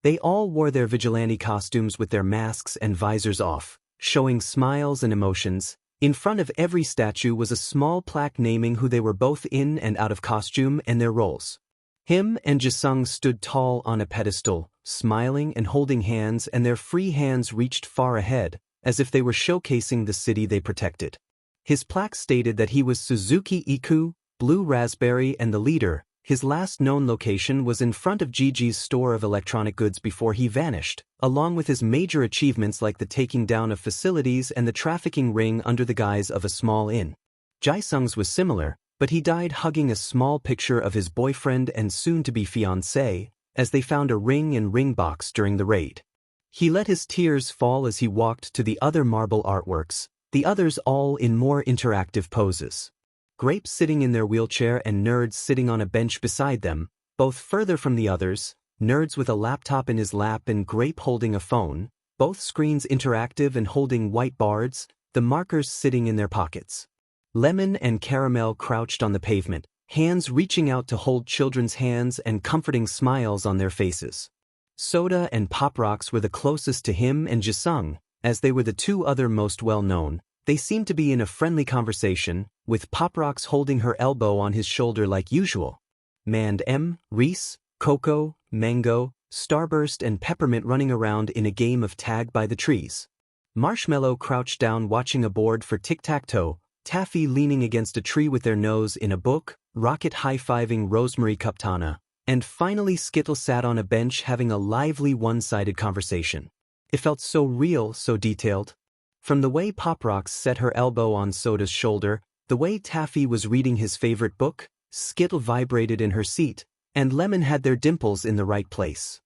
They all wore their vigilante costumes with their masks and visors off, showing smiles and emotions. In front of every statue was a small plaque naming who they were both in and out of costume and their roles. Him and Jisung stood tall on a pedestal, smiling and holding hands, and their free hands reached far ahead, as if they were showcasing the city they protected. His plaque stated that he was Suzuki Ekko, Blue Raspberry, and the leader. His last known location was in front of Gigi's store of electronic goods before he vanished, along with his major achievements like the taking down of facilities and the trafficking ring under the guise of a small inn. Jisung's was similar, but he died hugging a small picture of his boyfriend and soon-to-be fiancé, as they found a ring and ring box during the raid. He let his tears fall as he walked to the other marble artworks, the others all in more interactive poses. Grape sitting in their wheelchair and Nerds sitting on a bench beside them, both further from the others, Nerds with a laptop in his lap and Grape holding a phone, both screens interactive and holding white bards, the markers sitting in their pockets. Lemon and Caramel crouched on the pavement, hands reaching out to hold children's hands and comforting smiles on their faces. Soda and Pop Rocks were the closest to him and Jisung, as they were the 2 other most well-known. They seemed to be in a friendly conversation, with Pop Rocks holding her elbow on his shoulder like usual. Mand M, Reese, Coco, Mango, Starburst and Peppermint running around in a game of tag by the trees. Marshmallow crouched down watching a board for tic-tac-toe, Taffy leaning against a tree with their nose in a book, Rocket high-fiving Rosemary Cuptana, and finally Skittle sat on a bench having a lively one-sided conversation. It felt so real, so detailed. From the way Pop Rocks set her elbow on Soda's shoulder, the way Taffy was reading his favorite book, Skittle vibrated in her seat, and Lemon had their dimples in the right place.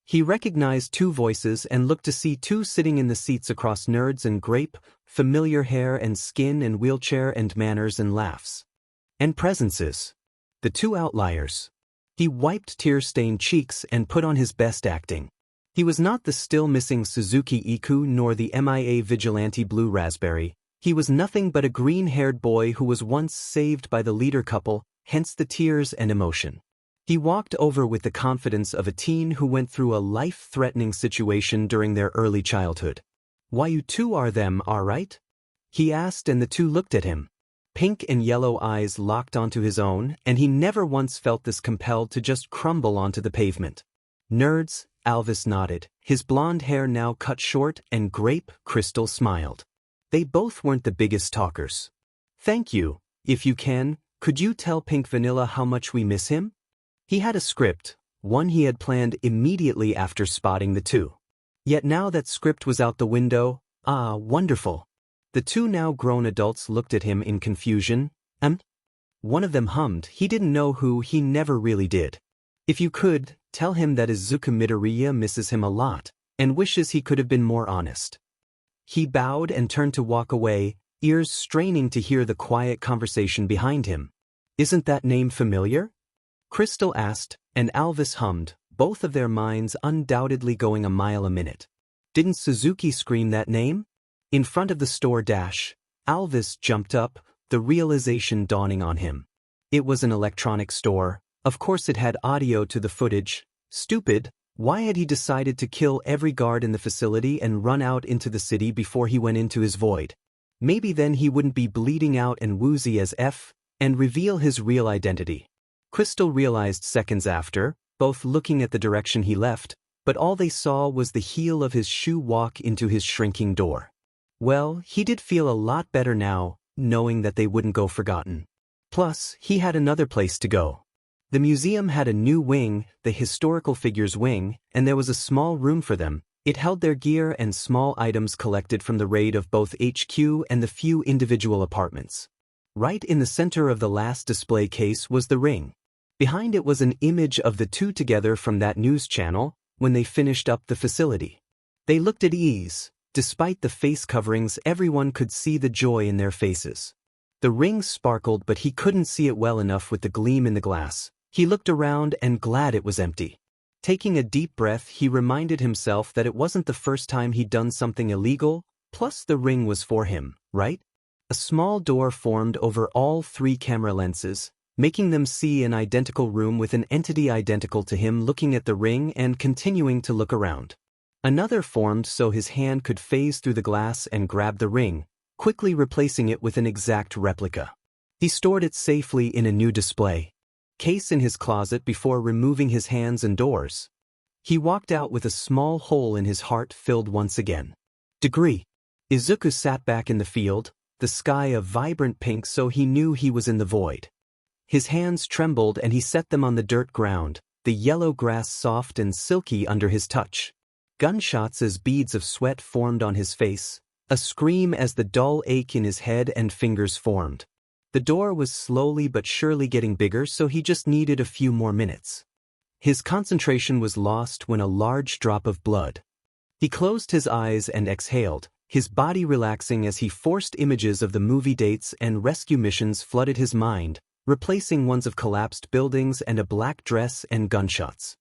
He recognized 2 voices and looked to see 2 sitting in the seats across Nerds and Grape, familiar hair and skin and wheelchair and manners and laughs. And presences. The 2 outliers. He wiped tear-stained cheeks and put on his best acting. He was not the still-missing Suzuki Ekko nor the MIA vigilante Blue Raspberry. He was nothing but a green-haired boy who was once saved by the leader couple, hence the tears and emotion. He walked over with the confidence of a teen who went through a life-threatening situation during their early childhood. "Why you 2 are them, right?" he asked, and the 2 looked at him. Pink and yellow eyes locked onto his own, and he never once felt this compelled to just crumble onto the pavement. Nerds, Alvis nodded, his blonde hair now cut short, and Grape, Crystal smiled. They both weren't the biggest talkers. "Thank you. If you can, could you tell Pink Vanilla how much we miss him?" He had a script, one he had planned immediately after spotting the 2. Yet now that script was out the window. Wonderful. The 2 now grown adults looked at him in confusion. One of them hummed. He didn't know who, he never really did. "If you could, tell him that Izuku Midoriya misses him a lot, and wishes he could have been more honest." He bowed and turned to walk away. ears straining to hear the quiet conversation behind him. "Isn't that name familiar?" Crystal asked, and Alvis hummed, both of their minds undoubtedly going a mile a minute. "Didn't Suzuki scream that name?" In front of the store dash, Alvis jumped up, the realization dawning on him. It was an electronics store. Of course it had audio to the footage. Stupid, why had he decided to kill every guard in the facility and run out into the city before he went into his void? Maybe then he wouldn't be bleeding out and woozy as F, and reveal his real identity. Crystal realized seconds after, both looking at the direction he left, but all they saw was the heel of his shoe walk into his shrinking door. Well, he did feel a lot better now, knowing that they wouldn't go forgotten. Plus, he had another place to go. The museum had a new wing, the historical figures wing, and there was a small room for them. It held their gear and small items collected from the raid of both HQ and the few individual apartments. Right in the center of the last display case was the ring. Behind it was an image of the two together from that news channel, when they finished up the facility. They looked at ease. Despite the face coverings, everyone could see the joy in their faces. The ring sparkled, but he couldn't see it well enough with the gleam in the glass. He looked around and glad it was empty. Taking a deep breath, he reminded himself that it wasn't the first time he'd done something illegal, plus the ring was for him, right? A small door formed over all three camera lenses, making them see an identical room with an entity identical to him looking at the ring and continuing to look around. Another formed so his hand could phase through the glass and grab the ring, quickly replacing it with an exact replica. He stored it safely in a new display case in his closet before removing his hands and doors. He walked out with a small hole in his heart filled once again. Degree. Izuku sat back in the field, the sky a vibrant pink, so he knew he was in the void. His hands trembled and he set them on the dirt ground, the yellow grass soft and silky under his touch. Gunshots as beads of sweat formed on his face, a scream as the dull ache in his head and fingers formed. The door was slowly but surely getting bigger, so he just needed a few more minutes. His concentration was lost when a large drop of blood. He closed his eyes and exhaled, his body relaxing as he forced images of the movie dates and rescue missions flooded his mind, replacing ones of collapsed buildings and a black dress and gunshots.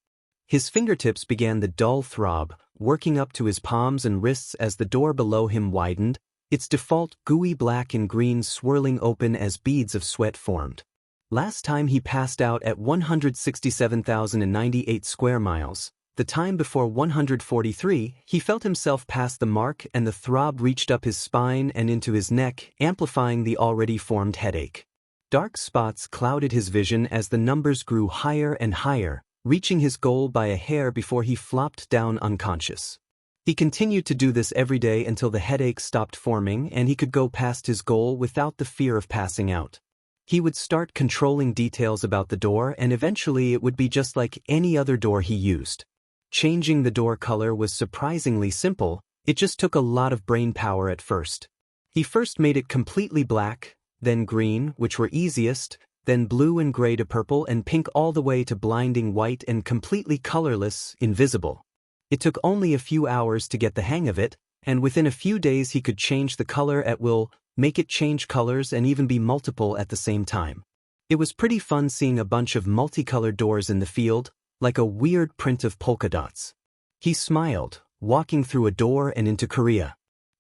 His fingertips began the dull throb, working up to his palms and wrists as the door below him widened, its default gooey black and green swirling open as beads of sweat formed. Last time he passed out at 167,098 square miles. The time before 143, he felt himself pass the mark and the throb reached up his spine and into his neck, amplifying the already formed headache. Dark spots clouded his vision as the numbers grew higher and higher, reaching his goal by a hair before he flopped down unconscious. He continued to do this every day until the headache stopped forming and he could go past his goal without the fear of passing out. He would start controlling details about the door and eventually it would be just like any other door he used. Changing the door color was surprisingly simple, it just took a lot of brain power at first. He first made it completely black, then green, which were easiest, then blue and gray to purple and pink all the way to blinding white and completely colorless, invisible. It took only a few hours to get the hang of it, and within a few days he could change the color at will, make it change colors and even be multiple at the same time. It was pretty fun seeing a bunch of multicolored doors in the field, like a weird print of polka dots. He smiled, walking through a door and into Korea.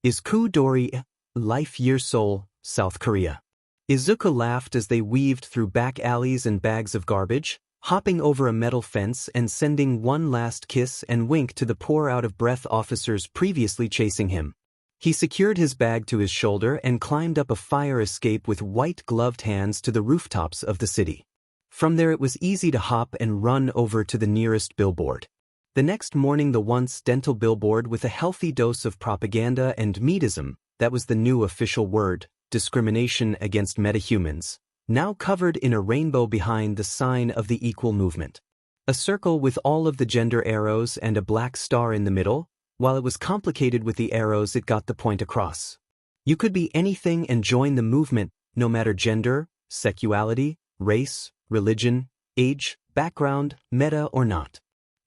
Izuku Midoriya, Life Year Seoul, South Korea. Izuku laughed as they weaved through back alleys and bags of garbage, hopping over a metal fence and sending one last kiss and wink to the poor out-of-breath officers previously chasing him. He secured his bag to his shoulder and climbed up a fire escape with white-gloved hands to the rooftops of the city. From there it was easy to hop and run over to the nearest billboard. The next morning the once dental billboard with a healthy dose of propaganda and meatism, that was the new official word, discrimination against metahumans, now covered in a rainbow behind the sign of the equal movement. A circle with all of the gender arrows and a black star in the middle, while it was complicated with the arrows it got the point across. You could be anything and join the movement, no matter gender, sexuality, race, religion, age, background, meta or not.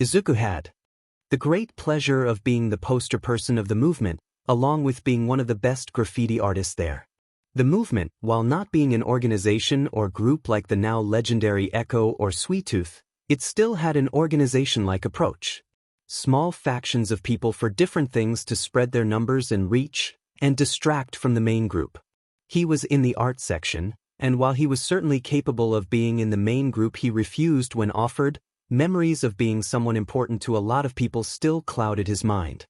Izuku had the great pleasure of being the poster person of the movement, along with being one of the best graffiti artists there. The movement, while not being an organization or group like the now legendary Ekko or Sweet Tooth, it still had an organization-like approach. Small factions of people for different things to spread their numbers and reach, and distract from the main group. He was in the art section, and while he was certainly capable of being in the main group, he refused when offered. Memories of being someone important to a lot of people still clouded his mind.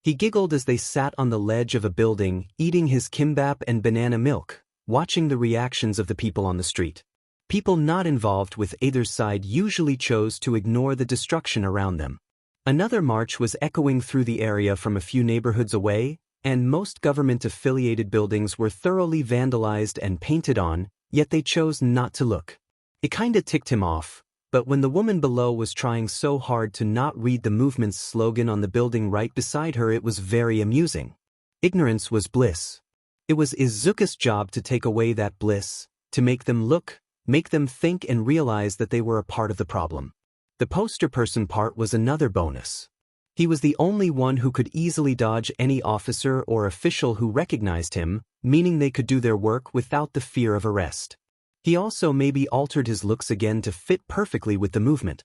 He giggled as they sat on the ledge of a building, eating his kimbap and banana milk, watching the reactions of the people on the street. People not involved with either side usually chose to ignore the destruction around them. Another march was echoing through the area from a few neighborhoods away, and most government-affiliated buildings were thoroughly vandalized and painted on, yet they chose not to look. It kinda ticked him off, but when the woman below was trying so hard to not read the movement's slogan on the building right beside her, it was very amusing. Ignorance was bliss. It was Izuku's job to take away that bliss, to make them look, make them think and realize that they were a part of the problem. The poster person part was another bonus. He was the only one who could easily dodge any officer or official who recognized him, meaning they could do their work without the fear of arrest. He also maybe altered his looks again to fit perfectly with the movement.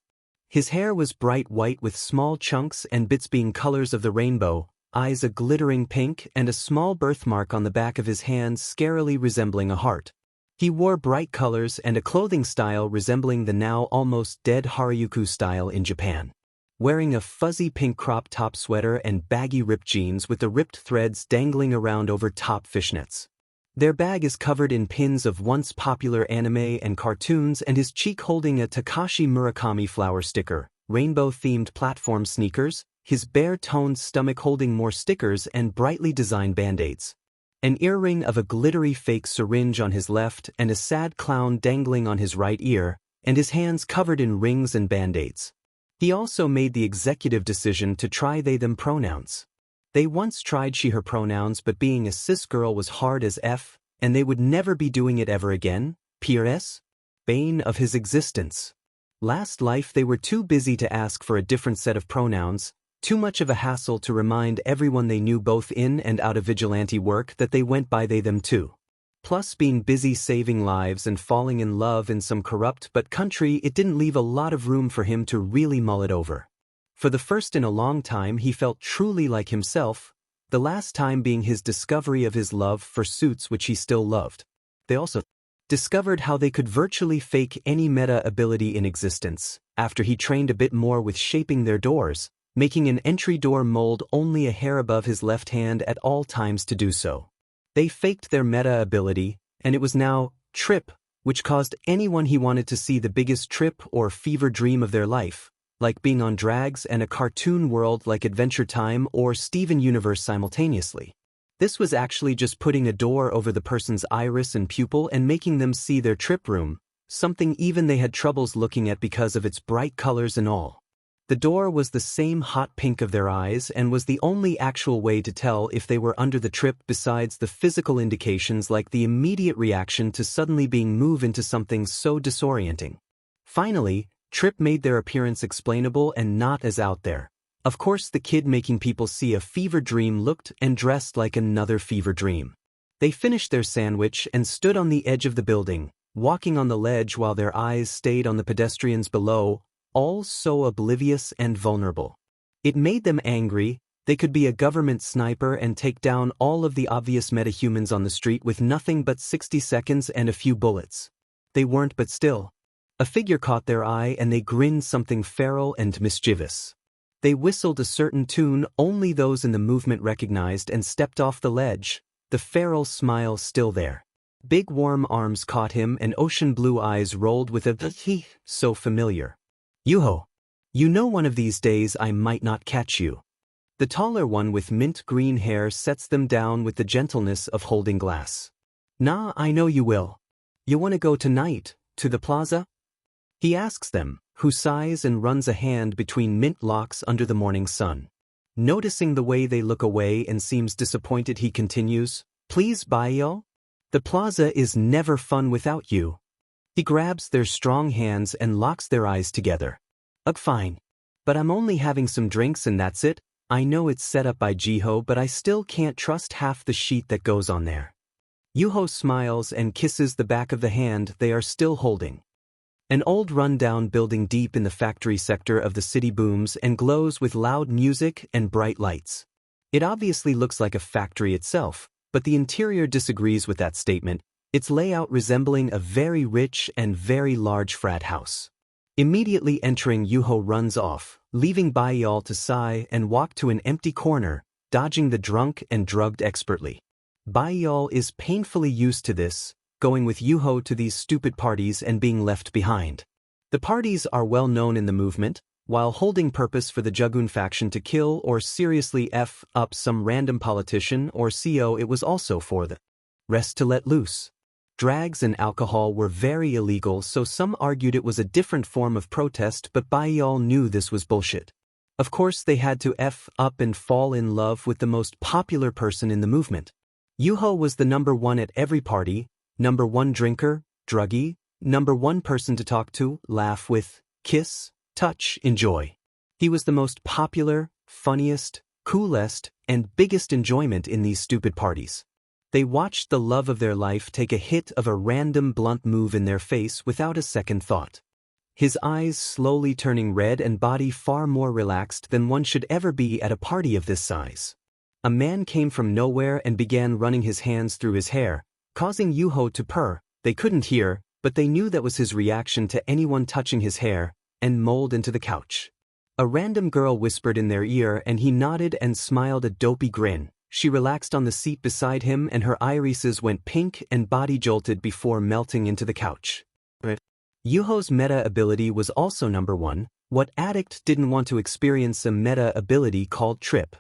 His hair was bright white with small chunks and bits being colors of the rainbow, eyes a glittering pink, and a small birthmark on the back of his hand scarily resembling a heart. He wore bright colors and a clothing style resembling the now almost dead Harajuku style in Japan. Wearing a fuzzy pink crop top sweater and baggy ripped jeans with the ripped threads dangling around over top fishnets. Their bag is covered in pins of once popular anime and cartoons, and his cheek holding a Takashi Murakami flower sticker, rainbow-themed platform sneakers, his bare-toned stomach holding more stickers and brightly designed band-aids. An earring of a glittery fake syringe on his left and a sad clown dangling on his right ear, and his hands covered in rings and band-aids. He also made the executive decision to try they-them pronouns. They once tried she-her pronouns, but being a cis girl was hard as F, and they would never be doing it ever again. P.R.S. Bane of his existence. Last life they were too busy to ask for a different set of pronouns, too much of a hassle to remind everyone they knew both in and out of vigilante work that they went by they-them too. Plus being busy saving lives and falling in love in some corrupt but country, it didn't leave a lot of room for him to really mull it over. For the first in a long time he felt truly like himself, the last time being his discovery of his love for suits, which he still loved. They also discovered how they could virtually fake any meta ability in existence, after he trained a bit more with shaping their doors, making an entry door mold only a hair above his left hand at all times to do so. They faked their meta ability, and it was now trip, which caused anyone he wanted to see the biggest trip or fever dream of their life, like being on drags and a cartoon world like Adventure Time or Steven Universe simultaneously. This was actually just putting a door over the person's iris and pupil and making them see their trip room, something even they had troubles looking at because of its bright colors and all. The door was the same hot pink of their eyes and was the only actual way to tell if they were under the trip, besides the physical indications like the immediate reaction to suddenly being moved into something so disorienting. Finally, trip made their appearance explainable and not as out there. Of course, the kid making people see a fever dream looked and dressed like another fever dream. They finished their sandwich and stood on the edge of the building, walking on the ledge while their eyes stayed on the pedestrians below, all so oblivious and vulnerable. It made them angry. They could be a government sniper and take down all of the obvious metahumans on the street with nothing but 60 seconds and a few bullets. They weren't, but still. A figure caught their eye and they grinned something feral and mischievous. They whistled a certain tune only those in the movement recognized and stepped off the ledge, the feral smile still there. Big warm arms caught him and ocean blue eyes rolled with a "Hee" so familiar. Yuho. You know one of these days I might not catch you. The taller one with mint green hair sets them down with the gentleness of holding glass. Nah, I know you will. You wanna go tonight, to the plaza? He asks them, who sighs and runs a hand between mint locks under the morning sun. Noticing the way they look away and seems disappointed, he continues, Please bye yo? The plaza is never fun without you. He grabs their strong hands and locks their eyes together. Ugh, fine. But I'm only having some drinks and that's it. I know it's set up by Jiho, but I still can't trust half the shit that goes on there. Yuho smiles and kisses the back of the hand they are still holding. An old run-down building deep in the factory sector of the city booms and glows with loud music and bright lights. It obviously looks like a factory itself, but the interior disagrees with that statement, its layout resembling a very rich and very large frat house. Immediately entering, Yuho runs off, leaving Baiyal to sigh and walk to an empty corner, dodging the drunk and drugged expertly. Baiyal is painfully used to this, going with Yuho to these stupid parties and being left behind. The parties are well known in the movement, while holding purpose for the Jugun faction to kill or seriously F up some random politician or CO. It was also for the rest to let loose. Drags and alcohol were very illegal, so some argued it was a different form of protest, but Baiyal knew this was bullshit. Of course they had to F up and fall in love with the most popular person in the movement. Yuho was the number one at every party, number one drinker, druggie, number one person to talk to, laugh with, kiss, touch, enjoy. He was the most popular, funniest, coolest, and biggest enjoyment in these stupid parties. They watched the love of their life take a hit of a random blunt move in their face without a second thought. His eyes slowly turning red and body far more relaxed than one should ever be at a party of this size. A man came from nowhere and began running his hands through his hair, causing Yuho to purr. They couldn't hear, but they knew that was his reaction to anyone touching his hair, and mold into the couch. A random girl whispered in their ear and he nodded and smiled a dopey grin. She relaxed on the seat beside him and her irises went pink and body jolted before melting into the couch. Yuho's meta ability was also number one. What addict didn't want to experience a meta ability called trip?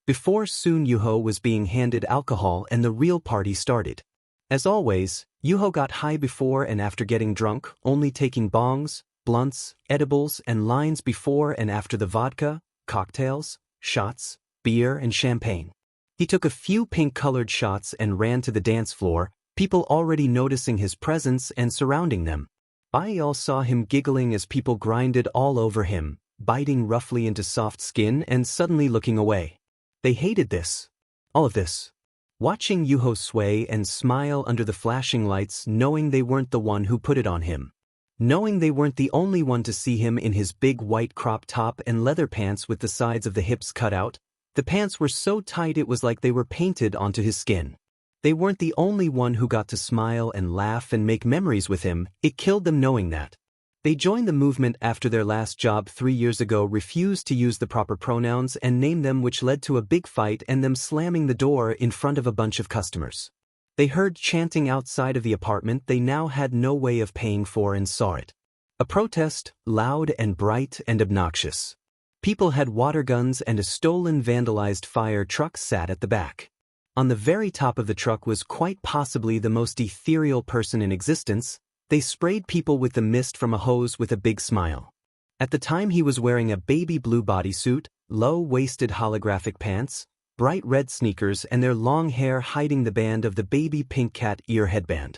Before soon Yuho was being handed alcohol and the real party started. As always, Yuho got high before and after getting drunk, only taking bongs, blunts, edibles, and lines before and after the vodka, cocktails, shots, beer, and champagne. He took a few pink-colored shots and ran to the dance floor, people already noticing his presence and surrounding them. Baiyal saw him giggling as people grinded all over him, biting roughly into soft skin and suddenly looking away. They hated this. All of this. Watching Yuho sway and smile under the flashing lights, knowing they weren't the one who put it on him. Knowing they weren't the only one to see him in his big white crop top and leather pants with the sides of the hips cut out. The pants were so tight it was like they were painted onto his skin. They weren't the only one who got to smile and laugh and make memories with him. It killed them knowing that. They joined the movement after their last job 3 years ago refused to use the proper pronouns and name them, which led to a big fight and them slamming the door in front of a bunch of customers. They heard chanting outside of the apartment they now had no way of paying for and saw it. A protest, loud and bright and obnoxious. People had water guns and a stolen vandalized fire truck sat at the back. On the very top of the truck was quite possibly the most ethereal person in existence. They sprayed people with the mist from a hose with a big smile. At the time he was wearing a baby blue bodysuit, low-waisted holographic pants, bright red sneakers and their long hair hiding the band of the baby pink cat ear headband.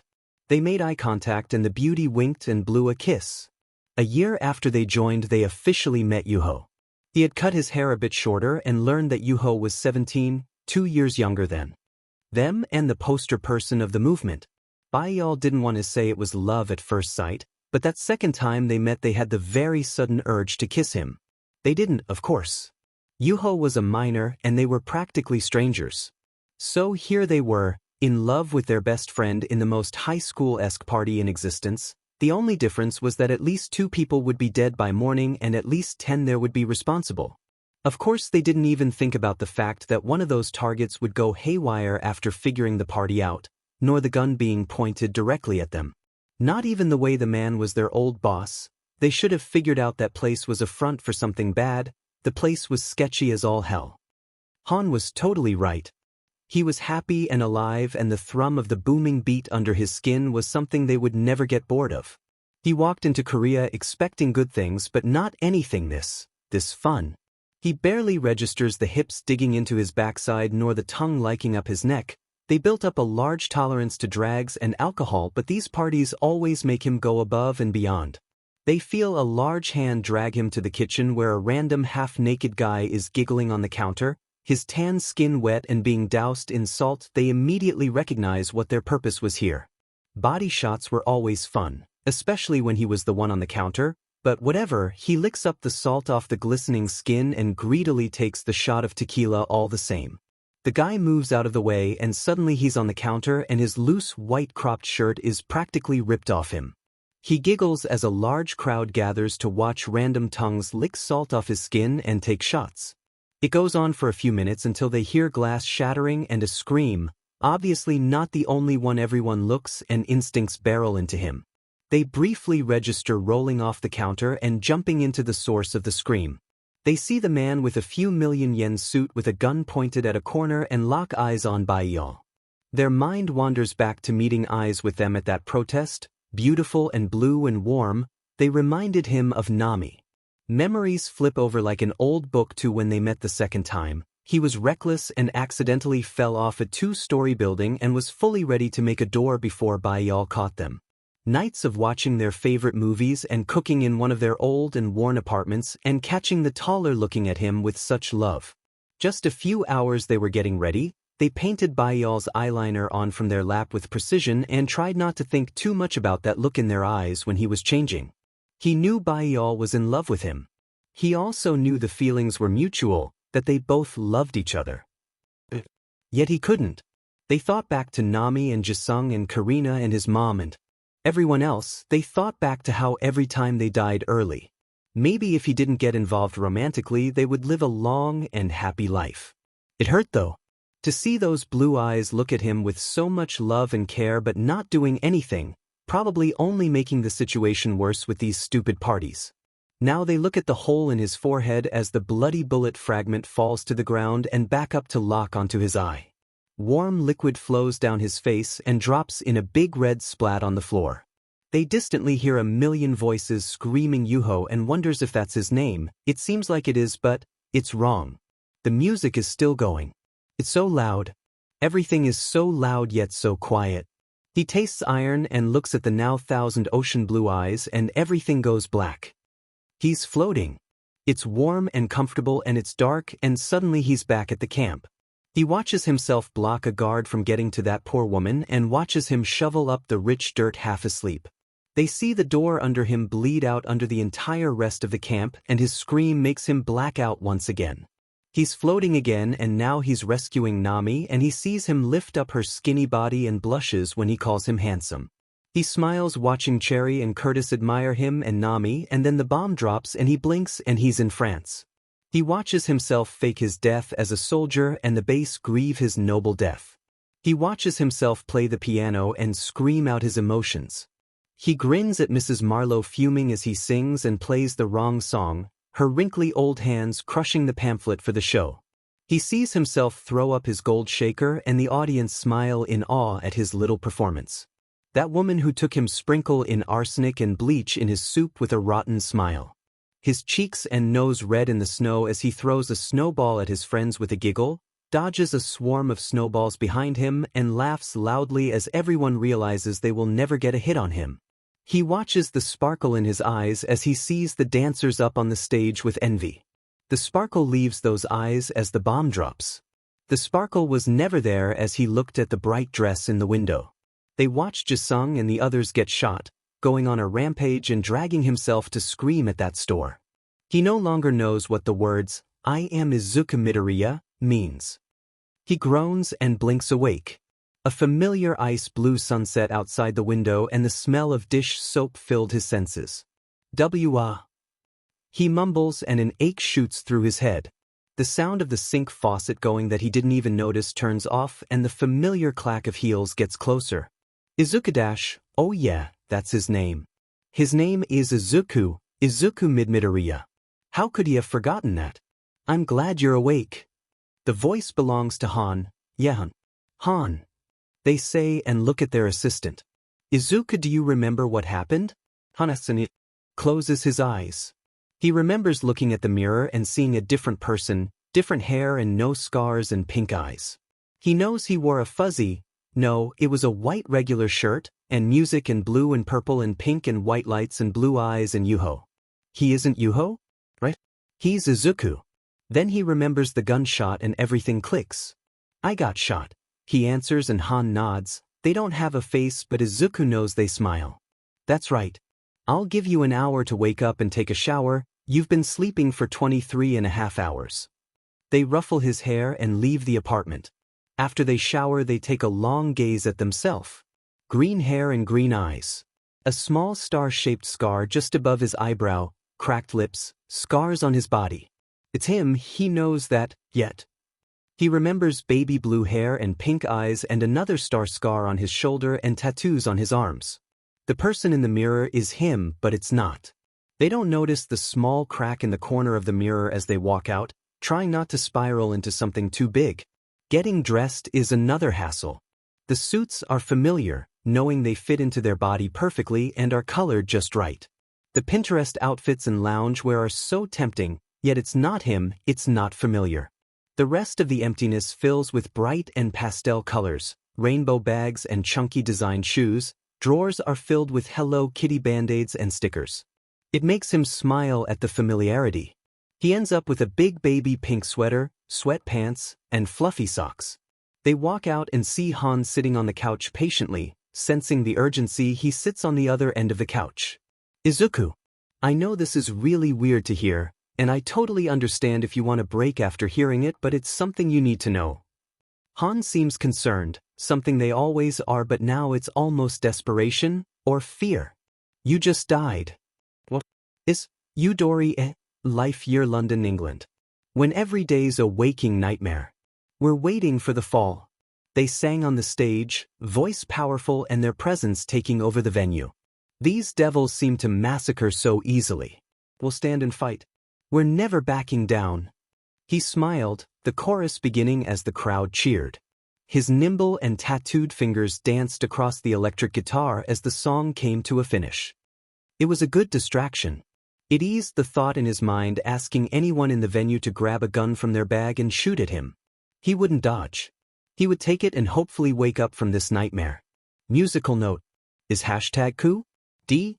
They made eye contact and the beauty winked and blew a kiss. A year after they joined they officially met Yuho. He had cut his hair a bit shorter and learned that Yuho was 17, 2 years younger than them and the poster person of the movement. Baiyal didn't want to say it was love at first sight, but that second time they met they had the very sudden urge to kiss him. They didn't, of course. Yuho was a minor and they were practically strangers. So here they were, in love with their best friend in the most high school-esque party in existence. The only difference was that at least 2 people would be dead by morning and at least 10 there would be responsible. Of course they didn't even think about the fact that one of those targets would go haywire after figuring the party out, nor the gun being pointed directly at them. Not even the way the man was their old boss. They should have figured out that place was a front for something bad. The place was sketchy as all hell. Han was totally right. He was happy and alive and the thrum of the booming beat under his skin was something they would never get bored of. He walked into Korea expecting good things but not anything this fun. He barely registers the hips digging into his backside nor the tongue liking up his neck. They built up a large tolerance to drags and alcohol, but these parties always make him go above and beyond. They feel a large hand drag him to the kitchen where a random half-naked guy is giggling on the counter. His tan skin wet and being doused in salt, they immediately recognize what their purpose was here. Body shots were always fun, especially when he was the one on the counter, but whatever, he licks up the salt off the glistening skin and greedily takes the shot of tequila all the same. The guy moves out of the way and suddenly he's on the counter and his loose white cropped shirt is practically ripped off him. He giggles as a large crowd gathers to watch random tongues lick salt off his skin and take shots. It goes on for a few minutes until they hear glass shattering and a scream, obviously not the only one. Everyone looks and instincts barrel into him. They briefly register rolling off the counter and jumping into the source of the scream. They see the man with a few million yen suit with a gun pointed at a corner and lock eyes on Baiyal. Their mind wanders back to meeting eyes with them at that protest, beautiful and blue and warm. They reminded him of Nami. Memories flip over like an old book to when they met the second time. He was reckless and accidentally fell off a 2-story building and was fully ready to make a door before Baiyal caught them. Nights of watching their favorite movies and cooking in one of their old and worn apartments and catching the taller looking at him with such love. Just a few hours they were getting ready. They painted Baiyal's eyeliner on from their lap with precision and tried not to think too much about that look in their eyes when he was changing. He knew Baiyal was in love with him. He also knew the feelings were mutual, that they both loved each other. Yet he couldn't. They thought back to Nami and Jisung and Karina and his mom and everyone else. They thought back to how every time they died early. Maybe if he didn't get involved romantically, they would live a long and happy life. It hurt though. To see those blue eyes look at him with so much love and care but not doing anything, probably only making the situation worse with these stupid parties. Now they look at the hole in his forehead as the bloody bullet fragment falls to the ground and back up to lock onto his eye. Warm liquid flows down his face and drops in a big red splat on the floor. They distantly hear a million voices screaming Yuho and wonders if that's his name. It seems like it is, but it's wrong. The music is still going. It's so loud. Everything is so loud yet so quiet. He tastes iron and looks at the now 1,000 ocean blue eyes and everything goes black. He's floating. It's warm and comfortable and it's dark and suddenly he's back at the camp. He watches himself block a guard from getting to that poor woman and watches him shovel up the rich dirt half asleep. They see the door under him bleed out under the entire rest of the camp and his scream makes him black out once again. He's floating again and now he's rescuing Nami and he sees him lift up her skinny body and blushes when he calls him handsome. He smiles watching Cherry and Curtis admire him and Nami and then the bomb drops and he blinks and he's in France. He watches himself fake his death as a soldier and the bass grieve his noble death. He watches himself play the piano and scream out his emotions. He grins at Mrs. Marlowe fuming as he sings and plays the wrong song, her wrinkly old hands crushing the pamphlet for the show. He sees himself throw up his gold shaker and the audience smile in awe at his little performance. That woman who took him sprinkle in arsenic and bleach in his soup with a rotten smile. His cheeks and nose red in the snow as he throws a snowball at his friends with a giggle, dodges a swarm of snowballs behind him and laughs loudly as everyone realizes they will never get a hit on him. He watches the sparkle in his eyes as he sees the dancers up on the stage with envy. The sparkle leaves those eyes as the bomb drops. The sparkle was never there as he looked at the bright dress in the window. They watch Jisung and the others get shot, going on a rampage and dragging himself to scream at that store. He no longer knows what the words, "I am Izuku Midoriya," means. He groans and blinks awake. A familiar ice blue sunset outside the window and the smell of dish soap filled his senses. He mumbles and an ache shoots through his head. The sound of the sink faucet going that he didn't even notice turns off and the familiar clack of heels gets closer. Izuku oh yeah, that's his name. His name is Izuku Midoriya. How could he have forgotten that? I'm glad you're awake. The voice belongs to Han. Yeah, Han. They say and look at their assistant. Izuku, do you remember what happened? Hanasani closes his eyes. He remembers looking at the mirror and seeing a different person, different hair and no scars and pink eyes. He knows he wore a fuzzy, no, it was a white regular shirt, and music and blue and purple and pink and white lights and blue eyes and Yuho. He isn't Yuho? Right? He's Izuku. Then he remembers the gunshot and everything clicks. I got shot, he answers, and Han nods. They don't have a face, but Izuku knows they smile. That's right. I'll give you an hour to wake up and take a shower. You've been sleeping for 23.5 hours. They ruffle his hair and leave the apartment. After they shower, they take a long gaze at themselves. Green hair and green eyes. A small star-shaped scar just above his eyebrow, cracked lips, scars on his body. It's him, he knows that, yet. He remembers baby blue hair and pink eyes and another star scar on his shoulder and tattoos on his arms. The person in the mirror is him, but it's not. They don't notice the small crack in the corner of the mirror as they walk out, trying not to spiral into something too big. Getting dressed is another hassle. The suits are familiar, knowing they fit into their body perfectly and are colored just right. The Pinterest outfits and loungewear are so tempting, yet it's not him, it's not familiar. The rest of the emptiness fills with bright and pastel colors, rainbow bags and chunky designed shoes. Drawers are filled with Hello Kitty band-aids and stickers. It makes him smile at the familiarity. He ends up with a big baby pink sweater, sweatpants, and fluffy socks. They walk out and see Han sitting on the couch patiently. Sensing the urgency, he sits on the other end of the couch. Izuku, I know this is really weird to hear, and I totally understand if you want a break after hearing it, but it's something you need to know. Han seems concerned, something they always are, but now it's almost desperation or fear. You just died. What is Midoriya? Life Year London, England. When every day's a waking nightmare. We're waiting for the fall. They sang on the stage, voice powerful and their presence taking over the venue. These devils seem to massacre so easily. We'll stand and fight. We're never backing down. He smiled, the chorus beginning as the crowd cheered. His nimble and tattooed fingers danced across the electric guitar as the song came to a finish. It was a good distraction. It eased the thought in his mind, asking anyone in the venue to grab a gun from their bag and shoot at him. He wouldn't dodge. He would take it and hopefully wake up from this nightmare. Musical note. Is #coup? D.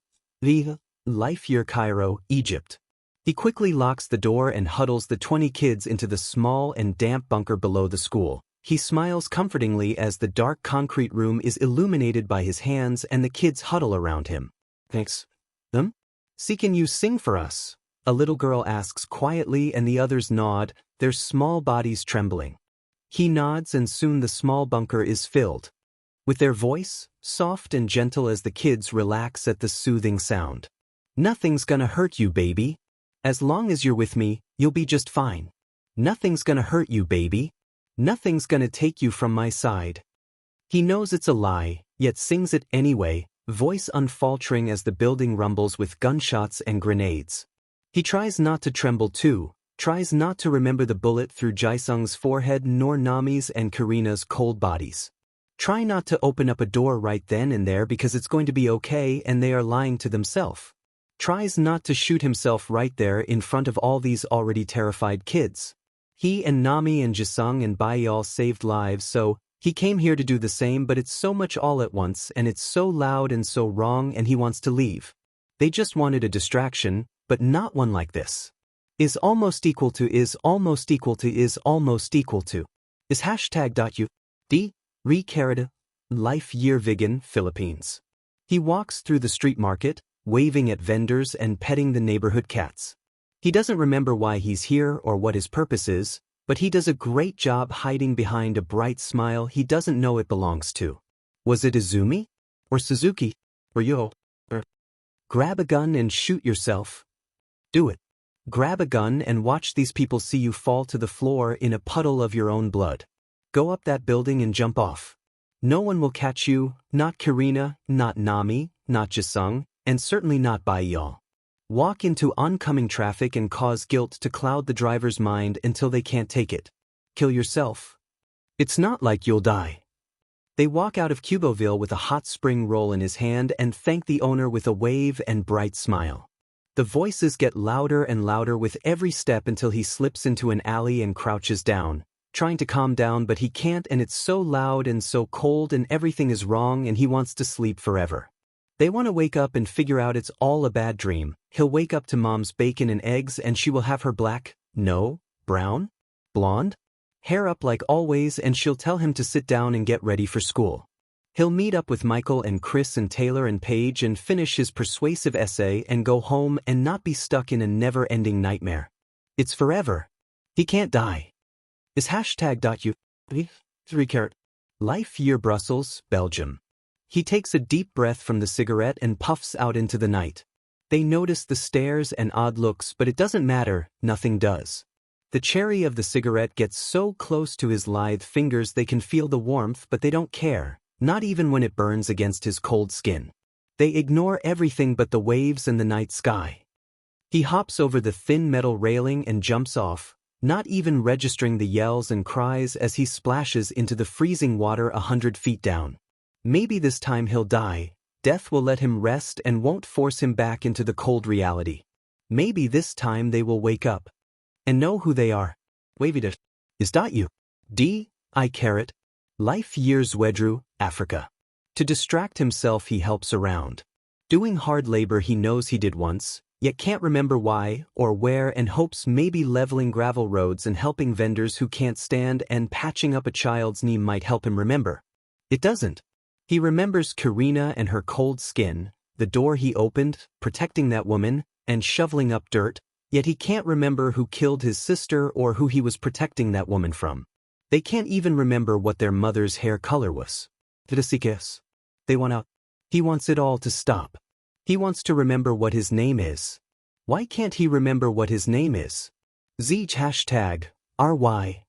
Life Year Cairo, Egypt. He quickly locks the door and huddles the 20 kids into the small and damp bunker below the school. He smiles comfortingly as the dark concrete room is illuminated by his hands and the kids huddle around him. Thanks. Them? See, can you sing for us? A little girl asks quietly and the others nod, their small bodies trembling. He nods and soon the small bunker is filled. With their voice, soft and gentle as the kids relax at the soothing sound. Nothing's gonna hurt you, baby. As long as you're with me, you'll be just fine. Nothing's gonna hurt you, baby. Nothing's gonna take you from my side. He knows it's a lie, yet sings it anyway, voice unfaltering as the building rumbles with gunshots and grenades. He tries not to tremble too, tries not to remember the bullet through Jaisung's forehead nor Nami's and Karina's cold bodies. Try not to open up a door right then and there because it's going to be okay and they are lying to themselves. Tries not to shoot himself right there in front of all these already terrified kids. He and Nami and Jisung and Bai all saved lives, so he came here to do the same, but it's so much all at once and it's so loud and so wrong and he wants to leave. They just wanted a distraction, but not one like this. Is almost equal to is almost equal to is almost equal to. Is #.u. D. Re-Carida. Life Year Vegan, Philippines. He walks through the street market, waving at vendors and petting the neighborhood cats. He doesn't remember why he's here or what his purpose is, but he does a great job hiding behind a bright smile he doesn't know it belongs to. Was it Izumi? Or Suzuki? Or Yo? Or grab a gun and shoot yourself. Do it. Grab a gun and watch these people see you fall to the floor in a puddle of your own blood. Go up that building and jump off. No one will catch you, not Karina, not Nami, not Jisung, and certainly not Bai-y'all. Walk into oncoming traffic and cause guilt to cloud the driver's mind until they can't take it. Kill yourself. It's not like you'll die. They walk out of Cuboville with a hot spring roll in his hand and thank the owner with a wave and bright smile. The voices get louder and louder with every step until he slips into an alley and crouches down, trying to calm down, but he can't, and it's so loud and so cold and everything is wrong and he wants to sleep forever. They want to wake up and figure out it's all a bad dream. He'll wake up to mom's bacon and eggs and she will have her black, no, brown, blonde, hair up like always, and she'll tell him to sit down and get ready for school. He'll meet up with Michael and Chris and Taylor and Paige and finish his persuasive essay and go home and not be stuck in a never-ending nightmare. It's forever. He can't die. Is #.u. Life Year Brussels, Belgium. He takes a deep breath from the cigarette and puffs out into the night. They notice the stares and odd looks, but it doesn't matter, nothing does. The cherry of the cigarette gets so close to his lithe fingers they can feel the warmth, but they don't care, not even when it burns against his cold skin. They ignore everything but the waves and the night sky. He hops over the thin metal railing and jumps off, not even registering the yells and cries as he splashes into the freezing water 100 feet down. Maybe this time he'll die. Death will let him rest and won't force him back into the cold reality. Maybe this time they will wake up and know who they are. Is.u. D.I. Life Years Wedru, Africa. To distract himself he helps around. Doing hard labor he knows he did once, yet can't remember why or where, and hopes maybe leveling gravel roads and helping vendors who can't stand and patching up a child's knee might help him remember. It doesn't. He remembers Karina and her cold skin, the door he opened, protecting that woman, and shoveling up dirt, yet he can't remember who killed his sister or who he was protecting that woman from. They can't even remember what their mother's hair color was. They want out. He wants it all to stop. He wants to remember what his name is. Why can't he remember what his name is? #RY.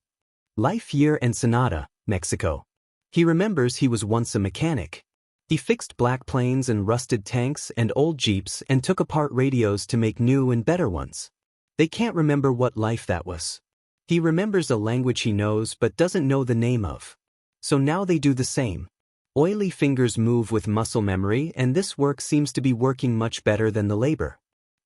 Life Year Ensenada, Mexico. He remembers he was once a mechanic. He fixed black planes and rusted tanks and old jeeps and took apart radios to make new and better ones. They can't remember what life that was. He remembers a language he knows but doesn't know the name of. So now they do the same. Oily fingers move with muscle memory, and this work seems to be working much better than the labor.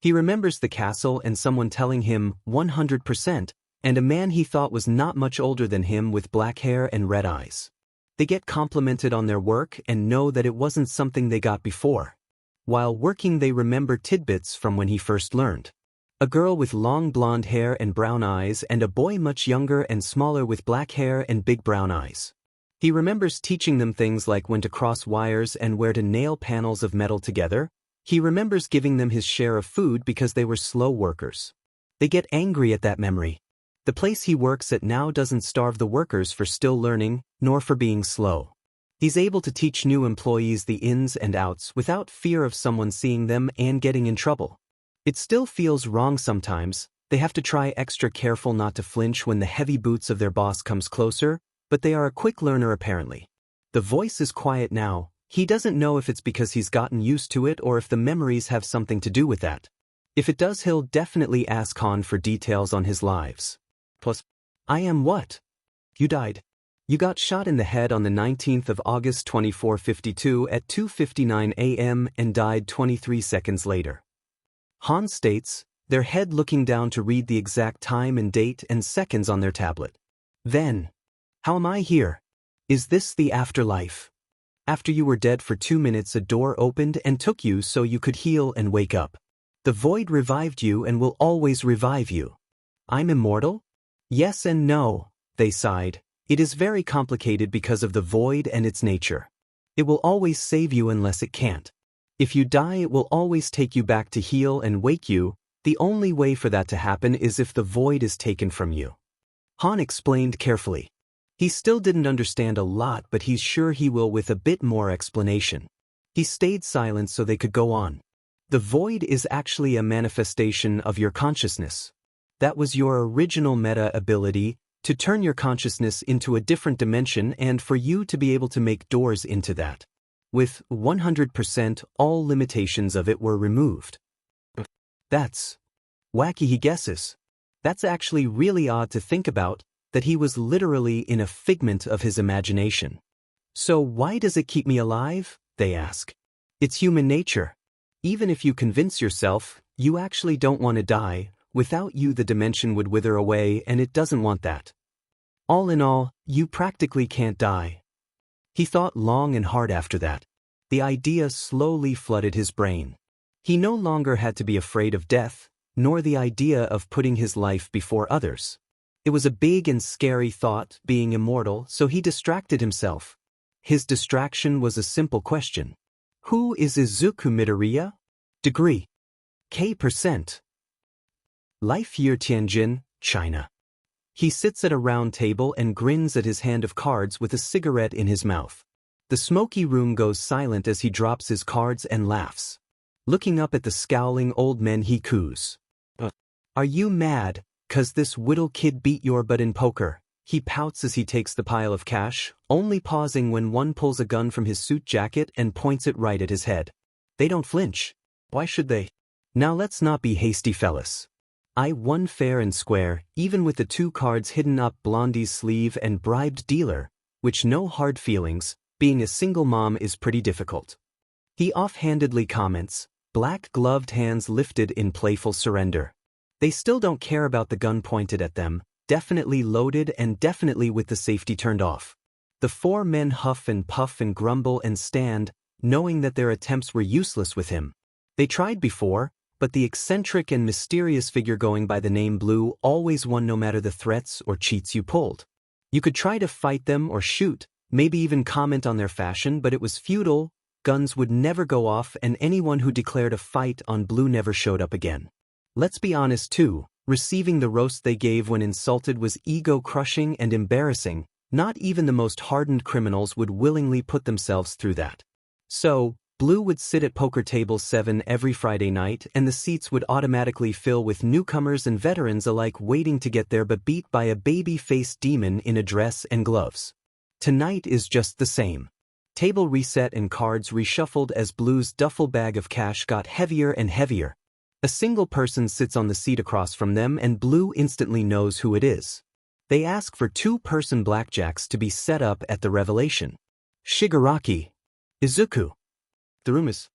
He remembers the castle and someone telling him 100%, and a man he thought was not much older than him with black hair and red eyes. They get complimented on their work and know that it wasn't something they got before. While working they remember tidbits from when he first learned. A girl with long blonde hair and brown eyes, and a boy much younger and smaller with black hair and big brown eyes. He remembers teaching them things like when to cross wires and where to nail panels of metal together. He remembers giving them his share of food because they were slow workers. They get angry at that memory. The place he works at now doesn't starve the workers for still learning, nor for being slow. He's able to teach new employees the ins and outs without fear of someone seeing them and getting in trouble. It still feels wrong sometimes. They have to try extra careful not to flinch when the heavy boots of their boss comes closer, but they are a quick learner apparently. The voice is quiet now. He doesn't know if it's because he's gotten used to it or if the memories have something to do with that. If it does, he'll definitely ask Han for details on his lives. Plus, I am what? You died. You got shot in the head on the 19th of August 2452 at 2:59 a.m. and died 23 seconds later. Han states, their head looking down to read the exact time and date and seconds on their tablet. Then, how am I here? Is this the afterlife? After you were dead for 2 minutes, a door opened and took you so you could heal and wake up. The void revived you and will always revive you. I'm immortal? Yes and no, they sighed. It is very complicated because of the void and its nature. It will always save you unless it can't. If you die, it will always take you back to heal and wake you. The only way for that to happen is if the void is taken from you. Han explained carefully. He still didn't understand a lot, but he's sure he will with a bit more explanation. He stayed silent so they could go on. The void is actually a manifestation of your consciousness. That was your original meta ability, to turn your consciousness into a different dimension and for you to be able to make doors into that. With 100%, all limitations of it were removed. That's wacky, he guesses. That's actually really odd to think about, that he was literally in a figment of his imagination. So why does it keep me alive? They ask. It's human nature. Even if you convince yourself, you actually don't want to die, without you the dimension would wither away and it doesn't want that. All in all, you practically can't die. He thought long and hard after that. The idea slowly flooded his brain. He no longer had to be afraid of death, nor the idea of putting his life before others. It was a big and scary thought, being immortal, so he distracted himself. His distraction was a simple question. Who is Izuku Midoriya? Degree. K%. Life year Tianjin, China. He sits at a round table and grins at his hand of cards with a cigarette in his mouth. The smoky room goes silent as he drops his cards and laughs. Looking up at the scowling old men he coos. Are you mad, 'cause this little kid beat your butt in poker? He pouts as he takes the pile of cash, only pausing when one pulls a gun from his suit jacket and points it right at his head. They don't flinch. Why should they? Now let's not be hasty fellas. I won fair and square, even with the 2 cards hidden up Blondie's sleeve and bribed dealer, which no hard feelings, being a single mom is pretty difficult. He offhandedly comments, black-gloved hands lifted in playful surrender. They still don't care about the gun pointed at them, definitely loaded and definitely with the safety turned off. The 4 men huff and puff and grumble and stand, knowing that their attempts were useless with him. They tried before, but the eccentric and mysterious figure going by the name Blue always won no matter the threats or cheats you pulled. You could try to fight them or shoot, maybe even comment on their fashion, but it was futile, guns would never go off and anyone who declared a fight on Blue never showed up again. Let's be honest too, receiving the roast they gave when insulted was ego-crushing and embarrassing. Not even the most hardened criminals would willingly put themselves through that. So, Blue would sit at poker table 7 every Friday night and the seats would automatically fill with newcomers and veterans alike waiting to get there but beat by a baby-faced demon in a dress and gloves. Tonight is just the same. Table reset and cards reshuffled as Blue's duffel bag of cash got heavier and heavier. A single person sits on the seat across from them and Blue instantly knows who it is. They ask for 2-person blackjacks to be set up at the revelation. Shigaraki. Izuku. The room is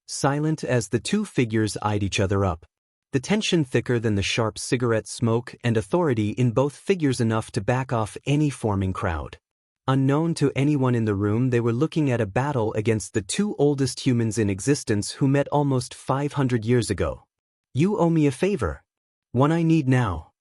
silent as the 2 figures eyed each other up. The tension thicker than the sharp cigarette smoke and authority in both figures enough to back off any forming crowd. Unknown to anyone in the room, they were looking at a battle against the 2 oldest humans in existence who met almost 500 years ago. You owe me a favor. One I need now.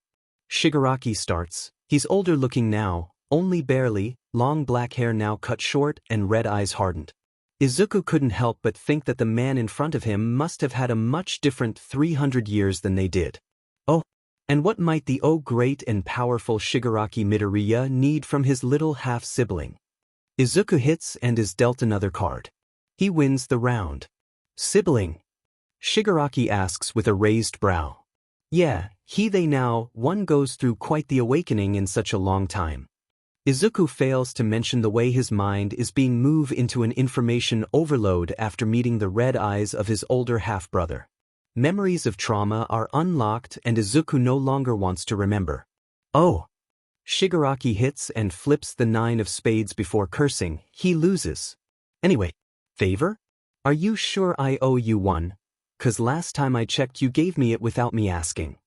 Shigaraki starts. He's older looking now, only barely, long black hair now cut short and red eyes hardened. Izuku couldn't help but think that the man in front of him must have had a much different 300 years than they did. Oh, and what might the great and powerful Shigaraki Midoriya need from his little half-sibling? Izuku hits and is dealt another card. He wins the round. Sibling? Shigaraki asks with a raised brow. Yeah, they now, one goes through quite the awakening in such a long time. Izuku fails to mention the way his mind is being moved into an information overload after meeting the red eyes of his older half-brother. Memories of trauma are unlocked and Izuku no longer wants to remember. Oh! Shigaraki hits and flips the 9 of spades before cursing. He loses. Anyway, favor? Are you sure I owe you one? 'Cause last time I checked you gave me it without me asking.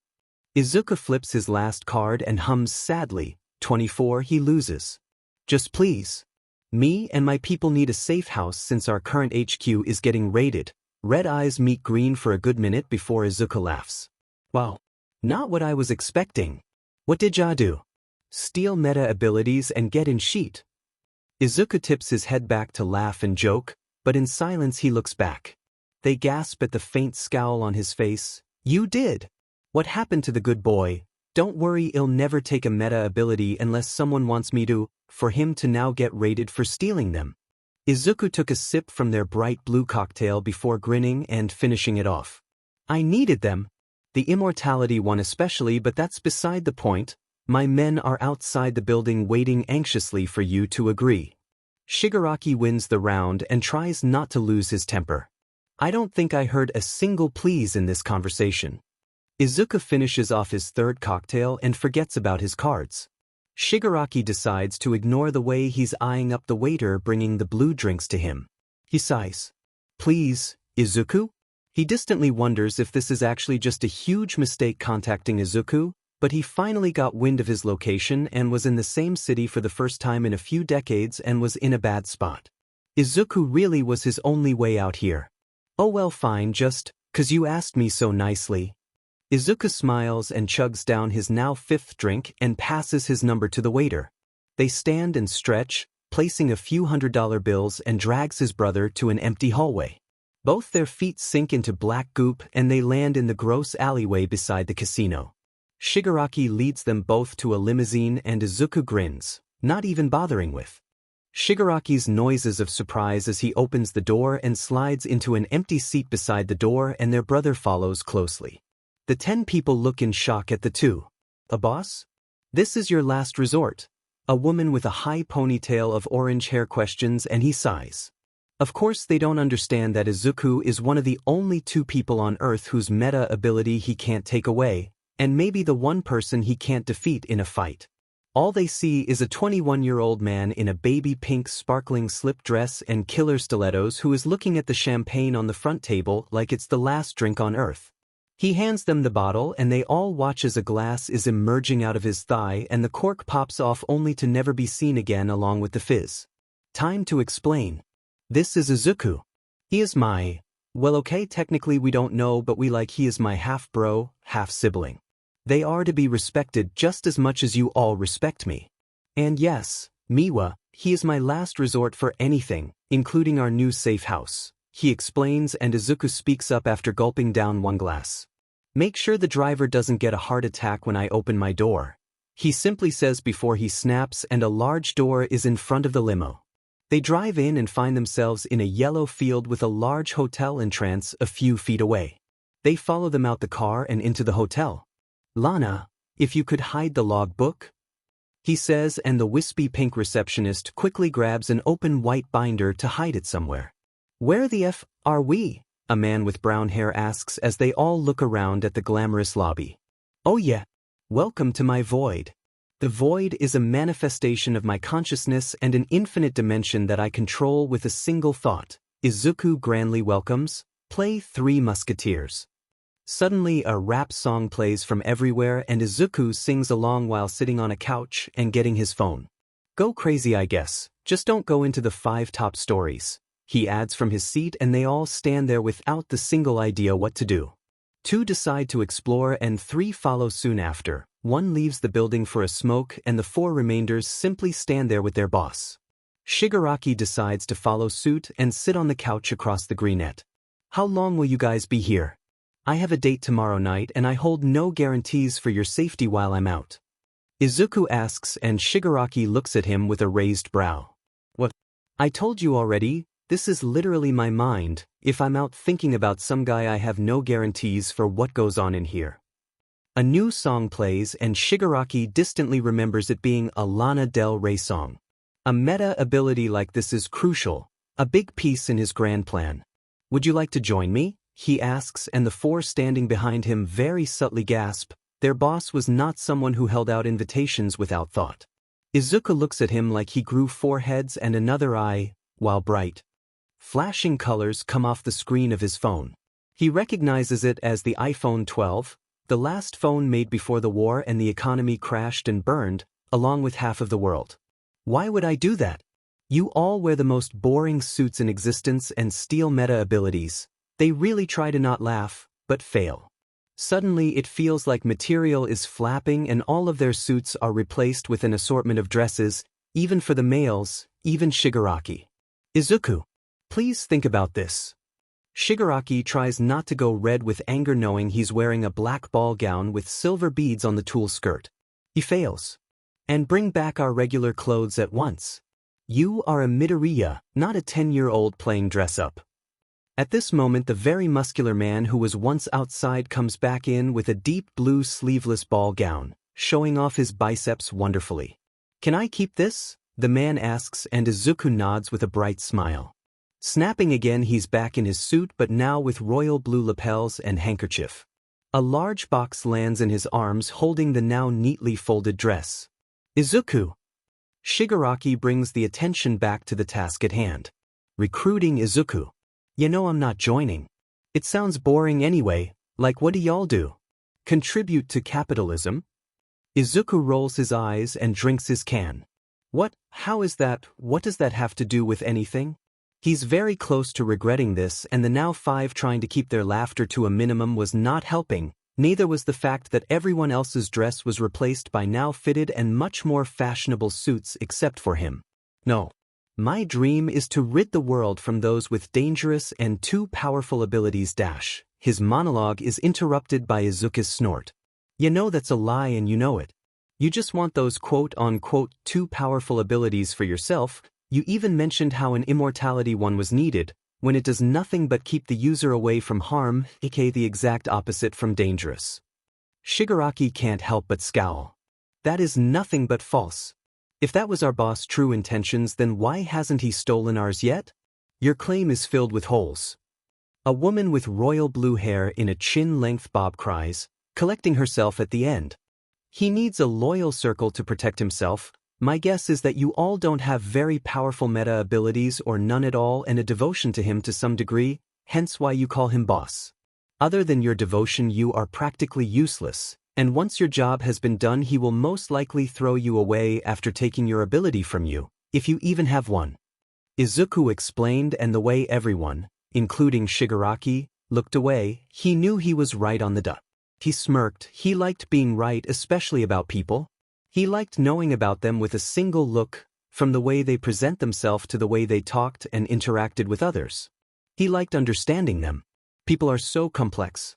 Izuku flips his last card and hums sadly. 24 he loses. Just please. Me and my people need a safe house since our current HQ is getting raided. Red eyes meet green for a good minute before Izuku laughs. Wow. Not what I was expecting. What did ya do? Steal meta abilities and get in sheet. Izuku tips his head back to laugh and joke, but in silence he looks back. They gasp at the faint scowl on his face. You did. What happened to the good boy? Don't worry, he'll never take a meta ability unless someone wants me to, for him to now get raided for stealing them. Izuku took a sip from their bright blue cocktail before grinning and finishing it off. I needed them. The immortality one especially, but that's beside the point. My men are outside the building waiting anxiously for you to agree. Shigaraki wins the round and tries not to lose his temper. I don't think I heard a single please in this conversation. Izuku finishes off his 3rd cocktail and forgets about his cards. Shigaraki decides to ignore the way he's eyeing up the waiter bringing the blue drinks to him. He sighs. Please, Izuku? He distantly wonders if this is actually just a huge mistake contacting Izuku, but he finally got wind of his location and was in the same city for the first time in a few decades and was in a bad spot. Izuku really was his only way out here. Oh well, fine, just 'cause you asked me so nicely. Izuku smiles and chugs down his now fifth drink and passes his number to the waiter. They stand and stretch, placing a few $100 bills, and drags his brother to an empty hallway. Both their feet sink into black goop and they land in the gross alleyway beside the casino. Shigaraki leads them both to a limousine and Izuku grins, not even bothering with Shigaraki's noises of surprise as he opens the door and slides into an empty seat beside the door, and their brother follows closely. The 10 people look in shock at the two. A boss? This is your last resort. A woman with a high ponytail of orange hair questions, and he sighs. Of course they don't understand that Izuku is one of the only 2 people on Earth whose meta ability he can't take away, and maybe the one person he can't defeat in a fight. All they see is a 21-year-old man in a baby pink sparkling slip dress and killer stilettos who is looking at the champagne on the front table like it's the last drink on Earth. He hands them the bottle and they all watch as a glass is emerging out of his thigh and the cork pops off only to never be seen again along with the fizz. Time to explain. This is Izuku. He is well, okay, technically we don't know, but he is my half-bro, half-sibling. They are to be respected just as much as you all respect me. And yes, Miwa, he is my last resort for anything, including our new safe house, he explains, and Izuku speaks up after gulping down one glass. Make sure the driver doesn't get a heart attack when I open my door, he simply says before he snaps, and a large door is in front of the limo. They drive in and find themselves in a yellow field with a large hotel entrance a few feet away. They follow them out the car and into the hotel. Lana, if you could hide the logbook? He says, and the wispy pink receptionist quickly grabs an open white binder to hide it somewhere. Where the F are we? A man with brown hair asks as they all look around at the glamorous lobby. Oh yeah. Welcome to my void. The void is a manifestation of my consciousness and an infinite dimension that I control with a single thought. Izuku grandly welcomes. Play 3 Musketeers. Suddenly a rap song plays from everywhere and Izuku sings along while sitting on a couch and getting his phone. Go crazy, I guess. Just don't go into the 5 top stories, he adds from his seat, and they all stand there without the single idea what to do. 2 decide to explore and 3 follow soon after. 1 leaves the building for a smoke and the 4 remainders simply stand there with their boss. Shigaraki decides to follow suit and sit on the couch across the greenette. How long will you guys be here? I have a date tomorrow night and I hold no guarantees for your safety while I'm out. Izuku asks, and Shigaraki looks at him with a raised brow. What? I told you already, this is literally my mind. If I'm out thinking about some guy I have no guarantees for what goes on in here. A new song plays and Shigaraki distantly remembers it being a Lana Del Rey song. A meta ability like this is crucial, a big piece in his grand plan. Would you like to join me? He asks, and the 4 standing behind him very subtly gasp. Their boss was not someone who held out invitations without thought. Izuku looks at him like he grew 4 heads and another eye, while bright, flashing colors come off the screen of his phone. He recognizes it as the iPhone 12, the last phone made before the war and the economy crashed and burned, along with half of the world. Why would I do that? You all wear the most boring suits in existence and steal meta abilities. They really try to not laugh, but fail. Suddenly it feels like material is flapping and all of their suits are replaced with an assortment of dresses, even for the males, even Shigaraki. Izuku, please think about this. Shigaraki tries not to go red with anger knowing he's wearing a black ball gown with silver beads on the tulle skirt. He fails. And bring back our regular clothes at once. You are a Midoriya, not a 10-year-old playing dress-up. At this moment the very muscular man who was once outside comes back in with a deep blue sleeveless ball gown, showing off his biceps wonderfully. Can I keep this? The man asks, and Izuku nods with a bright smile. Snapping again, he's back in his suit but now with royal blue lapels and handkerchief. A large box lands in his arms holding the now neatly folded dress. Izuku. Shigaraki brings the attention back to the task at hand. Recruiting Izuku. You know I'm not joining. It sounds boring anyway, like what do y'all do? Contribute to capitalism? Izuku rolls his eyes and drinks his can. What? How is that? What does that have to do with anything? He's very close to regretting this, and the now 5 trying to keep their laughter to a minimum was not helping, Neither was the fact that everyone else's dress was replaced by now fitted and much more fashionable suits except for him. No. My dream is to rid the world from those with dangerous and too powerful abilities. His monologue is interrupted by Izuku's snort. You know that's a lie and you know it. You just want those quote-unquote too powerful abilities for yourself. You even mentioned how an immortality one was needed, when it does nothing but keep the user away from harm, aka the exact opposite from dangerous. Shigaraki can't help but scowl. That is nothing but false. If that was our boss' true intentions, then why hasn't he stolen ours yet? Your claim is filled with holes. A woman with royal blue hair in a chin-length bob cries, collecting herself at the end. He needs a loyal circle to protect himself. My guess is that you all don't have very powerful meta abilities or none at all and a devotion to him to some degree, hence why you call him boss. Other than your devotion you are practically useless, and once your job has been done he will most likely throw you away after taking your ability from you, if you even have one. Izuku explained, and the way everyone, including Shigaraki, looked away, he knew he was right on the dot. He smirked. He liked being right, especially about people. He liked knowing about them with a single look, from the way they present themselves to the way they talked and interacted with others. He liked understanding them. People are so complex.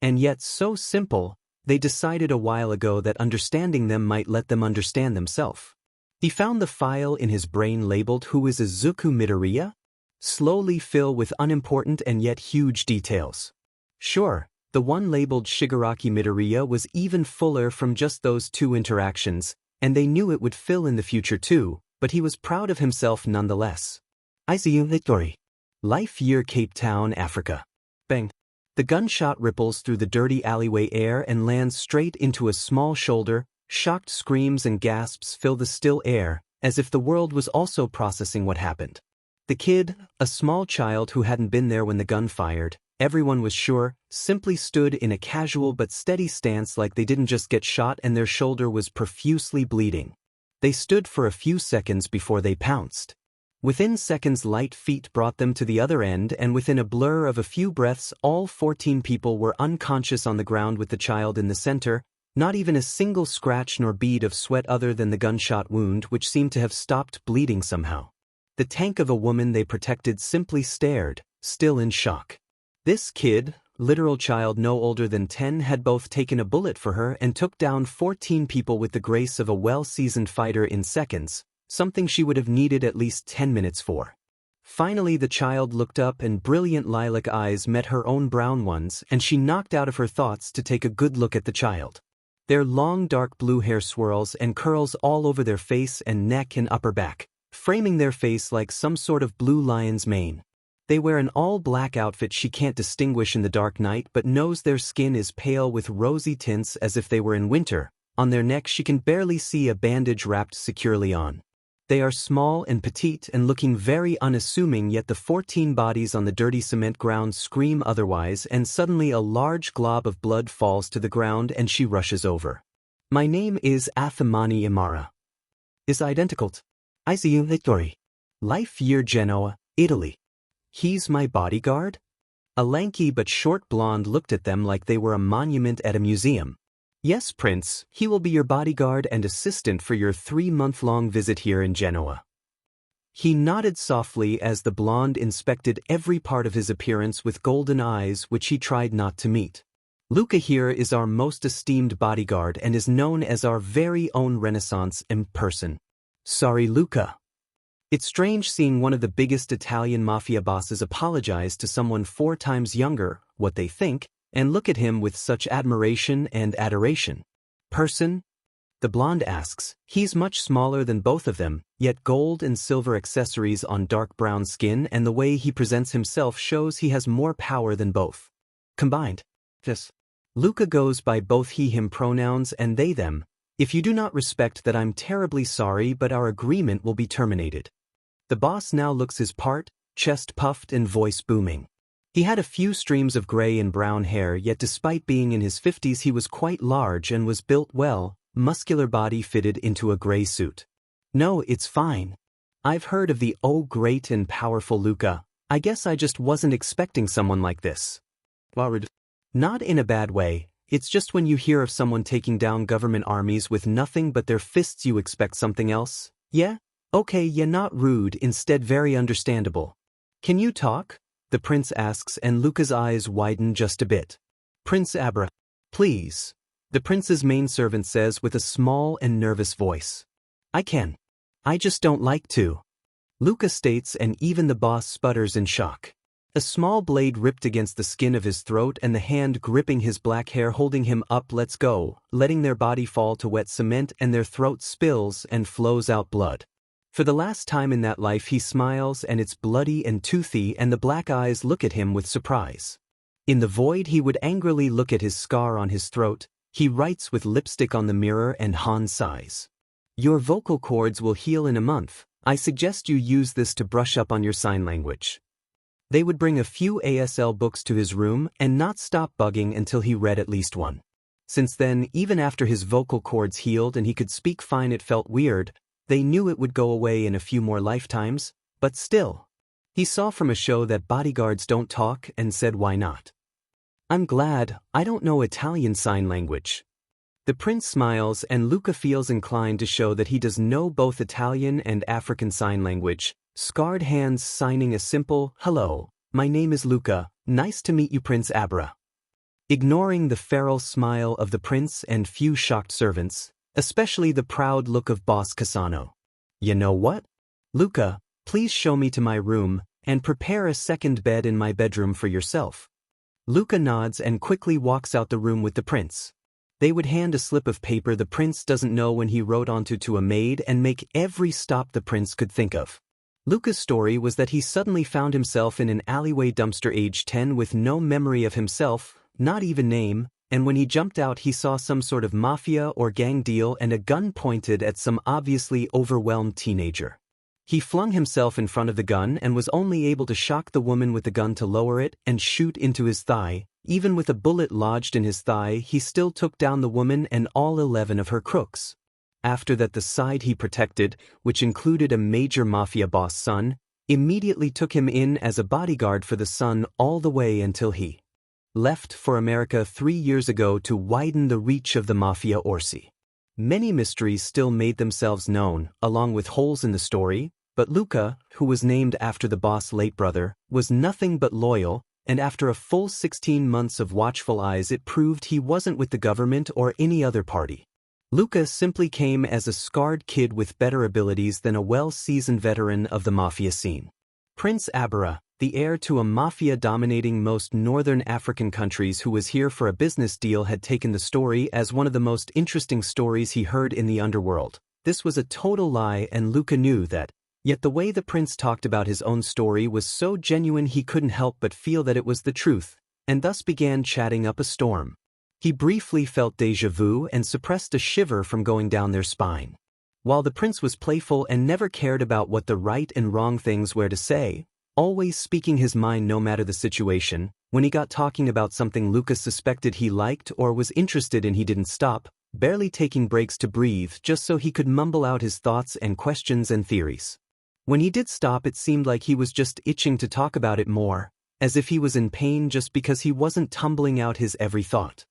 And yet so simple, they decided a while ago that understanding them might let them understand themselves. He found the file in his brain labeled "Who is Izuku Midoriya?" slowly fill with unimportant and yet huge details. Sure, the one labeled Shigaraki Midoriya was even fuller from just those two interactions, and they knew it would fill in the future too, but he was proud of himself nonetheless. Izuku Midoriya. Life Year, Cape Town, Africa. Bang. The gunshot ripples through the dirty alleyway air and lands straight into a small shoulder. Shocked screams and gasps fill the still air, as if the world was also processing what happened. The kid, a small child who hadn't been there when the gun fired, everyone was sure, simply stood in a casual but steady stance like they didn't just get shot and their shoulder was profusely bleeding. They stood for a few seconds before they pounced. Within seconds light feet brought them to the other end, and within a blur of a few breaths all 14 people were unconscious on the ground with the child in the center, not even a single scratch nor bead of sweat other than the gunshot wound which seemed to have stopped bleeding somehow. The tank of a woman they protected simply stared, still in shock. This kid, literal child no older than 10, had both taken a bullet for her and took down 14 people with the grace of a well-seasoned fighter in seconds, something she would have needed at least 10 minutes for. Finally the child looked up and brilliant lilac eyes met her own brown ones, and she knocked out of her thoughts to take a good look at the child. Their long dark blue hair swirls and curls all over their face and neck and upper back, framing their face like some sort of blue lion's mane. They wear an all-black outfit she can't distinguish in the dark night but knows their skin is pale with rosy tints as if they were in winter. On their neck she can barely see a bandage wrapped securely on. They are small and petite and looking very unassuming, yet the 14 bodies on the dirty cement ground scream otherwise, and suddenly a large glob of blood falls to the ground and she rushes over. My name is Athamani Imara. Is identical to Izuku Midoriya. Life Year, Genoa, Italy. He's my bodyguard? A lanky but short blonde looked at them like they were a monument at a museum. Yes, Prince, he will be your bodyguard and assistant for your 3-month-long visit here in Genoa. He nodded softly as the blonde inspected every part of his appearance with golden eyes which he tried not to meet. Luca here is our most esteemed bodyguard and is known as our very own Renaissance person. Sorry, Luca. It's strange seeing one of the biggest Italian mafia bosses apologize to someone 4 times younger, what they think, and look at him with such admiration and adoration. Person? The blonde asks. He's much smaller than both of them, yet gold and silver accessories on dark brown skin, and the way he presents himself shows he has more power than both combined. Yes. Luca goes by both he/him pronouns and they/them. If you do not respect that, I'm terribly sorry, but our agreement will be terminated. The boss now looks his part, chest puffed and voice booming. He had a few streams of gray and brown hair, yet despite being in his 50s he was quite large and was built well, muscular body fitted into a gray suit. No, it's fine. I've heard of the great and powerful Luca. I guess I just wasn't expecting someone like this. Worried. Not in a bad way. It's just when you hear of someone taking down government armies with nothing but their fists you expect something else. Yeah? Okay, yeah, not rude, instead very understandable. Can you talk? The prince asks, and Luca's eyes widen just a bit. Prince Abra. Please. The prince's maidservant says with a small and nervous voice. I can. I just don't like to. Luca states, and even the boss sputters in shock. A small blade ripped against the skin of his throat and the hand gripping his black hair holding him up lets go, letting their body fall to wet cement and their throat spills and flows out blood. For the last time in that life he smiles and it's bloody and toothy and the black eyes look at him with surprise. In the void he would angrily look at his scar on his throat. He writes with lipstick on the mirror and Han sighs. Your vocal cords will heal in a month. I suggest you use this to brush up on your sign language. They would bring a few ASL books to his room and not stop bugging until he read at least one. Since then, even after his vocal cords healed and he could speak fine, it felt weird. They knew it would go away in a few more lifetimes, but still. He saw from a show that bodyguards don't talk and said why not. I'm glad, I don't know Italian sign language. The prince smiles and Luca feels inclined to show that he does know both Italian and African sign language. Scarred hands signing a simple, hello, my name is Luca, nice to meet you Prince Abra. Ignoring the feral smile of the prince and few shocked servants, especially the proud look of Boss Cassano. You know what? Luca, please show me to my room, and prepare a second bed in my bedroom for yourself. Luca nods and quickly walks out the room with the prince. They would hand a slip of paper the prince doesn't know when he wrote onto to a maid and make every stop the prince could think of. Luca's story was that he suddenly found himself in an alleyway dumpster age 10 with no memory of himself, not even name, and when he jumped out he saw some sort of mafia or gang deal and a gun pointed at some obviously overwhelmed teenager. He flung himself in front of the gun and was only able to shock the woman with the gun to lower it and shoot into his thigh. Even with a bullet lodged in his thigh, he still took down the woman and all 11 of her crooks. After that, the side he protected, which included a major mafia boss son, immediately took him in as a bodyguard for the son all the way until he left for America 3 years ago to widen the reach of the mafia orsi. Many mysteries still made themselves known, along with holes in the story, but Luca, who was named after the boss' late brother, was nothing but loyal, and after a full 16 months of watchful eyes it proved he wasn't with the government or any other party. Luca simply came as a scarred kid with better abilities than a well-seasoned veteran of the mafia scene. Prince Abra, the heir to a mafia-dominating most northern African countries who was here for a business deal, had taken the story as one of the most interesting stories he heard in the underworld. This was a total lie and Luca knew that, yet the way the prince talked about his own story was so genuine he couldn't help but feel that it was the truth, and thus began chatting up a storm. He briefly felt déjà vu and suppressed a shiver from going down their spine. While the prince was playful and never cared about what the right and wrong things were to say, always speaking his mind no matter the situation, when he got talking about something Lucas suspected he liked or was interested in he didn't stop, barely taking breaks to breathe just so he could mumble out his thoughts and questions and theories. When he did stop it seemed like he was just itching to talk about it more, as if he was in pain just because he wasn't tumbling out his every thought.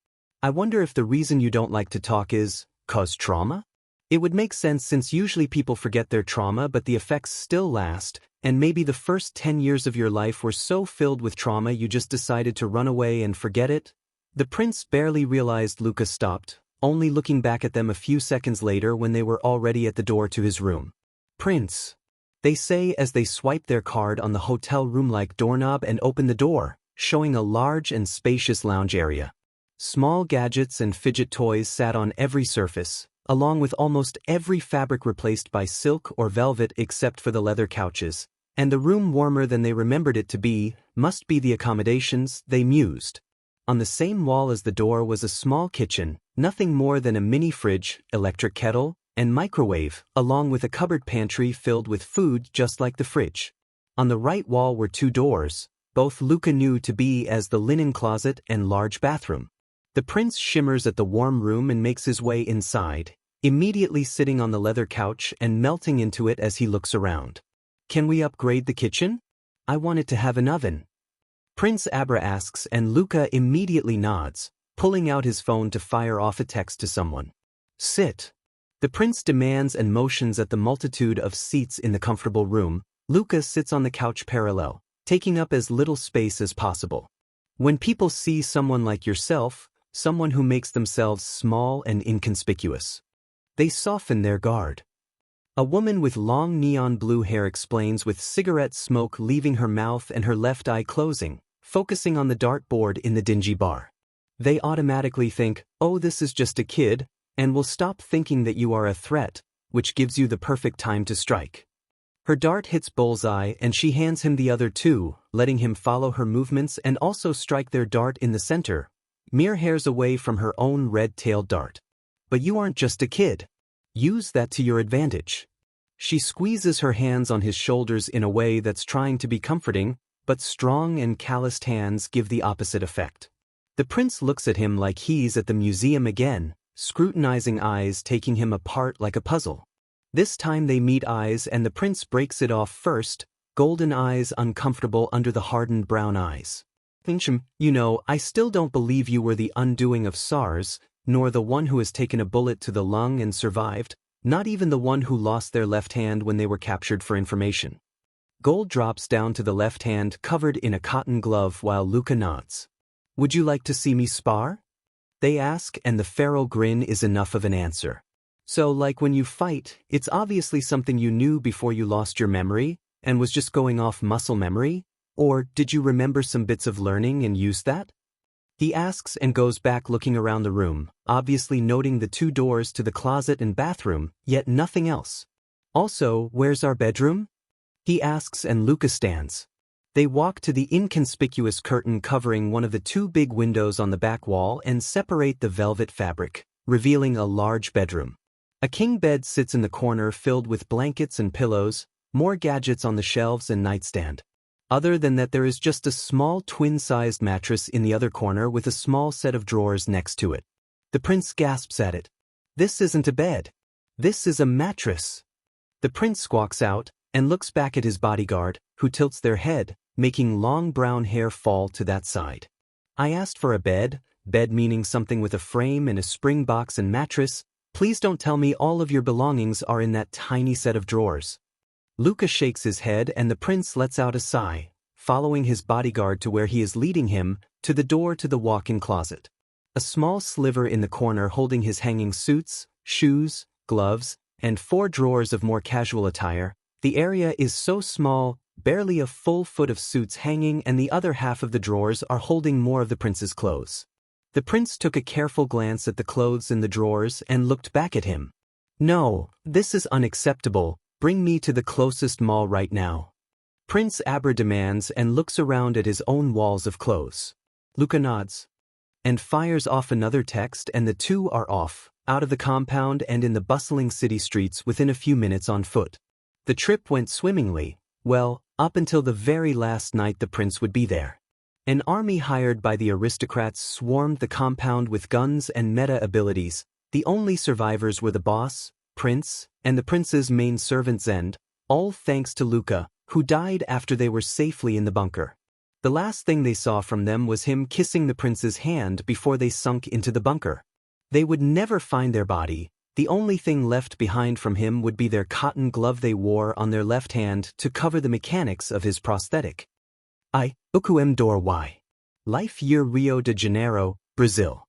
I wonder if the reason you don't like to talk is 'cause trauma? It would make sense since usually people forget their trauma but the effects still last, and maybe the first 10 years of your life were so filled with trauma you just decided to run away and forget it? The prince barely realized Lucas stopped, only looking back at them a few seconds later when they were already at the door to his room. Prince, they say as they swipe their card on the hotel room-like doorknob and open the door, showing a large and spacious lounge area. Small gadgets and fidget toys sat on every surface, along with almost every fabric replaced by silk or velvet except for the leather couches, and the room warmer than they remembered it to be, must be the accommodations, they mused. On the same wall as the door was a small kitchen, nothing more than a mini fridge, electric kettle, and microwave, along with a cupboard pantry filled with food just like the fridge. On the right wall were 2 doors, both Luca knew to be as the linen closet and large bathroom. The prince shimmers at the warm room and makes his way inside, immediately sitting on the leather couch and melting into it as he looks around. Can we upgrade the kitchen? I want it to have an oven. Prince Abra asks and Luca immediately nods, pulling out his phone to fire off a text to someone. Sit. The prince demands and motions at the multitude of seats in the comfortable room. Luca sits on the couch parallel, taking up as little space as possible. When people see someone like yourself, someone who makes themselves small and inconspicuous, they soften their guard. A woman with long neon blue hair explains, with cigarette smoke leaving her mouth and her left eye closing, focusing on the dartboard in the dingy bar. They automatically think, oh, this is just a kid, and will stop thinking that you are a threat, which gives you the perfect time to strike. Her dart hits bullseye and she hands him the other two, letting him follow her movements and also strike their dart in the center, mere hairs away from her own red-tailed dart. But you aren't just a kid. Use that to your advantage. She squeezes her hands on his shoulders in a way that's trying to be comforting, but strong and calloused hands give the opposite effect. The prince looks at him like he's at the museum again, scrutinizing eyes taking him apart like a puzzle. This time they meet eyes and the prince breaks it off first, golden eyes uncomfortable under the hardened brown eyes. You know, I still don't believe you were the undoing of SARS, nor the one who has taken a bullet to the lung and survived, not even the one who lost their left hand when they were captured for information. Gold drops down to the left hand covered in a cotton glove while Luca nods. Would you like to see me spar? They ask, and the feral grin is enough of an answer. So, like when you fight, it's obviously something you knew before you lost your memory, and was just going off muscle memory? Or did you remember some bits of learning and use that? He asks and goes back looking around the room, obviously noting the two doors to the closet and bathroom, yet nothing else. Also, where's our bedroom? He asks and Luca stands. They walk to the inconspicuous curtain covering one of the two big windows on the back wall and separate the velvet fabric, revealing a large bedroom. A king bed sits in the corner filled with blankets and pillows, more gadgets on the shelves and nightstand. Other than that, there is just a small twin-sized mattress in the other corner with a small set of drawers next to it. The prince gasps at it. This isn't a bed. This is a mattress. The prince squawks out and looks back at his bodyguard, who tilts their head, making long brown hair fall to that side. I asked for a bed meaning something with a frame and a spring box and mattress. Please don't tell me all of your belongings are in that tiny set of drawers. Luca shakes his head and the prince lets out a sigh, following his bodyguard to where he is leading him, to the door to the walk-in closet. A small sliver in the corner holding his hanging suits, shoes, gloves, and 4 drawers of more casual attire. The area is so small, barely a full foot of suits hanging, and the other half of the drawers are holding more of the prince's clothes. The prince took a careful glance at the clothes in the drawers and looked back at him. No, this is unacceptable. Bring me to the closest mall right now. Prince Aber demands and looks around at his own walls of clothes. Luca nods and fires off another text, and the two are off, out of the compound and in the bustling city streets within a few minutes on foot. The trip went swimmingly, well, up until the very last night the prince would be there. An army hired by the aristocrats swarmed the compound with guns and meta abilities. The only survivors were the boss, Prince, and the prince's main servant Zend, all thanks to Luca, who died after they were safely in the bunker. The last thing they saw from them was him kissing the prince's hand before they sunk into the bunker. They would never find their body. The only thing left behind from him would be their cotton glove they wore on their left hand to cover the mechanics of his prosthetic. Izuku Midoriya. Life year Rio de Janeiro, Brazil.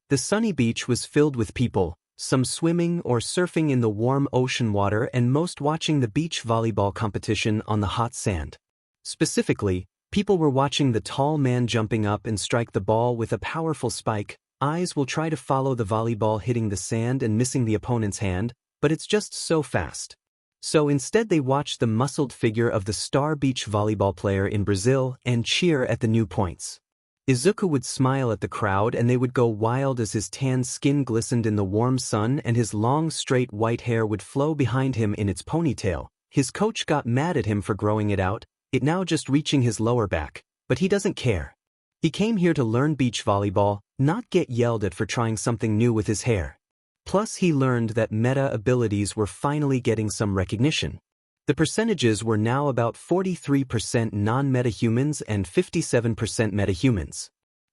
The sunny beach was filled with people, some swimming or surfing in the warm ocean water and most watching the beach volleyball competition on the hot sand. Specifically, people were watching the tall man jumping up and strike the ball with a powerful spike. Eyes will try to follow the volleyball hitting the sand and missing the opponent's hand, but it's just so fast. So instead they watch the muscled figure of the star beach volleyball player in Brazil and cheer at the new points. Izuku would smile at the crowd and they would go wild as his tan skin glistened in the warm sun and his long straight white hair would flow behind him in its ponytail. His coach got mad at him for growing it out, it now just reaching his lower back, but he doesn't care. He came here to learn beach volleyball, not get yelled at for trying something new with his hair. Plus he learned that meta abilities were finally getting some recognition. The percentages were now about 43% non-meta humans and 57% meta humans.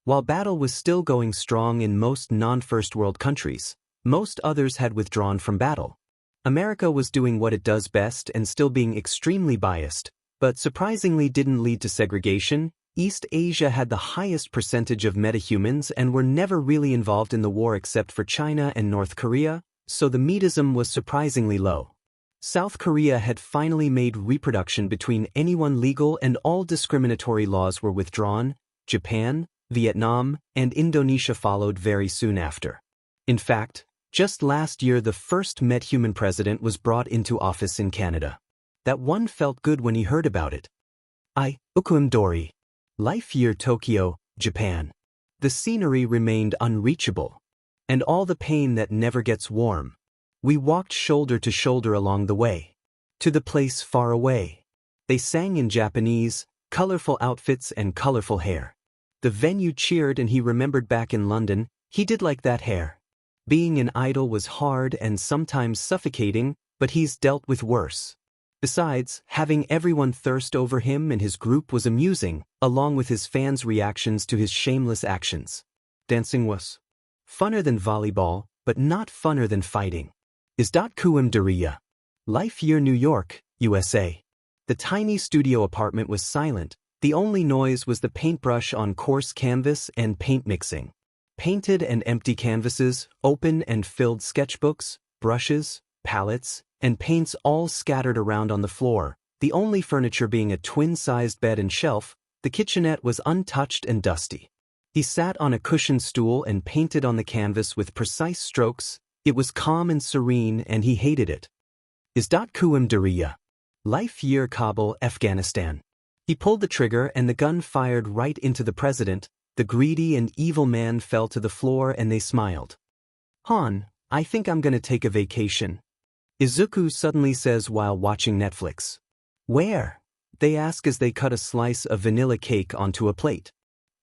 While battle was still going strong in most non-first world countries, most others had withdrawn from battle. America was doing what it does best and still being extremely biased, but surprisingly didn't lead to segregation. East Asia had the highest percentage of metahumans and were never really involved in the war except for China and North Korea, so the metism was surprisingly low. South Korea had finally made reproduction between anyone legal and all discriminatory laws were withdrawn. Japan, Vietnam, and Indonesia followed very soon after. In fact, just last year the first methuman president was brought into office in Canada. That one felt good when he heard about it. Izuku Midoriya. Life year Tokyo, Japan. The scenery remained unreachable. And all the pain that never gets warm. We walked shoulder to shoulder along the way. To the place far away. They sang in Japanese, colorful outfits and colorful hair. The venue cheered and he remembered back in London, he did like that hair. Being an idol was hard and sometimes suffocating, but he's dealt with worse. Besides, having everyone thirst over him and his group was amusing, along with his fans' reactions to his shameless actions. Dancing was funner than volleyball, but not funner than fighting. Izuku Midoriya. Life year New York, USA. The tiny studio apartment was silent, the only noise was the paintbrush on coarse canvas and paint mixing. Painted and empty canvases, open and filled sketchbooks, brushes, palettes, and paints all scattered around on the floor, the only furniture being a twin-sized bed and shelf. The kitchenette was untouched and dusty. He sat on a cushioned stool and painted on the canvas with precise strokes. It was calm and serene and he hated it. Izuku Midoriya. Life year Kabul, Afghanistan. He pulled the trigger and the gun fired right into the president. The greedy and evil man fell to the floor and they smiled. "Han, I think I'm gonna take a vacation," Izuku suddenly says while watching Netflix. "Where?" they ask as they cut a slice of vanilla cake onto a plate.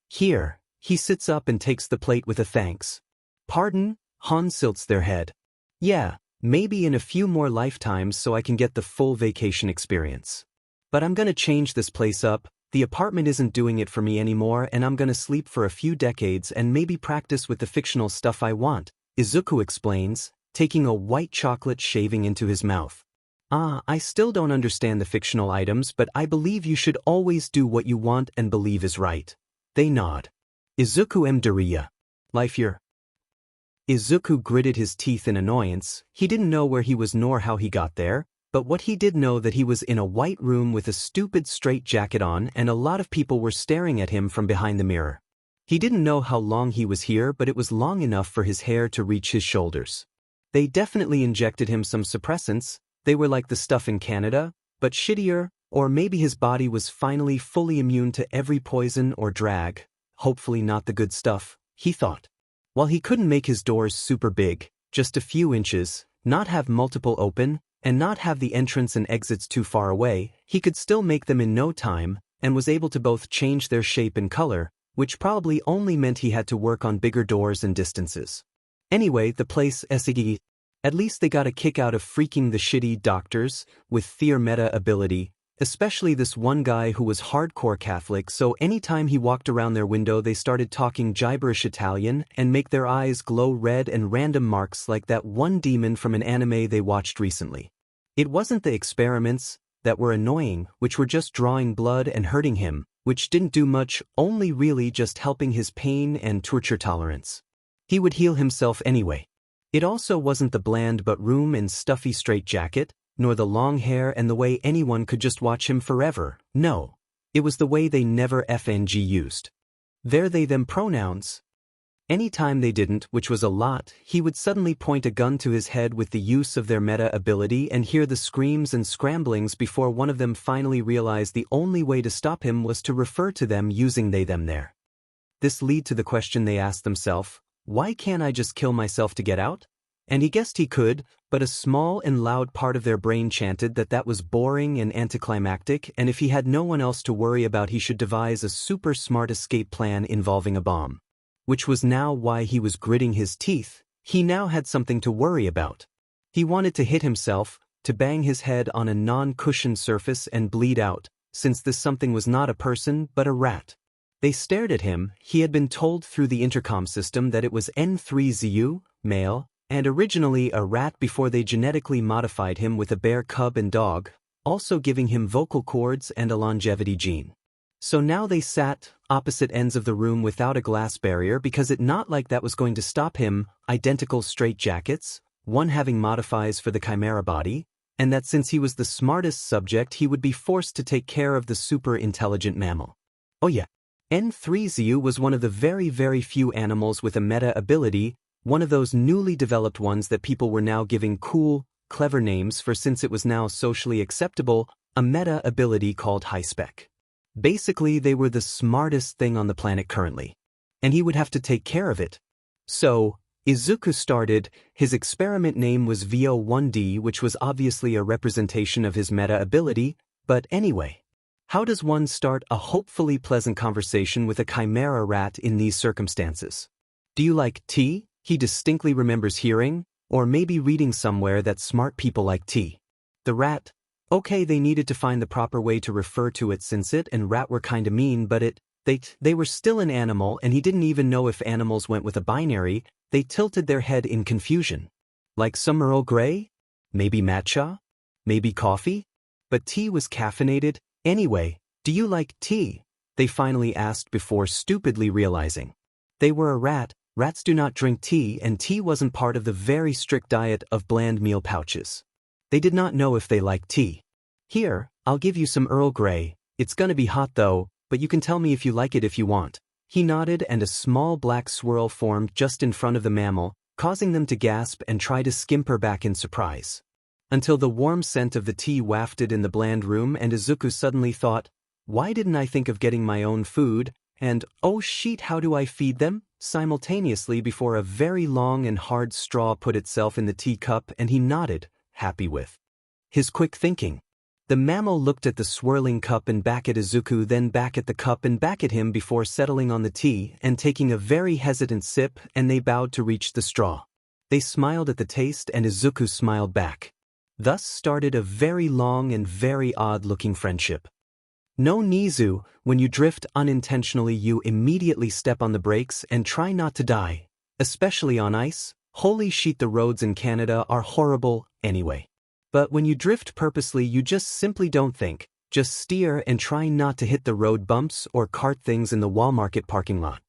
"Here." He sits up and takes the plate with a thanks. "Pardon?" Han tilts their head. "Yeah, maybe in a few more lifetimes so I can get the full vacation experience. But I'm gonna change this place up. The apartment isn't doing it for me anymore and I'm gonna sleep for a few decades and maybe practice with the fictional stuff I want," Izuku explains, taking a white chocolate shaving into his mouth. I still don't understand the fictional items, but I believe you should always do what you want and believe is right." They nod. Izuku Midoriya. Life year. Izuku gritted his teeth in annoyance. He didn't know where he was nor how he got there, but what he did know that he was in a white room with a stupid straight jacket on and a lot of people were staring at him from behind the mirror. He didn't know how long he was here, but it was long enough for his hair to reach his shoulders. They definitely injected him some suppressants. They were like the stuff in Canada, but shittier, or maybe his body was finally fully immune to every poison or drag. Hopefully not the good stuff, he thought. While he couldn't make his doors super big, just a few inches, not have multiple open, and not have the entrance and exits too far away, he could still make them in no time, and was able to both change their shape and color, which probably only meant he had to work on bigger doors and distances. Anyway, the place SEG. At least they got a kick out of freaking the shitty doctors with their meta ability, especially this one guy who was hardcore Catholic, so anytime he walked around their window they started talking gibberish Italian and make their eyes glow red and random marks like that one demon from an anime they watched recently. It wasn't the experiments that were annoying, which were just drawing blood and hurting him, which didn't do much, only really just helping his pain and torture tolerance. He would heal himself anyway. It also wasn't the bland but room and stuffy straitjacket, nor the long hair and the way anyone could just watch him forever. No, it was the way they never FNG used. Their they them pronouns. Anytime they didn't, which was a lot, he would suddenly point a gun to his head with the use of their meta ability and hear the screams and scramblings before one of them finally realized the only way to stop him was to refer to them using they them there. This led to the question they asked themselves, why can't I just kill myself to get out? And he guessed he could, but a small and loud part of their brain chanted that that was boring and anticlimactic, and if he had no one else to worry about he should devise a super smart escape plan involving a bomb. Which was now why he was gritting his teeth. He now had something to worry about. He wanted to hit himself, to bang his head on a non-cushioned surface and bleed out, since this something was not a person but a rat. They stared at him. He had been told through the intercom system that it was N3ZU, male, and originally a rat before they genetically modified him with a bear cub and dog, also giving him vocal cords and a longevity gene. So now they sat opposite ends of the room without a glass barrier because it not like that was going to stop him, identical straitjackets, one having modifies for the chimera body, and that since he was the smartest subject he would be forced to take care of the super intelligent mammal. Oh yeah. N3ZU was one of the very few animals with a meta ability, one of those newly developed ones that people were now giving cool, clever names for since it was now socially acceptable, a meta ability called high spec. Basically they were the smartest thing on the planet currently. And he would have to take care of it. So, Izuku started. His experiment name was VO1D, which was obviously a representation of his meta ability, but anyway. How does one start a hopefully pleasant conversation with a chimera rat in these circumstances? Do you like tea? He distinctly remembers hearing, or maybe reading somewhere that smart people like tea. The rat? Okay, they needed to find the proper way to refer to it since it and rat were kinda mean, but they were still an animal and he didn't even know if animals went with a binary. They tilted their head in confusion. Like some Earl Grey? Maybe matcha? Maybe coffee? But tea was caffeinated. Anyway, do you like tea? They finally asked before stupidly realizing. They were a rat. Rats do not drink tea, and tea wasn't part of the very strict diet of bland meal pouches. They did not know if they liked tea. Here, I'll give you some Earl Grey. It's gonna be hot though, but you can tell me if you like it if you want. He nodded and a small black swirl formed just in front of the mammal, causing them to gasp and try to skimper back in surprise. Until the warm scent of the tea wafted in the bland room and Izuku suddenly thought, why didn't I think of getting my own food, and oh shit, how do I feed them? Simultaneously before a very long and hard straw put itself in the teacup and he nodded, happy with his quick thinking. The mammal looked at the swirling cup and back at Izuku, then back at the cup and back at him before settling on the tea and taking a very hesitant sip, and they bowed to reach the straw. They smiled at the taste and Izuku smiled back. Thus started a very long and very odd-looking friendship. No Nizu, when you drift unintentionally you immediately step on the brakes and try not to die, especially on ice. Holy shit, the roads in Canada are horrible anyway. But when you drift purposely you just simply don't think, just steer and try not to hit the road bumps or cart things in the Walmart parking lot.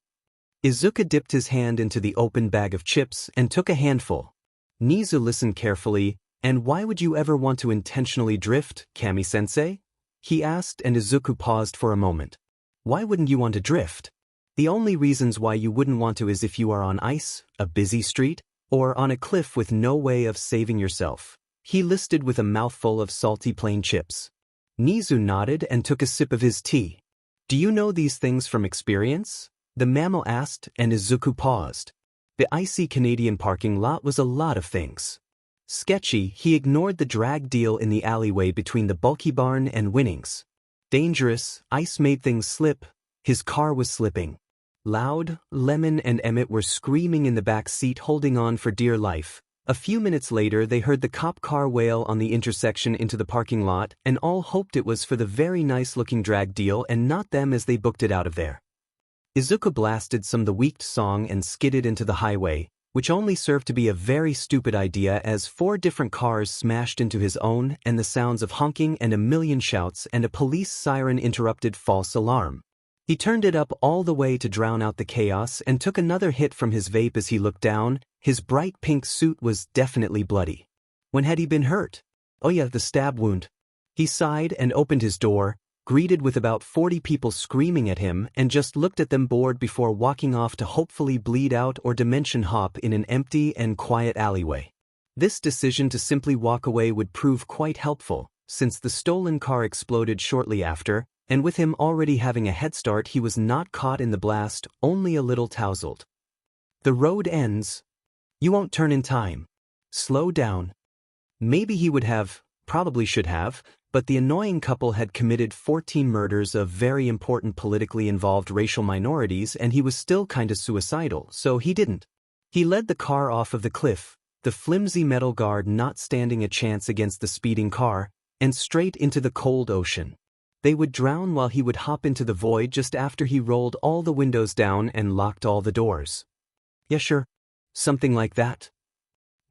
Izuku dipped his hand into the open bag of chips and took a handful. Nizu listened carefully. And why would you ever want to intentionally drift, Kami-sensei? He asked and Izuku paused for a moment. Why wouldn't you want to drift? The only reasons why you wouldn't want to is if you are on ice, a busy street, or on a cliff with no way of saving yourself. He listed with a mouthful of salty plain chips. Nizu nodded and took a sip of his tea. Do you know these things from experience? The mammal asked and Izuku paused. The icy Canadian parking lot was a lot of things. Sketchy, he ignored the drag deal in the alleyway between the bulky barn and Winnings. Dangerous, ice made things slip. His car was slipping. Loud, Lemon and Emmett were screaming in the back seat holding on for dear life. A few minutes later they heard the cop car wail on the intersection into the parking lot and all hoped it was for the very nice-looking drag deal and not them as they booked it out of there. Izuku blasted some the Weeked song and skidded into the highway, which only served to be a very stupid idea as 4 different cars smashed into his own and the sounds of honking and a million shouts and a police siren interrupted false alarm. He turned it up all the way to drown out the chaos and took another hit from his vape as he looked down. His bright pink suit was definitely bloody. When had he been hurt? Oh yeah, the stab wound. He sighed and opened his door, greeted with about 40 people screaming at him and just looked at them bored before walking off to hopefully bleed out or dimension hop in an empty and quiet alleyway. This decision to simply walk away would prove quite helpful, since the stolen car exploded shortly after, and with him already having a head start he was not caught in the blast, only a little tousled. The road ends. You won't turn in time. Slow down. Maybe he would have, probably should have, but the annoying couple had committed 14 murders of very important politically involved racial minorities and he was still kinda suicidal, so he didn't. He led the car off of the cliff, the flimsy metal guard not standing a chance against the speeding car, and straight into the cold ocean. They would drown while he would hop into the void just after he rolled all the windows down and locked all the doors. Yeah, sure. Something like that.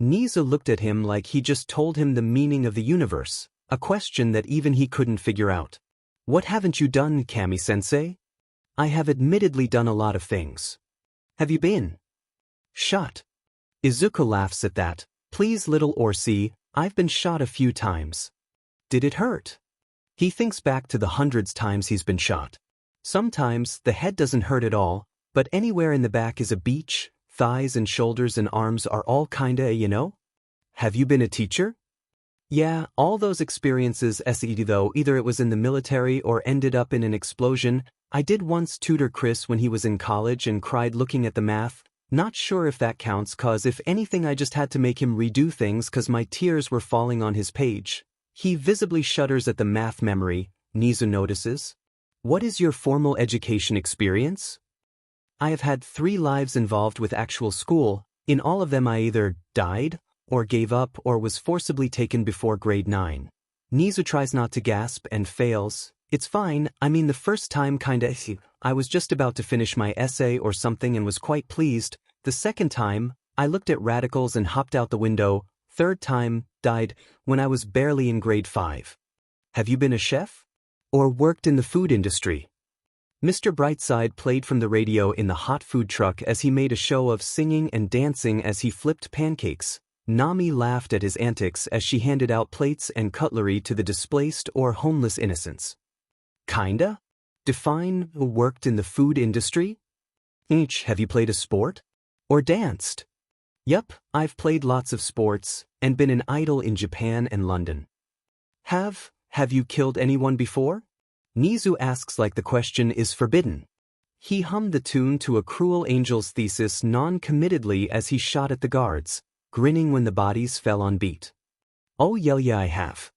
Nizu looked at him like he just told him the meaning of the universe, a question that even he couldn't figure out. What haven't you done, Kami-sensei? I have admittedly done a lot of things. Have you been shot? Izuku laughs at that. Please, little Orsi, I've been shot a few times. Did it hurt? He thinks back to the hundreds times he's been shot. Sometimes the head doesn't hurt at all, but anywhere in the back is a beach, thighs and shoulders and arms are all kinda, you know? Have you been a teacher? Yeah, all those experiences though either it was in the military or ended up in an explosion. I did once tutor Chris when he was in college and cried looking at the math. Not sure if that counts cause if anything I just had to make him redo things cause my tears were falling on his page. He visibly shudders at the math memory, Nizu notices. What is your formal education experience? I have had 3 lives involved with actual school. In all of them I either died, or gave up or was forcibly taken before grade 9. Nizu tries not to gasp and fails. It's fine, I mean the first time kinda I was just about to finish my essay or something and was quite pleased. The second time, I looked at radicals and hopped out the window. Third time, died, when I was barely in grade 5. Have you been a chef? Or worked in the food industry? Mr. Brightside played from the radio in the hot food truck as he made a show of singing and dancing as he flipped pancakes. Nami laughed at his antics as she handed out plates and cutlery to the displaced or homeless innocents. Kinda? Define worked in the food industry? Have you played a sport? Or danced? Yup, I've played lots of sports, and been an idol in Japan and London. Have you killed anyone before? Nizu asks like the question is forbidden. He hummed the tune to a Cruel Angel's thesis non-committedly as he shot at the guards, grinning when the bodies fell on beat. Oh yeah I have.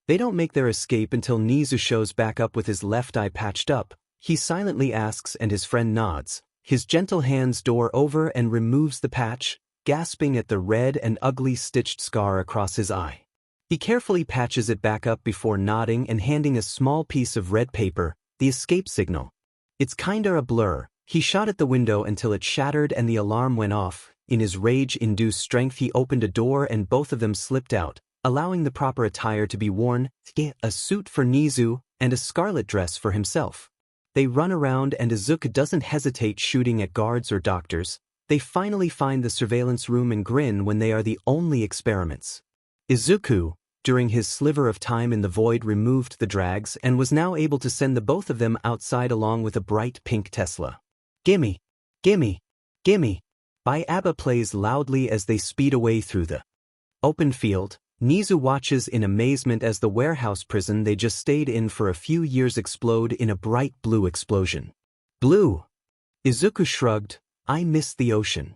They don't make their escape until Nizu shows back up with his left eye patched up. He silently asks and his friend nods. His gentle hands door over and removes the patch, gasping at the red and ugly stitched scar across his eye. He carefully patches it back up before nodding and handing a small piece of red paper, the escape signal. It's kinda a blur. He shot at the window until it shattered and the alarm went off. In his rage-induced strength he opened a door and both of them slipped out, allowing the proper attire to be worn, a suit for Nizu and a scarlet dress for himself. They run around and Izuku doesn't hesitate shooting at guards or doctors. They finally find the surveillance room and grin when they are the only experiments. Izuku, during his sliver of time in the void, removed the drags and was now able to send the both of them outside along with a bright pink Tesla. Gimme! Gimme! Gimme! By ABBA plays loudly as they speed away through the open field. Nizu watches in amazement as the warehouse prison they just stayed in for a few years explode in a bright blue explosion. Blue! Izuku shrugged. I miss the ocean.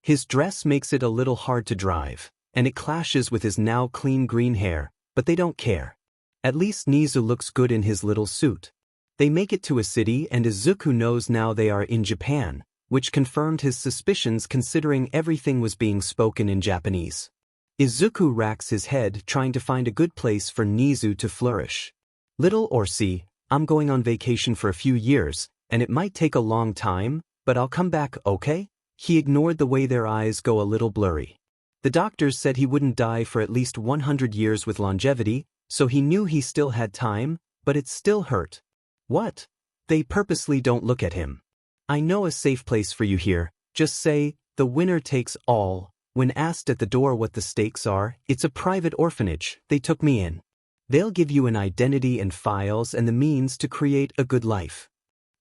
His dress makes it a little hard to drive, and it clashes with his now clean green hair, but they don't care. At least Nizu looks good in his little suit. They make it to a city and Izuku knows now they are in Japan, which confirmed his suspicions considering everything was being spoken in Japanese. Izuku racks his head trying to find a good place for Nizu to flourish. Little Orsi, I'm going on vacation for a few years, and it might take a long time, but I'll come back, okay? He ignored the way their eyes go a little blurry. The doctors said he wouldn't die for at least 100 years with longevity, so he knew he still had time, but it still hurt. What? They purposely don't look at him. I know a safe place for you here, just say, the winner takes all. When asked at the door what the stakes are, it's a private orphanage, they took me in. They'll give you an identity and files and the means to create a good life.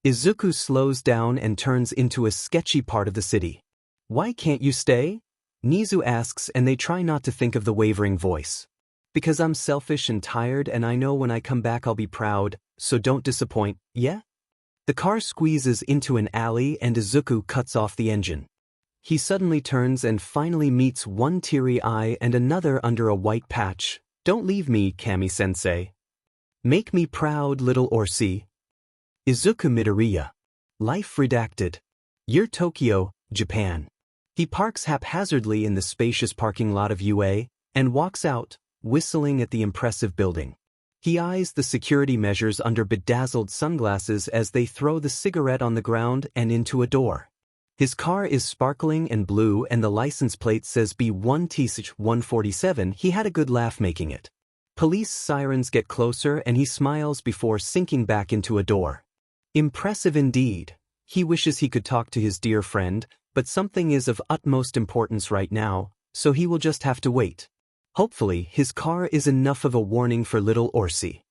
Izuku slows down and turns into a sketchy part of the city. Why can't you stay? Nizu asks and they try not to think of the wavering voice. Because I'm selfish and tired and I know when I come back I'll be proud, so don't disappoint, yeah? The car squeezes into an alley and Izuku cuts off the engine. He suddenly turns and finally meets one teary eye and another under a white patch. Don't leave me, Kami-sensei. Make me proud, little Orsi. Izuku Midoriya. Life redacted. Year Tokyo, Japan. He parks haphazardly in the spacious parking lot of UA and walks out, whistling at the impressive building. He eyes the security measures under bedazzled sunglasses as they throw the cigarette on the ground and into a door. His car is sparkling and blue and the license plate says B1T147. He had a good laugh making it. Police sirens get closer and he smiles before sinking back into a door. Impressive indeed. He wishes he could talk to his dear friend, but something is of utmost importance right now, so he will just have to wait. Hopefully, his car is enough of a warning for little Orsi.